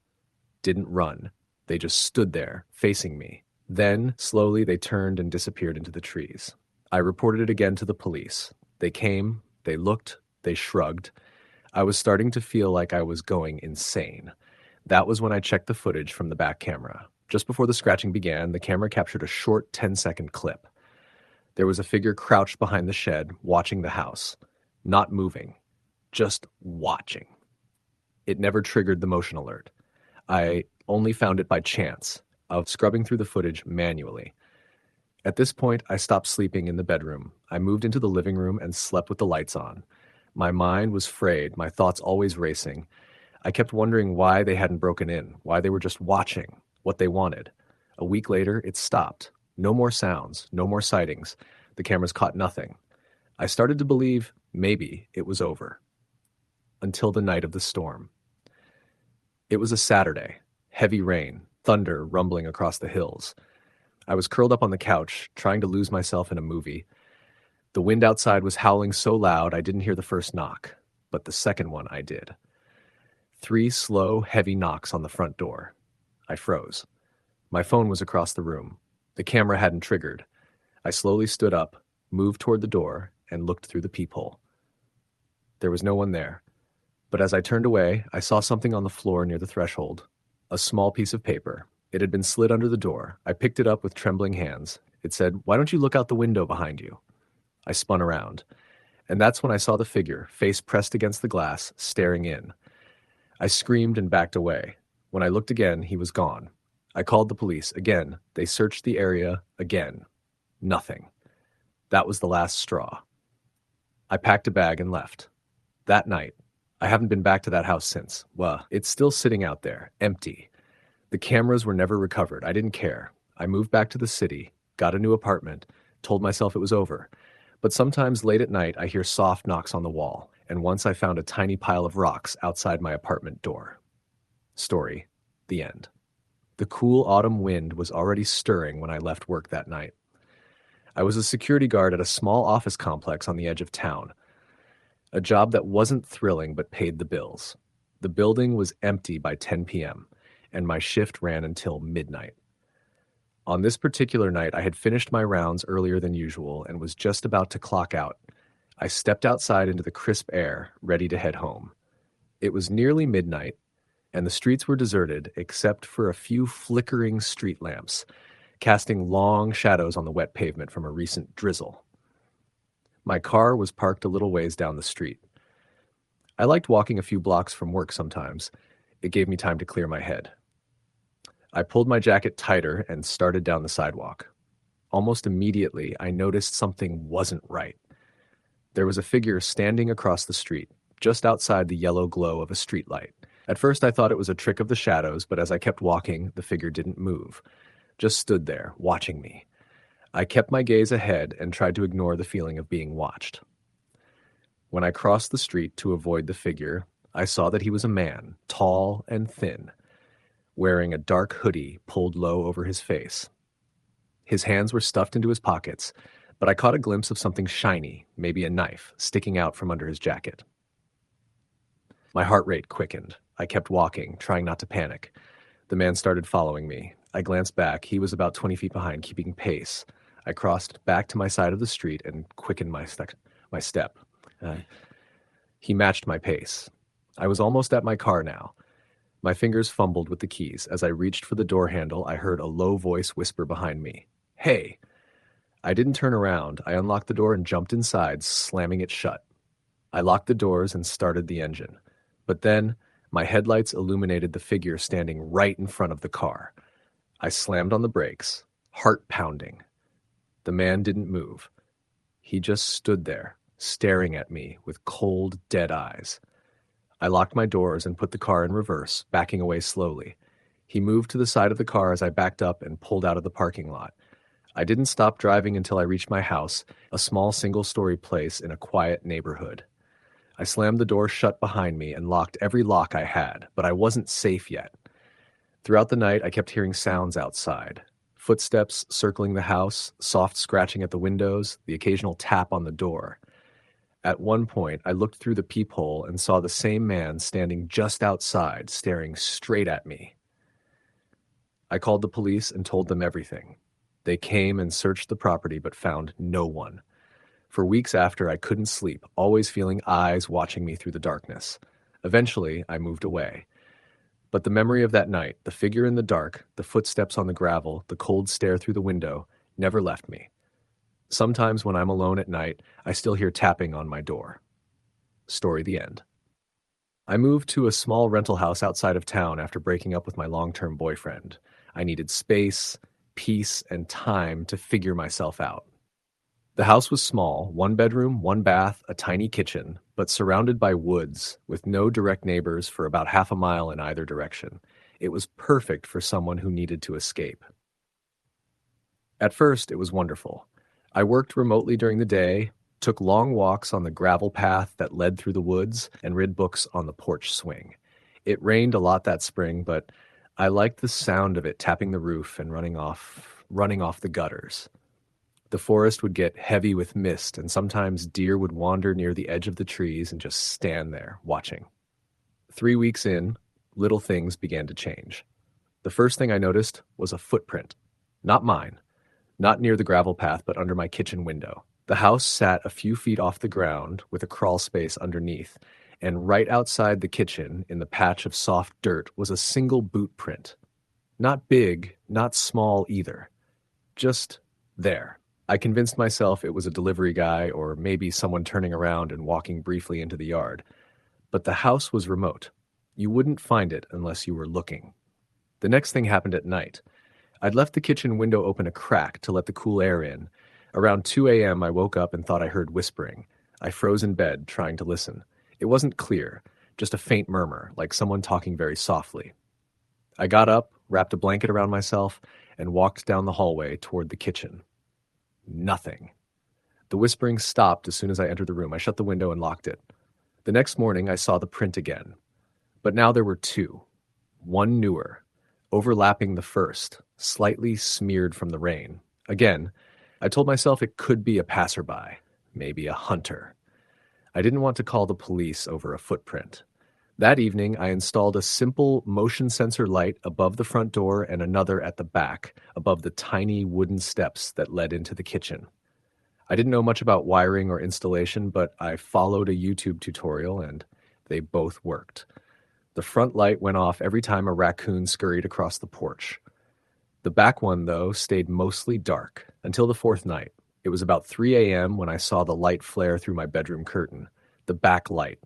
didn't run. They just stood there, facing me. Then, slowly, they turned and disappeared into the trees. I reported it again to the police. They came, they looked, they shrugged. I was starting to feel like I was going insane. That was when I checked the footage from the back camera. Just before the scratching began, the camera captured a short 10-second clip. There was a figure crouched behind the shed, watching the house. Not moving, just watching. It never triggered the motion alert. I only found it by chance, of scrubbing through the footage manually. At this point, I stopped sleeping in the bedroom. I moved into the living room and slept with the lights on. My mind was frayed, my thoughts always racing. I kept wondering why they hadn't broken in, why they were just watching, what they wanted. A week later, it stopped. No more sounds, no more sightings. The cameras caught nothing. I started to believe maybe it was over. Until the night of the storm. It was a Saturday. Heavy rain, thunder rumbling across the hills. I was curled up on the couch, trying to lose myself in a movie. The wind outside was howling so loud I didn't hear the first knock, but the second one I did. 3 slow, heavy knocks on the front door. I froze. My phone was across the room. The camera hadn't triggered. I slowly stood up, moved toward the door, and looked through the peephole. There was no one there. But as I turned away, I saw something on the floor near the threshold. A small piece of paper. It had been slid under the door. I picked it up with trembling hands. It said, "Why don't you look out the window behind you?" I spun around. And that's when I saw the figure, face pressed against the glass, staring in. I screamed and backed away. When I looked again, he was gone. I called the police. Again, they searched the area. Again. Nothing. That was the last straw. I packed a bag and left. That night, I haven't been back to that house since. Well, it's still sitting out there, empty. The cameras were never recovered. I didn't care. I moved back to the city, got a new apartment, told myself it was over. But sometimes late at night, I hear soft knocks on the wall, and once I found a tiny pile of rocks outside my apartment door. Story. The end. The cool autumn wind was already stirring when I left work that night. I was a security guard at a small office complex on the edge of town. A job that wasn't thrilling but paid the bills. The building was empty by 10 p.m., and my shift ran until midnight. On this particular night, I had finished my rounds earlier than usual and was just about to clock out. I stepped outside into the crisp air, ready to head home. It was nearly midnight, and the streets were deserted except for a few flickering street lamps, casting long shadows on the wet pavement from a recent drizzle. My car was parked a little ways down the street. I liked walking a few blocks from work sometimes. It gave me time to clear my head. I pulled my jacket tighter and started down the sidewalk. Almost immediately, I noticed something wasn't right. There was a figure standing across the street, just outside the yellow glow of a streetlight. At first, I thought it was a trick of the shadows, but as I kept walking, the figure didn't move, just stood there, watching me. I kept my gaze ahead and tried to ignore the feeling of being watched. When I crossed the street to avoid the figure, I saw that he was a man, tall and thin, wearing a dark hoodie pulled low over his face. His hands were stuffed into his pockets, but I caught a glimpse of something shiny, maybe a knife, sticking out from under his jacket. My heart rate quickened. I kept walking, trying not to panic. The man started following me. I glanced back. He was about 20 feet behind, keeping pace. I crossed back to my side of the street and quickened my step. He matched my pace. I was almost at my car now. My fingers fumbled with the keys. As I reached for the door handle, I heard a low voice whisper behind me, "Hey!" I didn't turn around. I unlocked the door and jumped inside, slamming it shut. I locked the doors and started the engine. But then, my headlights illuminated the figure standing right in front of the car. I slammed on the brakes, heart pounding. The man didn't move. He just stood there, staring at me with cold, dead eyes. I locked my doors and put the car in reverse, backing away slowly. He moved to the side of the car as I backed up and pulled out of the parking lot. I didn't stop driving until I reached my house, a small single-story place in a quiet neighborhood. I slammed the door shut behind me and locked every lock I had, but I wasn't safe yet. Throughout the night, I kept hearing sounds outside. Footsteps circling the house, soft scratching at the windows, the occasional tap on the door. At one point, I looked through the peephole and saw the same man standing just outside, staring straight at me. I called the police and told them everything. They came and searched the property but found no one. For weeks after, I couldn't sleep, always feeling eyes watching me through the darkness. Eventually, I moved away. But the memory of that night, the figure in the dark, the footsteps on the gravel, the cold stare through the window, never left me. Sometimes when I'm alone at night, I still hear tapping on my door. Story the end. I moved to a small rental house outside of town after breaking up with my long-term boyfriend. I needed space, peace, and time to figure myself out. The house was small, one bedroom, one bath, a tiny kitchen, but surrounded by woods with no direct neighbors for about half a mile in either direction. It was perfect for someone who needed to escape. At first, it was wonderful. I worked remotely during the day, took long walks on the gravel path that led through the woods, and read books on the porch swing. It rained a lot that spring, but I liked the sound of it tapping the roof and running off the gutters. The forest would get heavy with mist, and sometimes deer would wander near the edge of the trees and just stand there, watching. 3 weeks in, little things began to change. The first thing I noticed was a footprint. Not mine. Not near the gravel path, but under my kitchen window. The house sat a few feet off the ground with a crawl space underneath, and right outside the kitchen, in the patch of soft dirt, was a single boot print. Not big, not small either. Just there. I convinced myself it was a delivery guy or maybe someone turning around and walking briefly into the yard. But the house was remote. You wouldn't find it unless you were looking. The next thing happened at night. I'd left the kitchen window open a crack to let the cool air in. Around 2 a.m., I woke up and thought I heard whispering. I froze in bed, trying to listen. It wasn't clear, just a faint murmur, like someone talking very softly. I got up, wrapped a blanket around myself, and walked down the hallway toward the kitchen. Nothing. The whispering stopped as soon as I entered the room. I shut the window and locked it. The next morning, I saw the print again. But now there were two. One newer, overlapping the first, slightly smeared from the rain. Again, I told myself it could be a passerby, maybe a hunter. I didn't want to call the police over a footprint. That evening, I installed a simple motion sensor light above the front door and another at the back, above the tiny wooden steps that led into the kitchen. I didn't know much about wiring or installation, but I followed a YouTube tutorial and they both worked. The front light went off every time a raccoon scurried across the porch. The back one, though, stayed mostly dark until the fourth night. It was about 3 a.m. when I saw the light flare through my bedroom curtain. The back light.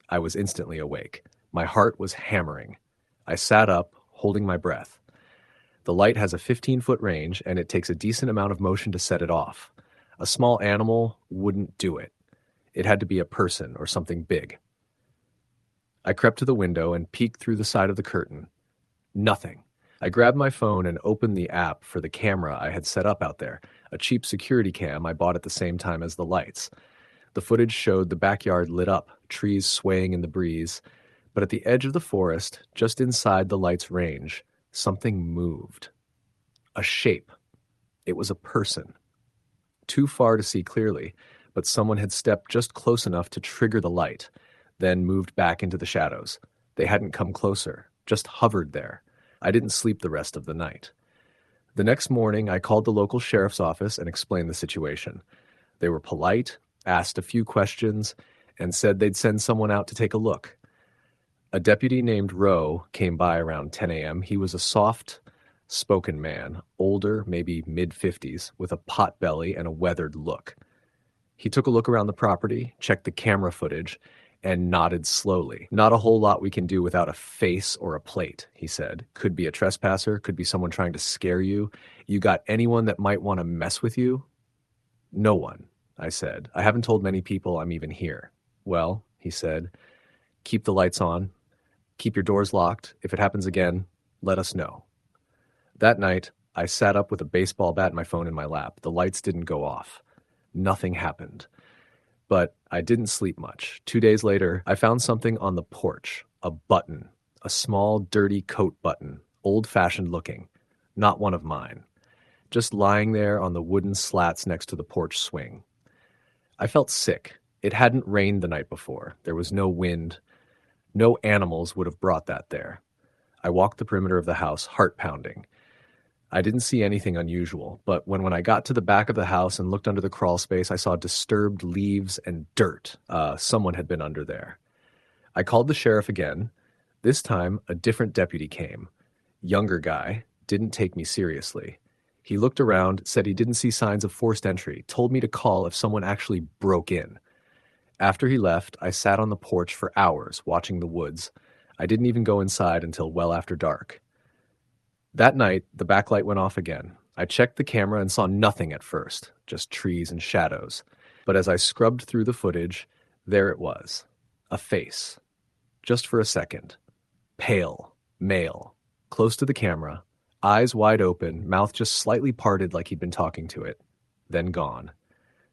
I was instantly awake. My heart was hammering. I sat up, holding my breath. The light has a 15-foot range, and it takes a decent amount of motion to set it off. A small animal wouldn't do it. It had to be a person or something big. I crept to the window and peeked through the side of the curtain. Nothing. I grabbed my phone and opened the app for the camera I had set up out there, a cheap security cam I bought at the same time as the lights. The footage showed the backyard lit up, trees swaying in the breeze, but at the edge of the forest, just inside the light's range, something moved. A shape. It was a person. Too far to see clearly, but someone had stepped just close enough to trigger the light, then moved back into the shadows. They hadn't come closer, just hovered there. I didn't sleep the rest of the night. The next morning, I called the local sheriff's office and explained the situation. They were polite, asked a few questions, and said they'd send someone out to take a look. A deputy named Rowe came by around 10 a.m. He was a soft-spoken man, older, maybe mid-50s, with a pot belly and a weathered look. He took a look around the property, checked the camera footage, and nodded slowly. "Not a whole lot we can do without a face or a plate," he said. "Could be a trespasser, could be someone trying to scare you. You got anyone that might want to mess with you?" "No one," I said. "I haven't told many people I'm even here." "Well," he said, "keep the lights on. Keep your doors locked. If it happens again, let us know." That night, I sat up with a baseball bat and my phone in my lap. The lights didn't go off. Nothing happened. But I didn't sleep much. 2 days later, I found something on the porch. A button. A small, dirty coat button. Old-fashioned looking. Not one of mine. Just lying there on the wooden slats next to the porch swing. I felt sick. It hadn't rained the night before. There was no wind. No animals would have brought that there. I walked the perimeter of the house, heart pounding. I didn't see anything unusual, but when I got to the back of the house and looked under the crawl space, I saw disturbed leaves and dirt. Someone had been under there. I called the sheriff again. This time, a different deputy came. Younger guy, didn't take me seriously. He looked around, said he didn't see signs of forced entry, told me to call if someone actually broke in. After he left, I sat on the porch for hours watching the woods. I didn't even go inside until well after dark. That night, the backlight went off again. I checked the camera and saw nothing at first, just trees and shadows. But as I scrubbed through the footage, there it was. A face. Just for a second. Pale. Male. Close to the camera. Eyes wide open, mouth just slightly parted like he'd been talking to it. Then gone.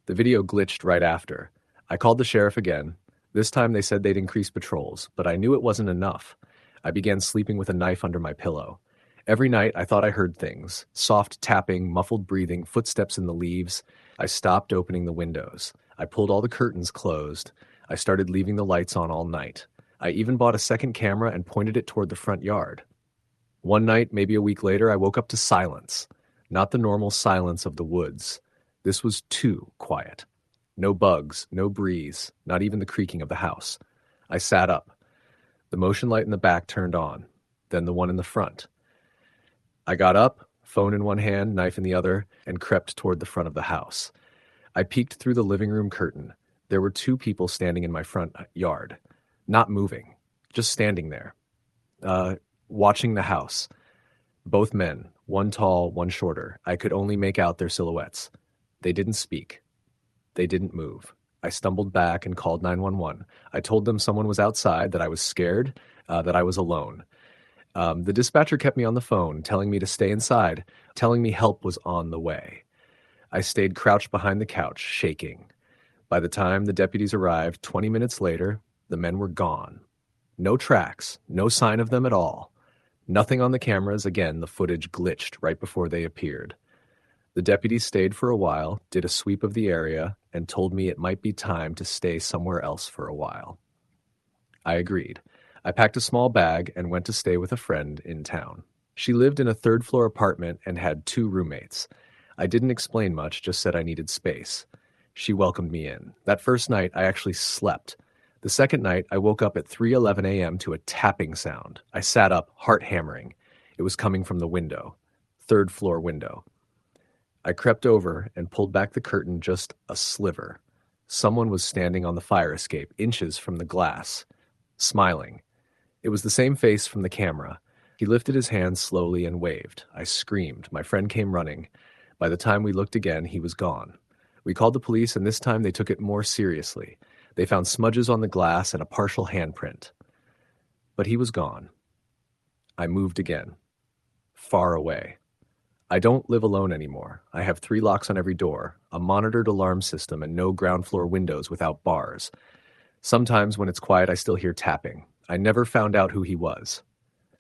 The video glitched right after. I called the sheriff again. This time they said they'd increase patrols, but I knew it wasn't enough. I began sleeping with a knife under my pillow. Every night I thought I heard things. Soft tapping, muffled breathing, footsteps in the leaves. I stopped opening the windows. I pulled all the curtains closed. I started leaving the lights on all night. I even bought a second camera and pointed it toward the front yard. One night, maybe a week later, I woke up to silence. Not the normal silence of the woods. This was too quiet. No bugs, no breeze, not even the creaking of the house. I sat up. The motion light in the back turned on, then the one in the front. I got up, phone in one hand, knife in the other, and crept toward the front of the house. I peeked through the living room curtain. There were two people standing in my front yard. Not moving, just standing there. Watching the house. Both men, one tall, one shorter. I could only make out their silhouettes. They didn't speak. They didn't move. I stumbled back and called 911. I told them someone was outside, that I was scared, that I was alone. The dispatcher kept me on the phone, telling me to stay inside, telling me help was on the way. I stayed crouched behind the couch, shaking. By the time the deputies arrived, 20 minutes later, the men were gone. No tracks, no sign of them at all. Nothing on the cameras. Again, the footage glitched right before they appeared. The deputies stayed for a while, did a sweep of the area, and told me it might be time to stay somewhere else for a while. I agreed. I packed a small bag and went to stay with a friend in town. She lived in a third-floor apartment and had 2 roommates. I didn't explain much, just said I needed space. She welcomed me in. That first night, I actually slept. The second night, I woke up at 3:11 a.m. to a tapping sound. I sat up, heart hammering. It was coming from the window. 3rd-floor window. I crept over and pulled back the curtain just a sliver. Someone was standing on the fire escape, inches from the glass, smiling. It was the same face from the camera. He lifted his hand slowly and waved. I screamed. My friend came running. By the time we looked again, he was gone. We called the police, and this time they took it more seriously. They found smudges on the glass and a partial handprint. But he was gone. I moved again. Far away. I don't live alone anymore. I have 3 locks on every door, a monitored alarm system, and no ground floor windows without bars. Sometimes when it's quiet, I still hear tapping. I never found out who he was.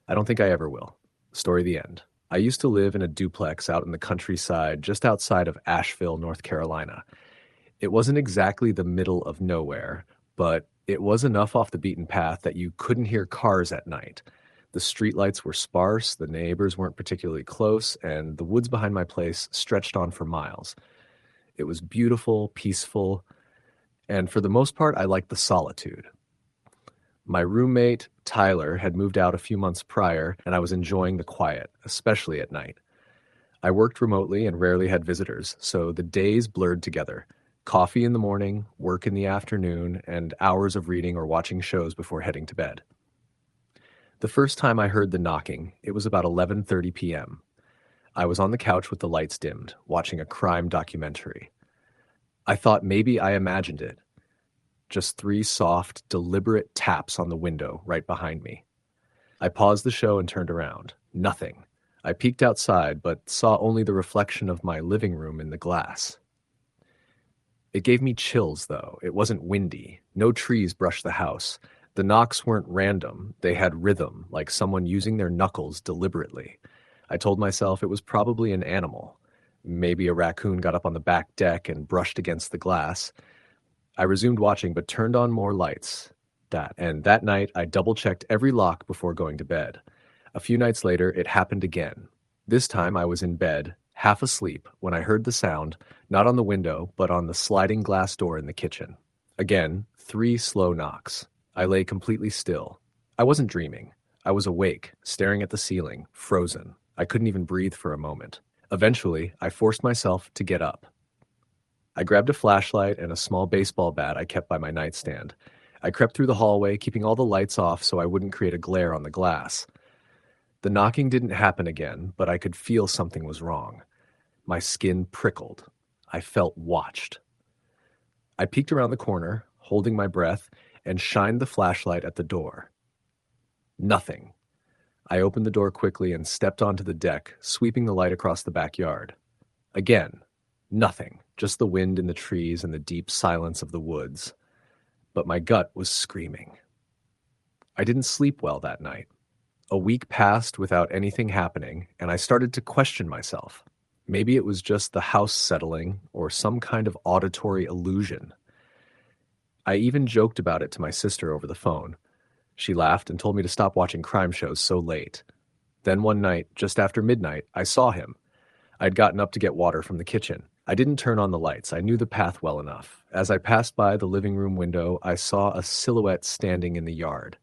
I don't think I ever will. Story the end. I used to live in a duplex out in the countryside just outside of Asheville, North Carolina. It wasn't exactly the middle of nowhere, but it was enough off the beaten path that you couldn't hear cars at night. The streetlights were sparse, the neighbors weren't particularly close, and the woods behind my place stretched on for miles. It was beautiful, peaceful, and for the most part, I liked the solitude. My roommate, Tyler, had moved out a few months prior, and I was enjoying the quiet, especially at night. I worked remotely and rarely had visitors, so the days blurred together. Coffee in the morning, work in the afternoon, and hours of reading or watching shows before heading to bed. The first time I heard the knocking, it was about 11:30 p.m. I was on the couch with the lights dimmed, watching a crime documentary. I thought maybe I imagined it. Just 3 soft, deliberate taps on the window right behind me. I paused the show and turned around. Nothing. I peeked outside, but saw only the reflection of my living room in the glass. It gave me chills, though. It wasn't windy. No trees brushed the house. The knocks weren't random. They had rhythm, like someone using their knuckles deliberately. I told myself it was probably an animal. Maybe a raccoon got up on the back deck and brushed against the glass. I resumed watching, but turned on more lights. And that night, I double-checked every lock before going to bed. A few nights later, it happened again. This time I was in bed, half asleep, when I heard the sound, not on the window, but on the sliding glass door in the kitchen. Again, 3 slow knocks. I lay completely still. I wasn't dreaming. I was awake, staring at the ceiling, frozen. I couldn't even breathe for a moment. Eventually, I forced myself to get up. I grabbed a flashlight and a small baseball bat I kept by my nightstand. I crept through the hallway, keeping all the lights off so I wouldn't create a glare on the glass. The knocking didn't happen again, but I could feel something was wrong. My skin prickled. I felt watched. I peeked around the corner, holding my breath, and shined the flashlight at the door. Nothing. I opened the door quickly and stepped onto the deck, sweeping the light across the backyard. Again, nothing, just the wind in the trees and the deep silence of the woods. But my gut was screaming. I didn't sleep well that night. A week passed without anything happening, and I started to question myself. Maybe it was just the house settling or some kind of auditory illusion. I even joked about it to my sister over the phone. She laughed and told me to stop watching crime shows so late. Then one night, just after midnight, I saw him. I'd gotten up to get water from the kitchen. I didn't turn on the lights. I knew the path well enough. As I passed by the living room window, I saw a silhouette standing in the yard.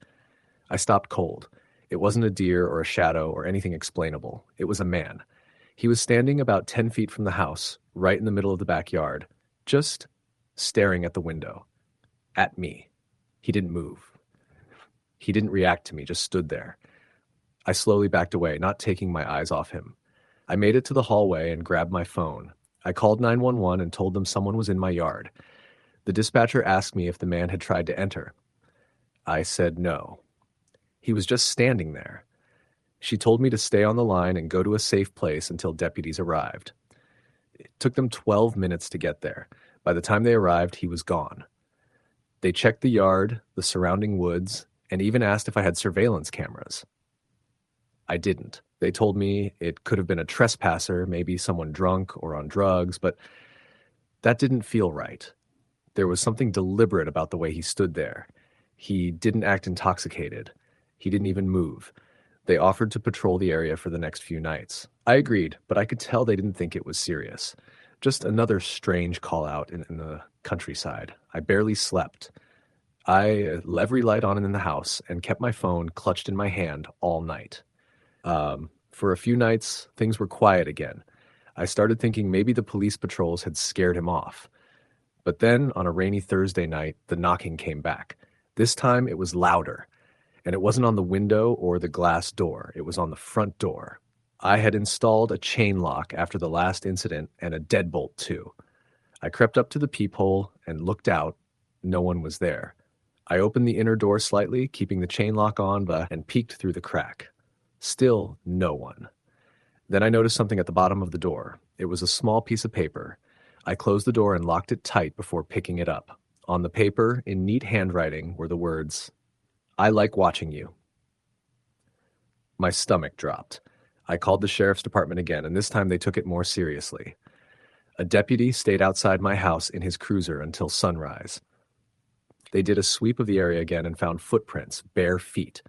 I stopped cold. It wasn't a deer or a shadow or anything explainable. It was a man. He was standing about 10 feet from the house, right in the middle of the backyard, just staring at the window. At me. He didn't move. He didn't react to me, just stood there. I slowly backed away, not taking my eyes off him. I made it to the hallway and grabbed my phone. I called 911 and told them someone was in my yard. The dispatcher asked me if the man had tried to enter. I said no. He was just standing there. She told me to stay on the line and go to a safe place until deputies arrived. It took them 12 minutes to get there. By the time they arrived, he was gone. They checked the yard, the surrounding woods, and even asked if I had surveillance cameras. I didn't. They told me it could have been a trespasser, maybe someone drunk or on drugs, but that didn't feel right. There was something deliberate about the way he stood there. He didn't act intoxicated. He didn't even move. They offered to patrol the area for the next few nights. I agreed, but I could tell they didn't think it was serious. Just another strange call-out in the countryside. I barely slept. I left every light on in the house and kept my phone clutched in my hand all night. For a few nights, things were quiet again. I started thinking maybe the police patrols had scared him off. But then, on a rainy Thursday night, the knocking came back. This time, it was louder. And it wasn't on the window or the glass door. It was on the front door. I had installed a chain lock after the last incident and a deadbolt too. I crept up to the peephole and looked out. No one was there. I opened the inner door slightly, keeping the chain lock on, and peeked through the crack. Still no one. Then I noticed something at the bottom of the door. It was a small piece of paper. I closed the door and locked it tight before picking it up. On the paper, in neat handwriting, were the words, "I like watching you." My stomach dropped. I called the sheriff's department again, and this time they took it more seriously. A deputy stayed outside my house in his cruiser until sunrise. They did a sweep of the area again and found footprints, bare feet.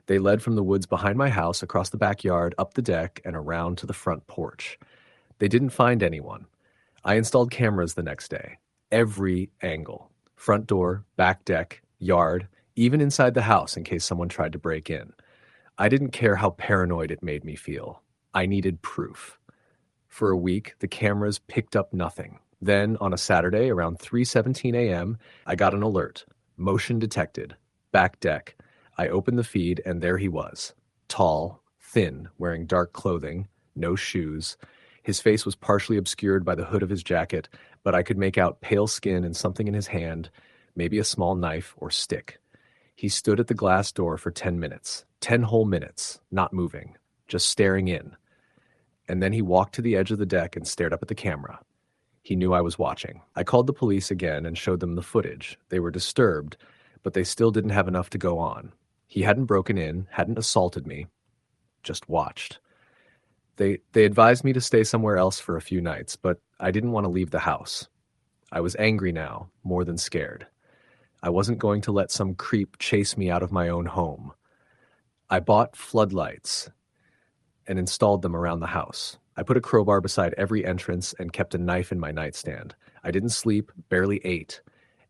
They led from the woods behind my house, across the backyard, up the deck, and around to the front porch. They didn't find anyone. I installed cameras the next day. Every angle. Front door, back deck, yard, even inside the house in case someone tried to break in. I didn't care how paranoid it made me feel. I needed proof. For a week, the cameras picked up nothing. Then, on a Saturday around 3:17 a.m., I got an alert. Motion detected. Back deck. I opened the feed, and there he was. Tall, thin, wearing dark clothing, no shoes. His face was partially obscured by the hood of his jacket, but I could make out pale skin and something in his hand, maybe a small knife or stick. He stood at the glass door for 10 minutes. 10 whole minutes, not moving, just staring in. And then he walked to the edge of the deck and stared up at the camera. He knew I was watching. I called the police again and showed them the footage. They were disturbed, but they still didn't have enough to go on. He hadn't broken in, hadn't assaulted me, just watched. They advised me to stay somewhere else for a few nights, but I didn't want to leave the house. I was angry now, more than scared. I wasn't going to let some creep chase me out of my own home. I bought floodlights and installed them around the house. I put a crowbar beside every entrance and kept a knife in my nightstand. I didn't sleep, barely ate.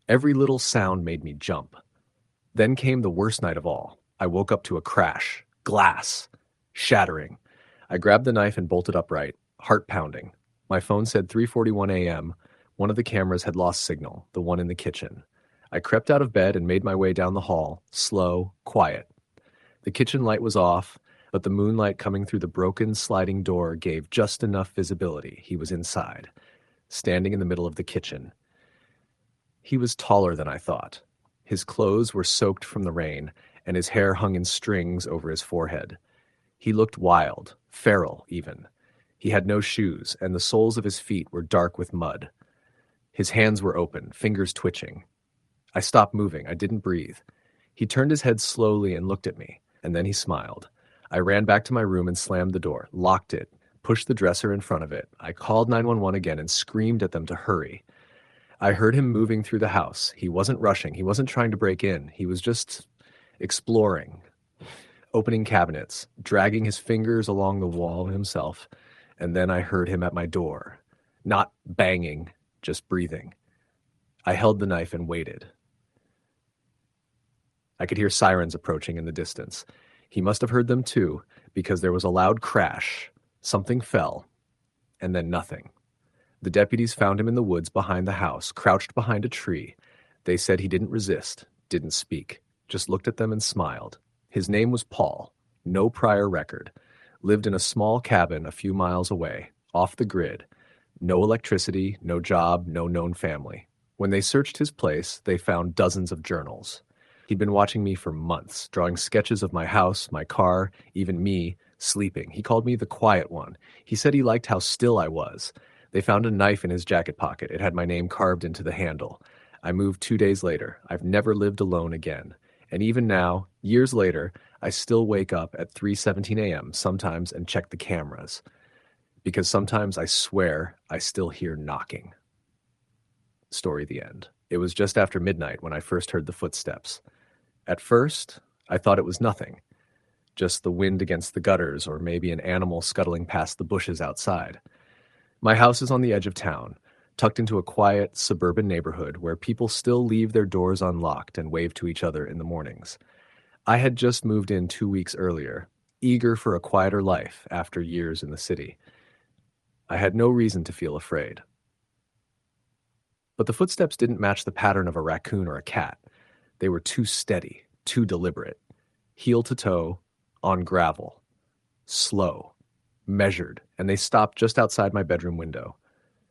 Every little sound made me jump. Then came the worst night of all. I woke up to a crash. Glass. Shattering. I grabbed the knife and bolted upright, heart pounding. My phone said 3:41 a.m. One of the cameras had lost signal, the one in the kitchen. I crept out of bed and made my way down the hall, slow, quiet. The kitchen light was off, but the moonlight coming through the broken sliding door gave just enough visibility. He was inside, standing in the middle of the kitchen. He was taller than I thought. His clothes were soaked from the rain, and his hair hung in strings over his forehead. He looked wild, feral even. He had no shoes, and the soles of his feet were dark with mud. His hands were open, fingers twitching. I stopped moving. I didn't breathe. He turned his head slowly and looked at me, and then he smiled. I ran back to my room and slammed the door, locked it, pushed the dresser in front of it. I called 911 again and screamed at them to hurry. I heard him moving through the house. He wasn't rushing. He wasn't trying to break in. He was just exploring, opening cabinets, dragging his fingers along the wall himself. And then I heard him at my door, not banging, just breathing. I held the knife and waited. I could hear sirens approaching in the distance. He must have heard them too, because there was a loud crash. Something fell, and then nothing. The deputies found him in the woods behind the house, crouched behind a tree. They said he didn't resist, didn't speak, just looked at them and smiled. His name was Paul, no prior record, lived in a small cabin a few miles away, off the grid, no electricity, no job, no known family. When they searched his place, they found dozens of journals. He'd been watching me for months, drawing sketches of my house, my car, even me, sleeping. He called me the quiet one. He said he liked how still I was. They found a knife in his jacket pocket. It had my name carved into the handle. I moved 2 days later. I've never lived alone again. And even now, years later, I still wake up at 3:17 a.m. sometimes and check the cameras. Because sometimes I swear I still hear knocking. Story the end. It was just after midnight when I first heard the footsteps. At first, I thought it was nothing. Just the wind against the gutters, or maybe an animal scuttling past the bushes outside. My house is on the edge of town, tucked into a quiet, suburban neighborhood where people still leave their doors unlocked and wave to each other in the mornings. I had just moved in 2 weeks earlier, eager for a quieter life after years in the city. I had no reason to feel afraid. But the footsteps didn't match the pattern of a raccoon or a cat. They were too steady, too deliberate, heel to toe, on gravel, slow, measured, and they stopped just outside my bedroom window.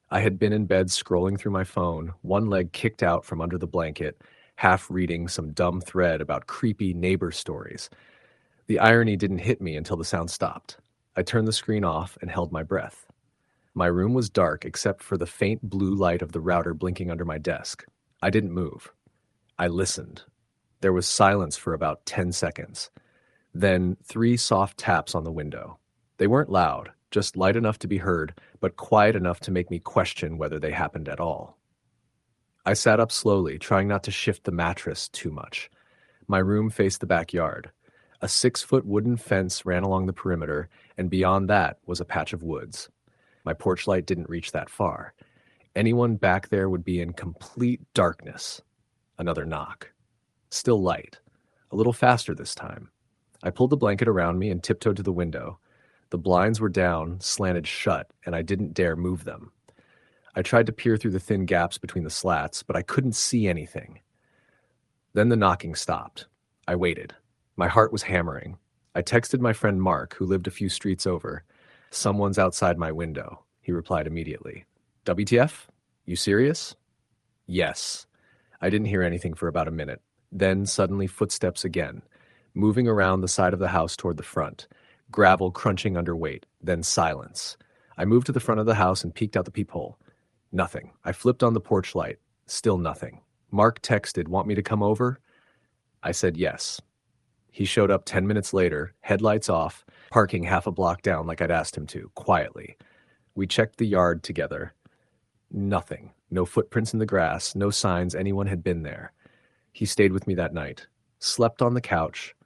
I had been in bed scrolling through my phone, one leg kicked out from under the blanket, half reading some dumb thread about creepy neighbor stories. The irony didn't hit me until the sound stopped. I turned the screen off and held my breath. My room was dark except for the faint blue light of the router blinking under my desk. I didn't move. I listened. There was silence for about 10 seconds. Then 3 soft taps on the window. They weren't loud, just light enough to be heard, but quiet enough to make me question whether they happened at all. I sat up slowly, trying not to shift the mattress too much. My room faced the backyard. A 6-foot wooden fence ran along the perimeter, and beyond that was a patch of woods. My porch light didn't reach that far. Anyone back there would be in complete darkness. Another knock. Still light. A little faster this time. I pulled the blanket around me and tiptoed to the window. The blinds were down, slanted shut, and I didn't dare move them. I tried to peer through the thin gaps between the slats, but I couldn't see anything. Then the knocking stopped. I waited. My heart was hammering. I texted my friend Mark, who lived a few streets over. "Someone's outside my window," he replied immediately. "WTF? You serious?" "Yes." I didn't hear anything for about a minute. Then suddenly footsteps again, moving around the side of the house toward the front, gravel crunching under weight, then silence. I moved to the front of the house and peeked out the peephole. Nothing. I flipped on the porch light. Still nothing. Mark texted, "Want me to come over?" I said yes. He showed up 10 minutes later, headlights off, parking half a block down like I'd asked him to, quietly. We checked the yard together. Nothing. No footprints in the grass, no signs anyone had been there. He stayed with me that night, slept on the couch.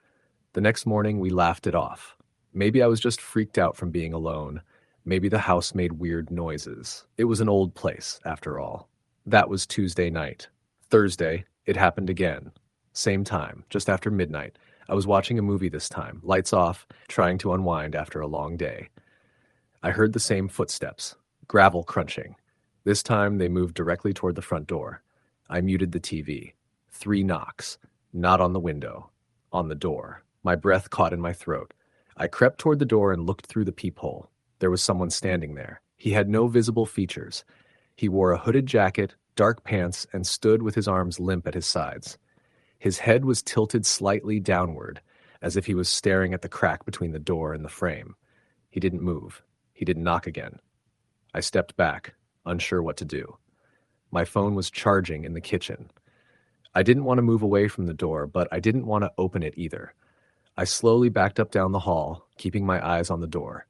The next morning, we laughed it off. Maybe I was just freaked out from being alone. Maybe the house made weird noises. It was an old place, after all. That was Tuesday night. Thursday, it happened again. Same time, just after midnight. I was watching a movie this time, lights off, trying to unwind after a long day. I heard the same footsteps, gravel crunching. This time they moved directly toward the front door. I muted the TV. 3 knocks. Not on the window. On the door. My breath caught in my throat. I crept toward the door and looked through the peephole. There was someone standing there. He had no visible features. He wore a hooded jacket, dark pants, and stood with his arms limp at his sides. His head was tilted slightly downward, as if he was staring at the crack between the door and the frame. He didn't move. He didn't knock again. I stepped back, unsure what to do. My phone was charging in the kitchen. I didn't want to move away from the door, but I didn't want to open it either. I slowly backed up down the hall, keeping my eyes on the door.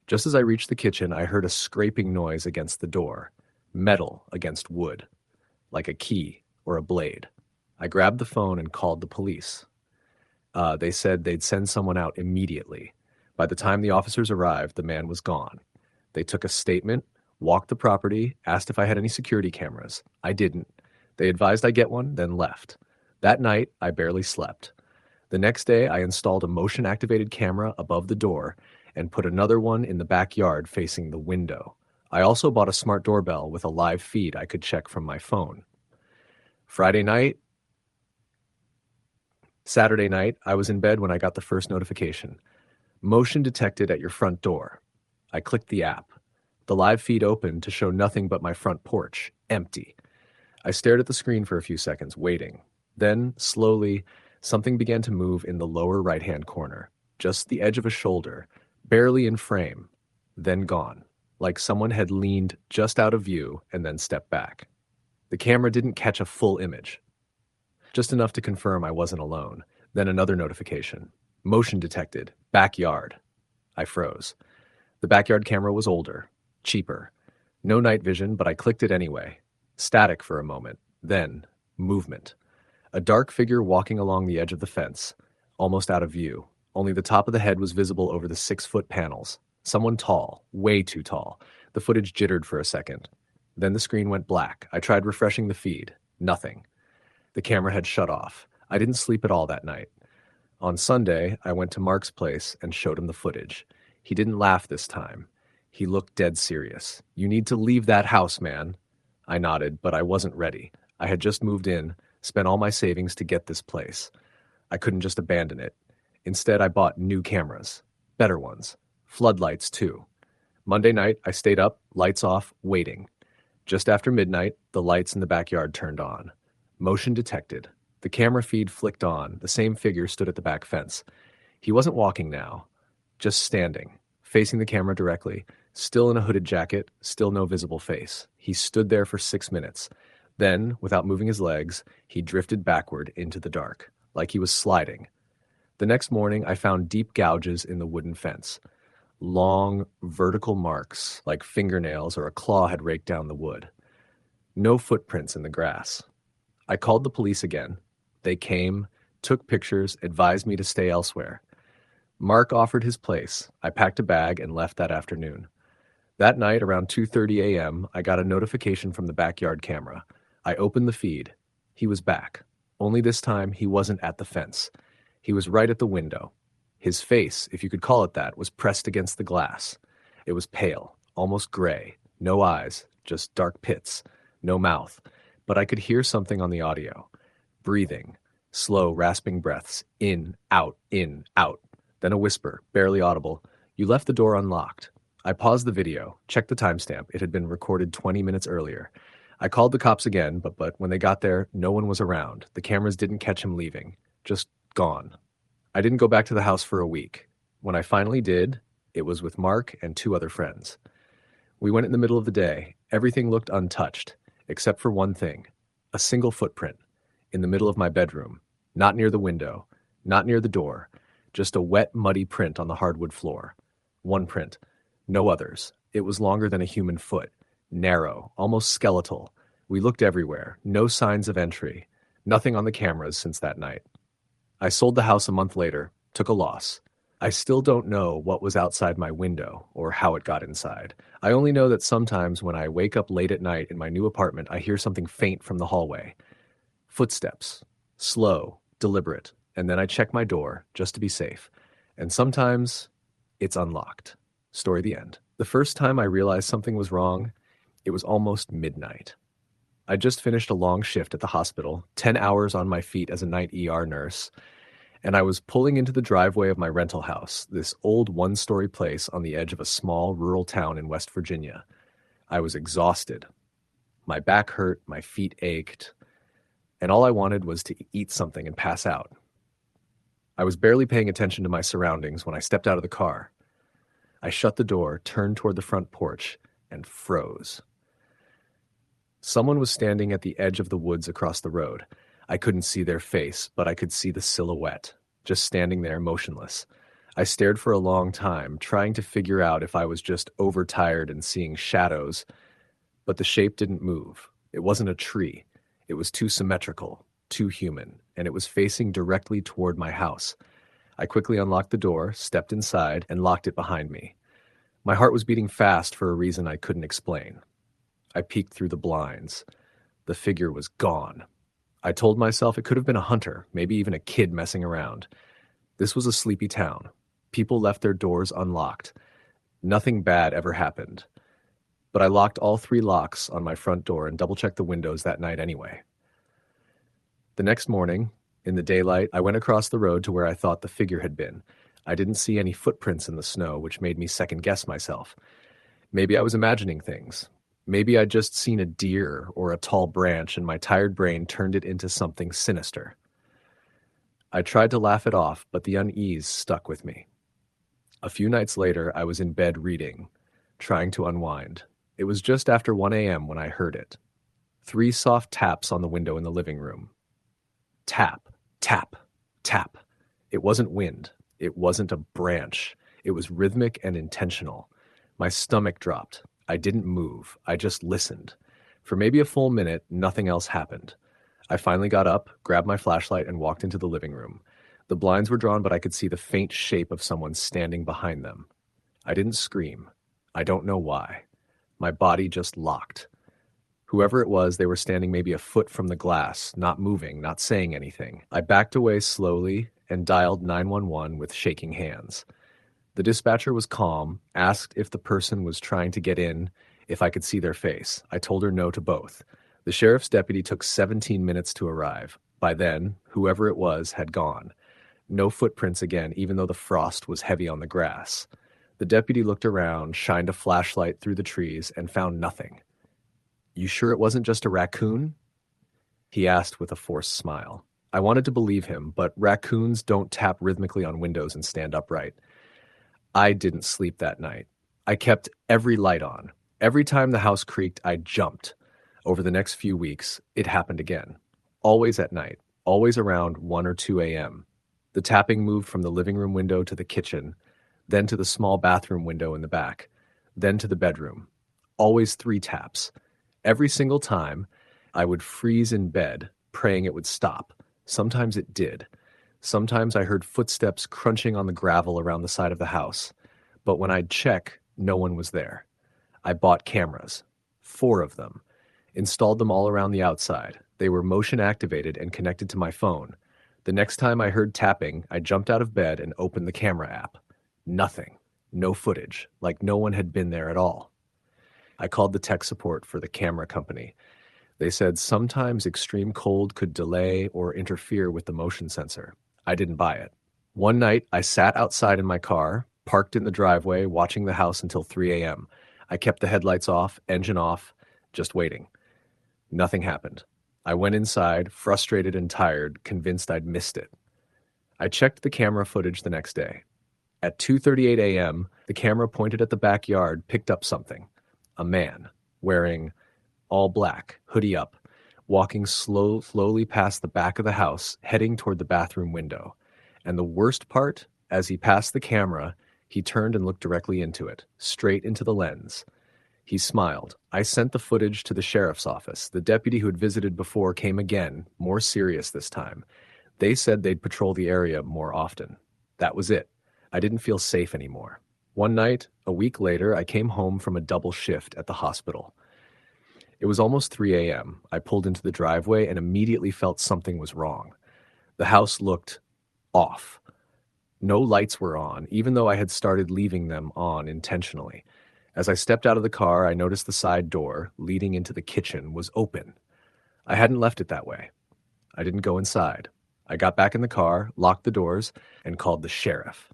Just as I reached the kitchen, I heard a scraping noise against the door, metal against wood, like a key or a blade. I grabbed the phone and called the police. They said they'd send someone out immediately. By the time the officers arrived, the man was gone. They took a statement, walked the property, asked if I had any security cameras. I didn't. They advised I get one, then left. That night, I barely slept. The next day, I installed a motion-activated camera above the door and put another one in the backyard facing the window. I also bought a smart doorbell with a live feed I could check from my phone. Saturday night, I was in bed when I got the first notification. Motion detected at your front door. I clicked the app. The live feed opened to show nothing but my front porch, empty. I stared at the screen for a few seconds, waiting. Then, slowly, something began to move in the lower right-hand corner, just the edge of a shoulder, barely in frame, then gone, like someone had leaned just out of view and then stepped back. The camera didn't catch a full image, just enough to confirm I wasn't alone. Then another notification. Motion detected. Backyard. I froze. The backyard camera was older, cheaper. No night vision, but I clicked it anyway. Static for a moment. Then, movement. A dark figure walking along the edge of the fence, almost out of view. Only the top of the head was visible over the 6-foot panels. Someone tall, way too tall. The footage jittered for a second. Then the screen went black. I tried refreshing the feed. Nothing. The camera had shut off. I didn't sleep at all that night. On Sunday, I went to Mark's place and showed him the footage. He didn't laugh this time. He looked dead serious. "You need to leave that house, man." I nodded, but I wasn't ready. I had just moved in, spent all my savings to get this place. I couldn't just abandon it. Instead, I bought new cameras. Better ones. Floodlights, too. Monday night, I stayed up, lights off, waiting. Just after midnight, the lights in the backyard turned on. Motion detected. The camera feed flicked on. The same figure stood at the back fence. He wasn't walking now, just standing, facing the camera directly, still in a hooded jacket, still no visible face. He stood there for 6 minutes. Then, without moving his legs, he drifted backward into the dark, like he was sliding. The next morning, I found deep gouges in the wooden fence. Long, vertical marks, like fingernails or a claw had raked down the wood. No footprints in the grass. I called the police again. They came, took pictures, advised me to stay elsewhere. Mark offered his place. I packed a bag and left that afternoon. That night, around 2:30 a.m., I got a notification from the backyard camera. I opened the feed. He was back. Only this time, he wasn't at the fence. He was right at the window. His face, if you could call it that, was pressed against the glass. It was pale, almost gray. No eyes, just dark pits. No mouth. But I could hear something on the audio. Breathing. Slow, rasping breaths. In, out, in, out. Then a whisper, barely audible. "You left the door unlocked." I paused the video, checked the timestamp. It had been recorded 20 minutes earlier. I called the cops again, but when they got there, no one was around. The cameras didn't catch him leaving. Just gone. I didn't go back to the house for a week. When I finally did, it was with Mark and 2 other friends. We went in the middle of the day. Everything looked untouched, except for one thing. A single footprint. In the middle of my bedroom. Not near the window. Not near the door. Just a wet, muddy print on the hardwood floor. One print. No others. It was longer than a human foot. Narrow. Almost skeletal. We looked everywhere. No signs of entry. Nothing on the cameras since that night. I sold the house a month later. Took a loss. I still don't know what was outside my window or how it got inside. I only know that sometimes when I wake up late at night in my new apartment, I hear something faint from the hallway. Footsteps. Slow, deliberate. And then I check my door just to be safe. And sometimes it's unlocked. Story the end. The first time I realized something was wrong, it was almost midnight. I just finished a long shift at the hospital, 10 hours on my feet as a night ER nurse, and I was pulling into the driveway of my rental house, this old one-story place on the edge of a small rural town in West Virginia. I was exhausted. My back hurt, my feet ached, and all I wanted was to eat something and pass out. I was barely paying attention to my surroundings when I stepped out of the car. I shut the door, turned toward the front porch, and froze. Someone was standing at the edge of the woods across the road. I couldn't see their face, but I could see the silhouette, just standing there motionless. I stared for a long time, trying to figure out if I was just overtired and seeing shadows, but the shape didn't move. It wasn't a tree. It was too symmetrical, too human, and it was facing directly toward my house. I quickly unlocked the door, stepped inside, and locked it behind me. My heart was beating fast for a reason I couldn't explain. I peeked through the blinds. The figure was gone. I told myself it could have been a hunter, maybe even a kid messing around. This was a sleepy town. People left their doors unlocked. Nothing bad ever happened. But I locked all 3 locks on my front door and double-checked the windows that night anyway. The next morning, in the daylight, I went across the road to where I thought the figure had been. I didn't see any footprints in the snow, which made me second-guess myself. Maybe I was imagining things. Maybe I'd just seen a deer or a tall branch and my tired brain turned it into something sinister. I tried to laugh it off, but the unease stuck with me. A few nights later, I was in bed reading, trying to unwind. It was just after 1 a.m. when I heard it. 3 soft taps on the window in the living room. Tap, tap, tap. It wasn't wind. It wasn't a branch. It was rhythmic and intentional. My stomach dropped. I didn't move. I just listened. For maybe a full minute, nothing else happened. I finally got up, grabbed my flashlight, and walked into the living room. The blinds were drawn, but I could see the faint shape of someone standing behind them. I didn't scream. I don't know why. My body just locked. Whoever it was, they were standing maybe a foot from the glass, not moving, not saying anything. I backed away slowly and dialed 911 with shaking hands. The dispatcher was calm, asked if the person was trying to get in, if I could see their face. I told her no to both. The sheriff's deputy took 17 minutes to arrive. By then, whoever it was had gone. No footprints again, even though the frost was heavy on the grass. The deputy looked around, shined a flashlight through the trees, and found nothing. "You sure it wasn't just a raccoon?" he asked with a forced smile. I wanted to believe him, but raccoons don't tap rhythmically on windows and stand upright. I didn't sleep that night. I kept every light on. Every time the house creaked, I jumped. Over the next few weeks, it happened again. Always at night, always around 1 or 2 a.m. The tapping moved from the living room window to the kitchen, then to the small bathroom window in the back, then to the bedroom. Always 3 taps. Every single time, I would freeze in bed, praying it would stop. Sometimes it did. Sometimes I heard footsteps crunching on the gravel around the side of the house. But when I'd check, no one was there. I bought cameras. 4 of them. Installed them all around the outside. They were motion activated and connected to my phone. The next time I heard tapping, I jumped out of bed and opened the camera app. Nothing. No footage. Like no one had been there at all. I called the tech support for the camera company. They said sometimes extreme cold could delay or interfere with the motion sensor. I didn't buy it. One night, I sat outside in my car, parked in the driveway, watching the house until 3 a.m. I kept the headlights off, engine off, just waiting. Nothing happened. I went inside, frustrated and tired, convinced I'd missed it. I checked the camera footage the next day. At 2:38 a.m., the camera pointed at the backyard, picked up something. A man, wearing all black, hoodie up, walking slowly past the back of the house, heading toward the bathroom window. And the worst part, as he passed the camera, he turned and looked directly into it, straight into the lens. He smiled. I sent the footage to the sheriff's office. The deputy who had visited before came again, more serious this time. They said they'd patrol the area more often. That was it. I didn't feel safe anymore. One night, a week later, I came home from a double shift at the hospital. It was almost 3 a.m. I pulled into the driveway and immediately felt something was wrong. The house looked off. No lights were on, even though I had started leaving them on intentionally. As I stepped out of the car, I noticed the side door, leading into the kitchen, was open. I hadn't left it that way. I didn't go inside. I got back in the car, locked the doors, and called the sheriff.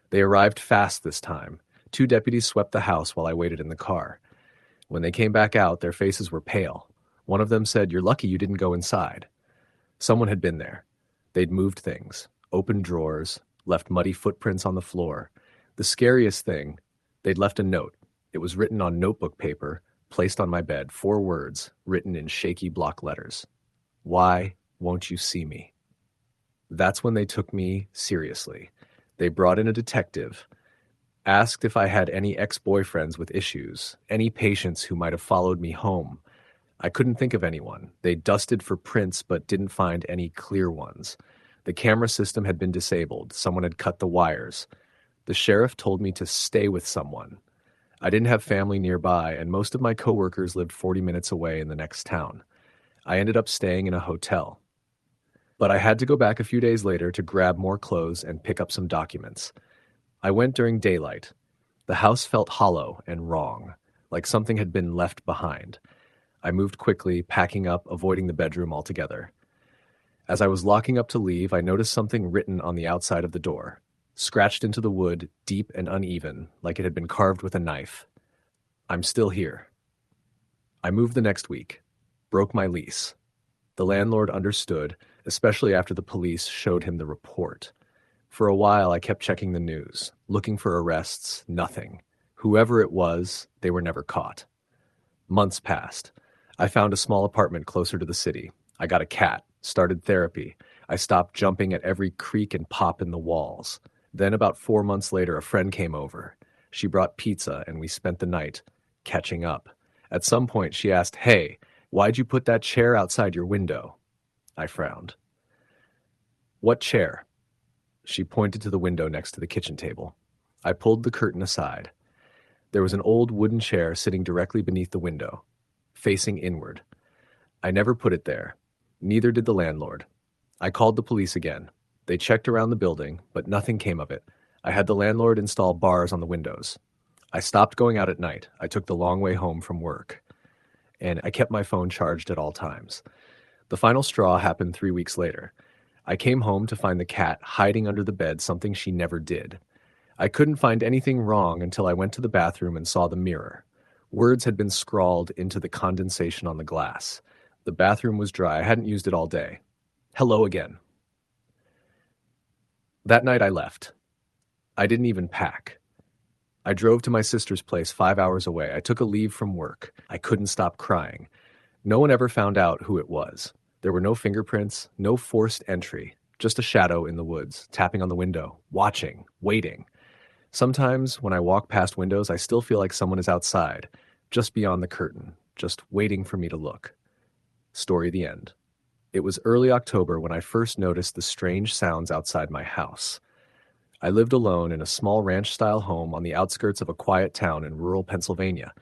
They arrived fast this time. 2 deputies swept the house while I waited in the car. When they came back out, their faces were pale. One of them said, "You're lucky you didn't go inside." Someone had been there. They'd moved things, opened drawers, left muddy footprints on the floor. The scariest thing, they'd left a note. It was written on notebook paper, placed on my bed, 4 words, written in shaky block letters. "Why won't you see me?" That's when they took me seriously. They brought in a detective, asked if I had any ex-boyfriends with issues, any patients who might have followed me home. I couldn't think of anyone. They dusted for prints but didn't find any clear ones. The camera system had been disabled. Someone had cut the wires. The sheriff told me to stay with someone. I didn't have family nearby, and most of my coworkers lived 40 minutes away in the next town. I ended up staying in a hotel. But I had to go back a few days later to grab more clothes and pick up some documents. I went during daylight. The house felt hollow and wrong, like something had been left behind. I moved quickly, packing up, avoiding the bedroom altogether. As I was locking up to leave, I noticed something written on the outside of the door, scratched into the wood, deep and uneven, like it had been carved with a knife. "I'm still here." I moved the next week, broke my lease. The landlord understood, especially after the police showed him the report. For a while, I kept checking the news, looking for arrests, nothing. Whoever it was, they were never caught. Months passed. I found a small apartment closer to the city. I got a cat, started therapy. I stopped jumping at every creak and pop in the walls. Then about 4 months later, a friend came over. She brought pizza and we spent the night catching up. At some point, she asked, "Hey, why'd you put that chair outside your window?" I frowned. "What chair?" She pointed to the window next to the kitchen table. I pulled the curtain aside. There was an old wooden chair sitting directly beneath the window, facing inward. I never put it there. Neither did the landlord. I called the police again. They checked around the building, but nothing came of it. I had the landlord install bars on the windows. I stopped going out at night. I took the long way home from work. And I kept my phone charged at all times. The final straw happened 3 weeks later. I came home to find the cat hiding under the bed, something she never did. I couldn't find anything wrong until I went to the bathroom and saw the mirror. Words had been scrawled into the condensation on the glass. The bathroom was dry. I hadn't used it all day. "Hello again." That night I left. I didn't even pack. I drove to my sister's place 5 hours away. I took a leave from work. I couldn't stop crying. No one ever found out who it was. There were no fingerprints, no forced entry, just a shadow in the woods, tapping on the window, watching, waiting. Sometimes when I walk past windows, I still feel like someone is outside, just beyond the curtain, just waiting for me to look. Story the end. It was early October when I first noticed the strange sounds outside my house. I lived alone in a small ranch-style home on the outskirts of a quiet town in rural Pennsylvania.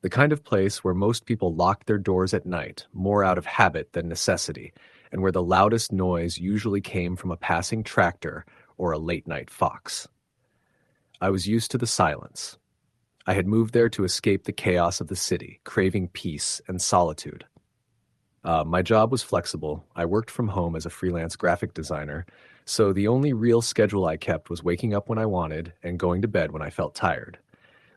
The kind of place where most people locked their doors at night, more out of habit than necessity, and where the loudest noise usually came from a passing tractor or a late-night fox. I was used to the silence. I had moved there to escape the chaos of the city, craving peace and solitude. My job was flexible. I worked from home as a freelance graphic designer, so the only real schedule I kept was waking up when I wanted and going to bed when I felt tired.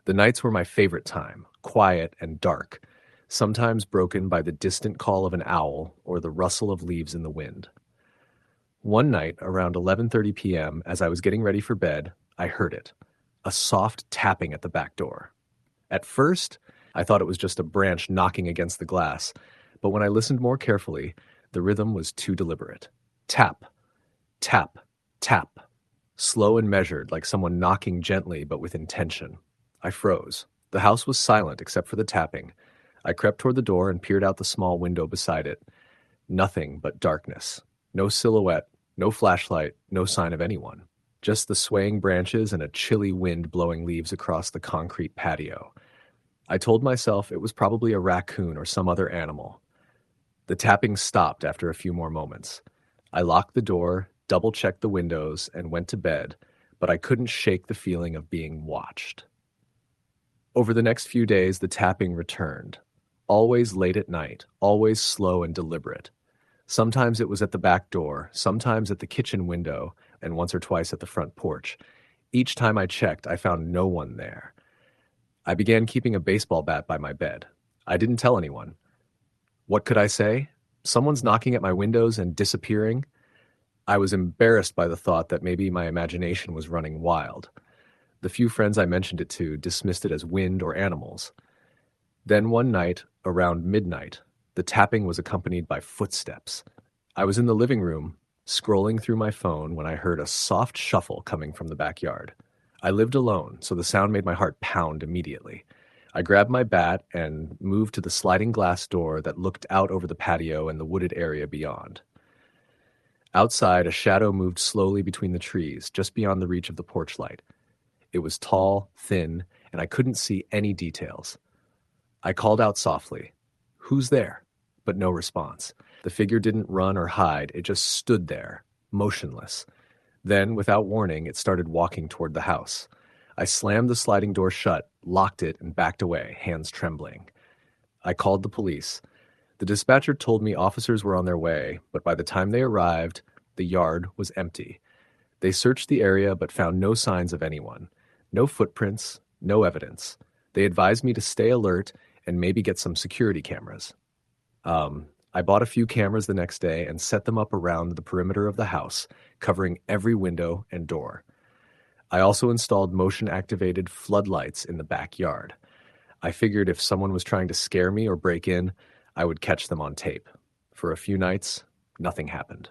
The nights were my favorite time, quiet and dark, sometimes broken by the distant call of an owl or the rustle of leaves in the wind. One night, around 11:30 p.m., as I was getting ready for bed, I heard it, a soft tapping at the back door. At first, I thought it was just a branch knocking against the glass, but when I listened more carefully, the rhythm was too deliberate. Tap, tap, tap, slow and measured, like someone knocking gently but with intention. I froze. The house was silent except for the tapping. I crept toward the door and peered out the small window beside it. Nothing but darkness. No silhouette, no flashlight, no sign of anyone. just the swaying branches and a chilly wind blowing leaves across the concrete patio. I told myself it was probably a raccoon or some other animal. The tapping stopped after a few more moments. I locked the door, double-checked the windows, and went to bed, but I couldn't shake the feeling of being watched. Over the next few days, the tapping returned. Always late at night, always slow and deliberate. Sometimes it was at the back door, sometimes at the kitchen window, and once or twice at the front porch. Each time I checked, I found no one there. I began keeping a baseball bat by my bed. I didn't tell anyone. What could I say? Someone's knocking at my windows and disappearing? I was embarrassed by the thought that maybe my imagination was running wild. The few friends I mentioned it to dismissed it as wind or animals. Then one night, around midnight, the tapping was accompanied by footsteps. I was in the living room, scrolling through my phone when I heard a soft shuffle coming from the backyard. I lived alone, so the sound made my heart pound immediately. I grabbed my bat and moved to the sliding glass door that looked out over the patio and the wooded area beyond. Outside, a shadow moved slowly between the trees, just beyond the reach of the porch light. It was tall, thin, and I couldn't see any details. I called out softly, "Who's there?" But no response. The figure didn't run or hide, it just stood there, motionless. Then, without warning, it started walking toward the house. I slammed the sliding door shut, locked it, and backed away, hands trembling. I called the police. The dispatcher told me officers were on their way, but by the time they arrived, the yard was empty. They searched the area but found no signs of anyone. No footprints, no evidence. They advised me to stay alert and maybe get some security cameras. I bought a few cameras the next day and set them up around the perimeter of the house, covering every window and door. I also installed motion-activated floodlights in the backyard. I figured if someone was trying to scare me or break in, I would catch them on tape. For a few nights, nothing happened.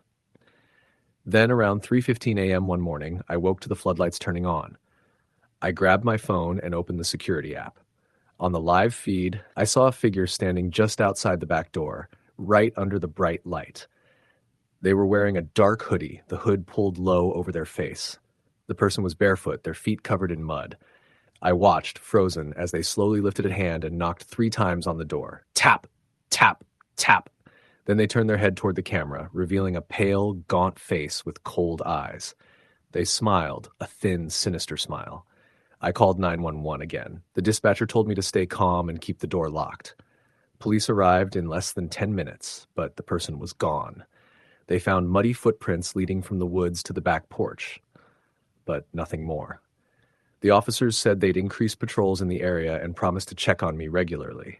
Then around 3:15 a.m. one morning, I woke to the floodlights turning on. I grabbed my phone and opened the security app. On the live feed, I saw a figure standing just outside the back door, right under the bright light. They were wearing a dark hoodie, the hood pulled low over their face. The person was barefoot, their feet covered in mud. I watched, frozen, as they slowly lifted a hand and knocked 3 times on the door. Tap, tap, tap. Then they turned their head toward the camera, revealing a pale, gaunt face with cold eyes. They smiled, a thin, sinister smile. I called 911 again. The dispatcher told me to stay calm and keep the door locked. Police arrived in less than 10 minutes, but the person was gone. They found muddy footprints leading from the woods to the back porch, but nothing more. The officers said they'd increase patrols in the area and promised to check on me regularly.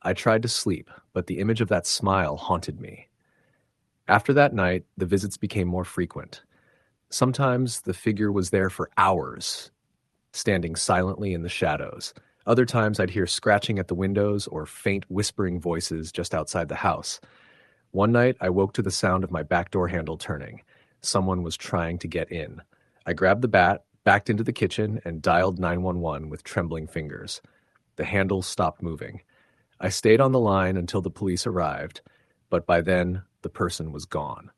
I tried to sleep, but the image of that smile haunted me. After that night, the visits became more frequent. Sometimes the figure was there for hours, standing silently in the shadows. Other times I'd hear scratching at the windows or faint whispering voices just outside the house. One night I woke to the sound of my back door handle turning. Someone was trying to get in. I grabbed the bat, backed into the kitchen, and dialed 911 with trembling fingers. The handle stopped moving. I stayed on the line until the police arrived, but by then the person was gone.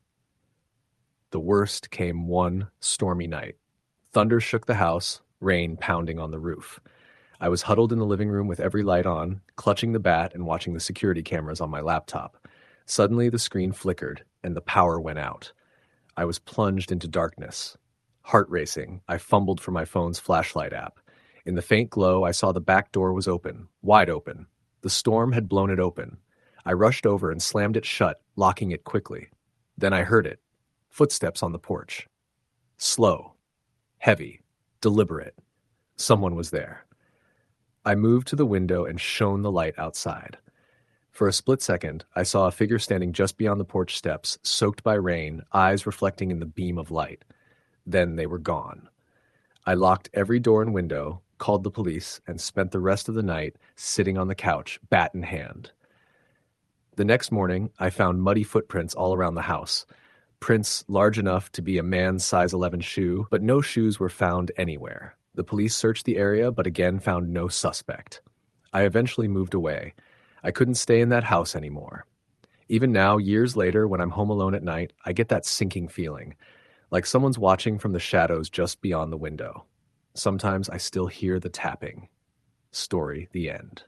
The worst came one stormy night. Thunder shook the house, rain pounding on the roof. I was huddled in the living room with every light on, clutching the bat and watching the security cameras on my laptop. Suddenly the screen flickered and the power went out. I was plunged into darkness. Heart racing, I fumbled for my phone's flashlight app. In the faint glow, I saw the back door was open, wide open. The storm had blown it open. I rushed over and slammed it shut, locking it quickly. Then I heard it. Footsteps on the porch. Slow, heavy, deliberate. Someone was there. I moved to the window and shone the light outside. For a split second, I saw a figure standing just beyond the porch steps, soaked by rain, eyes reflecting in the beam of light. Then they were gone. I locked every door and window, called the police, and spent the rest of the night sitting on the couch, bat in hand. The next morning, I found muddy footprints all around the house. Prints large enough to be a man's size 11 shoe, but no shoes were found anywhere. The police searched the area, but again found no suspect. I eventually moved away. I couldn't stay in that house anymore. Even now, years later, when I'm home alone at night, I get that sinking feeling, like someone's watching from the shadows just beyond the window. Sometimes I still hear the tapping. Story, the end.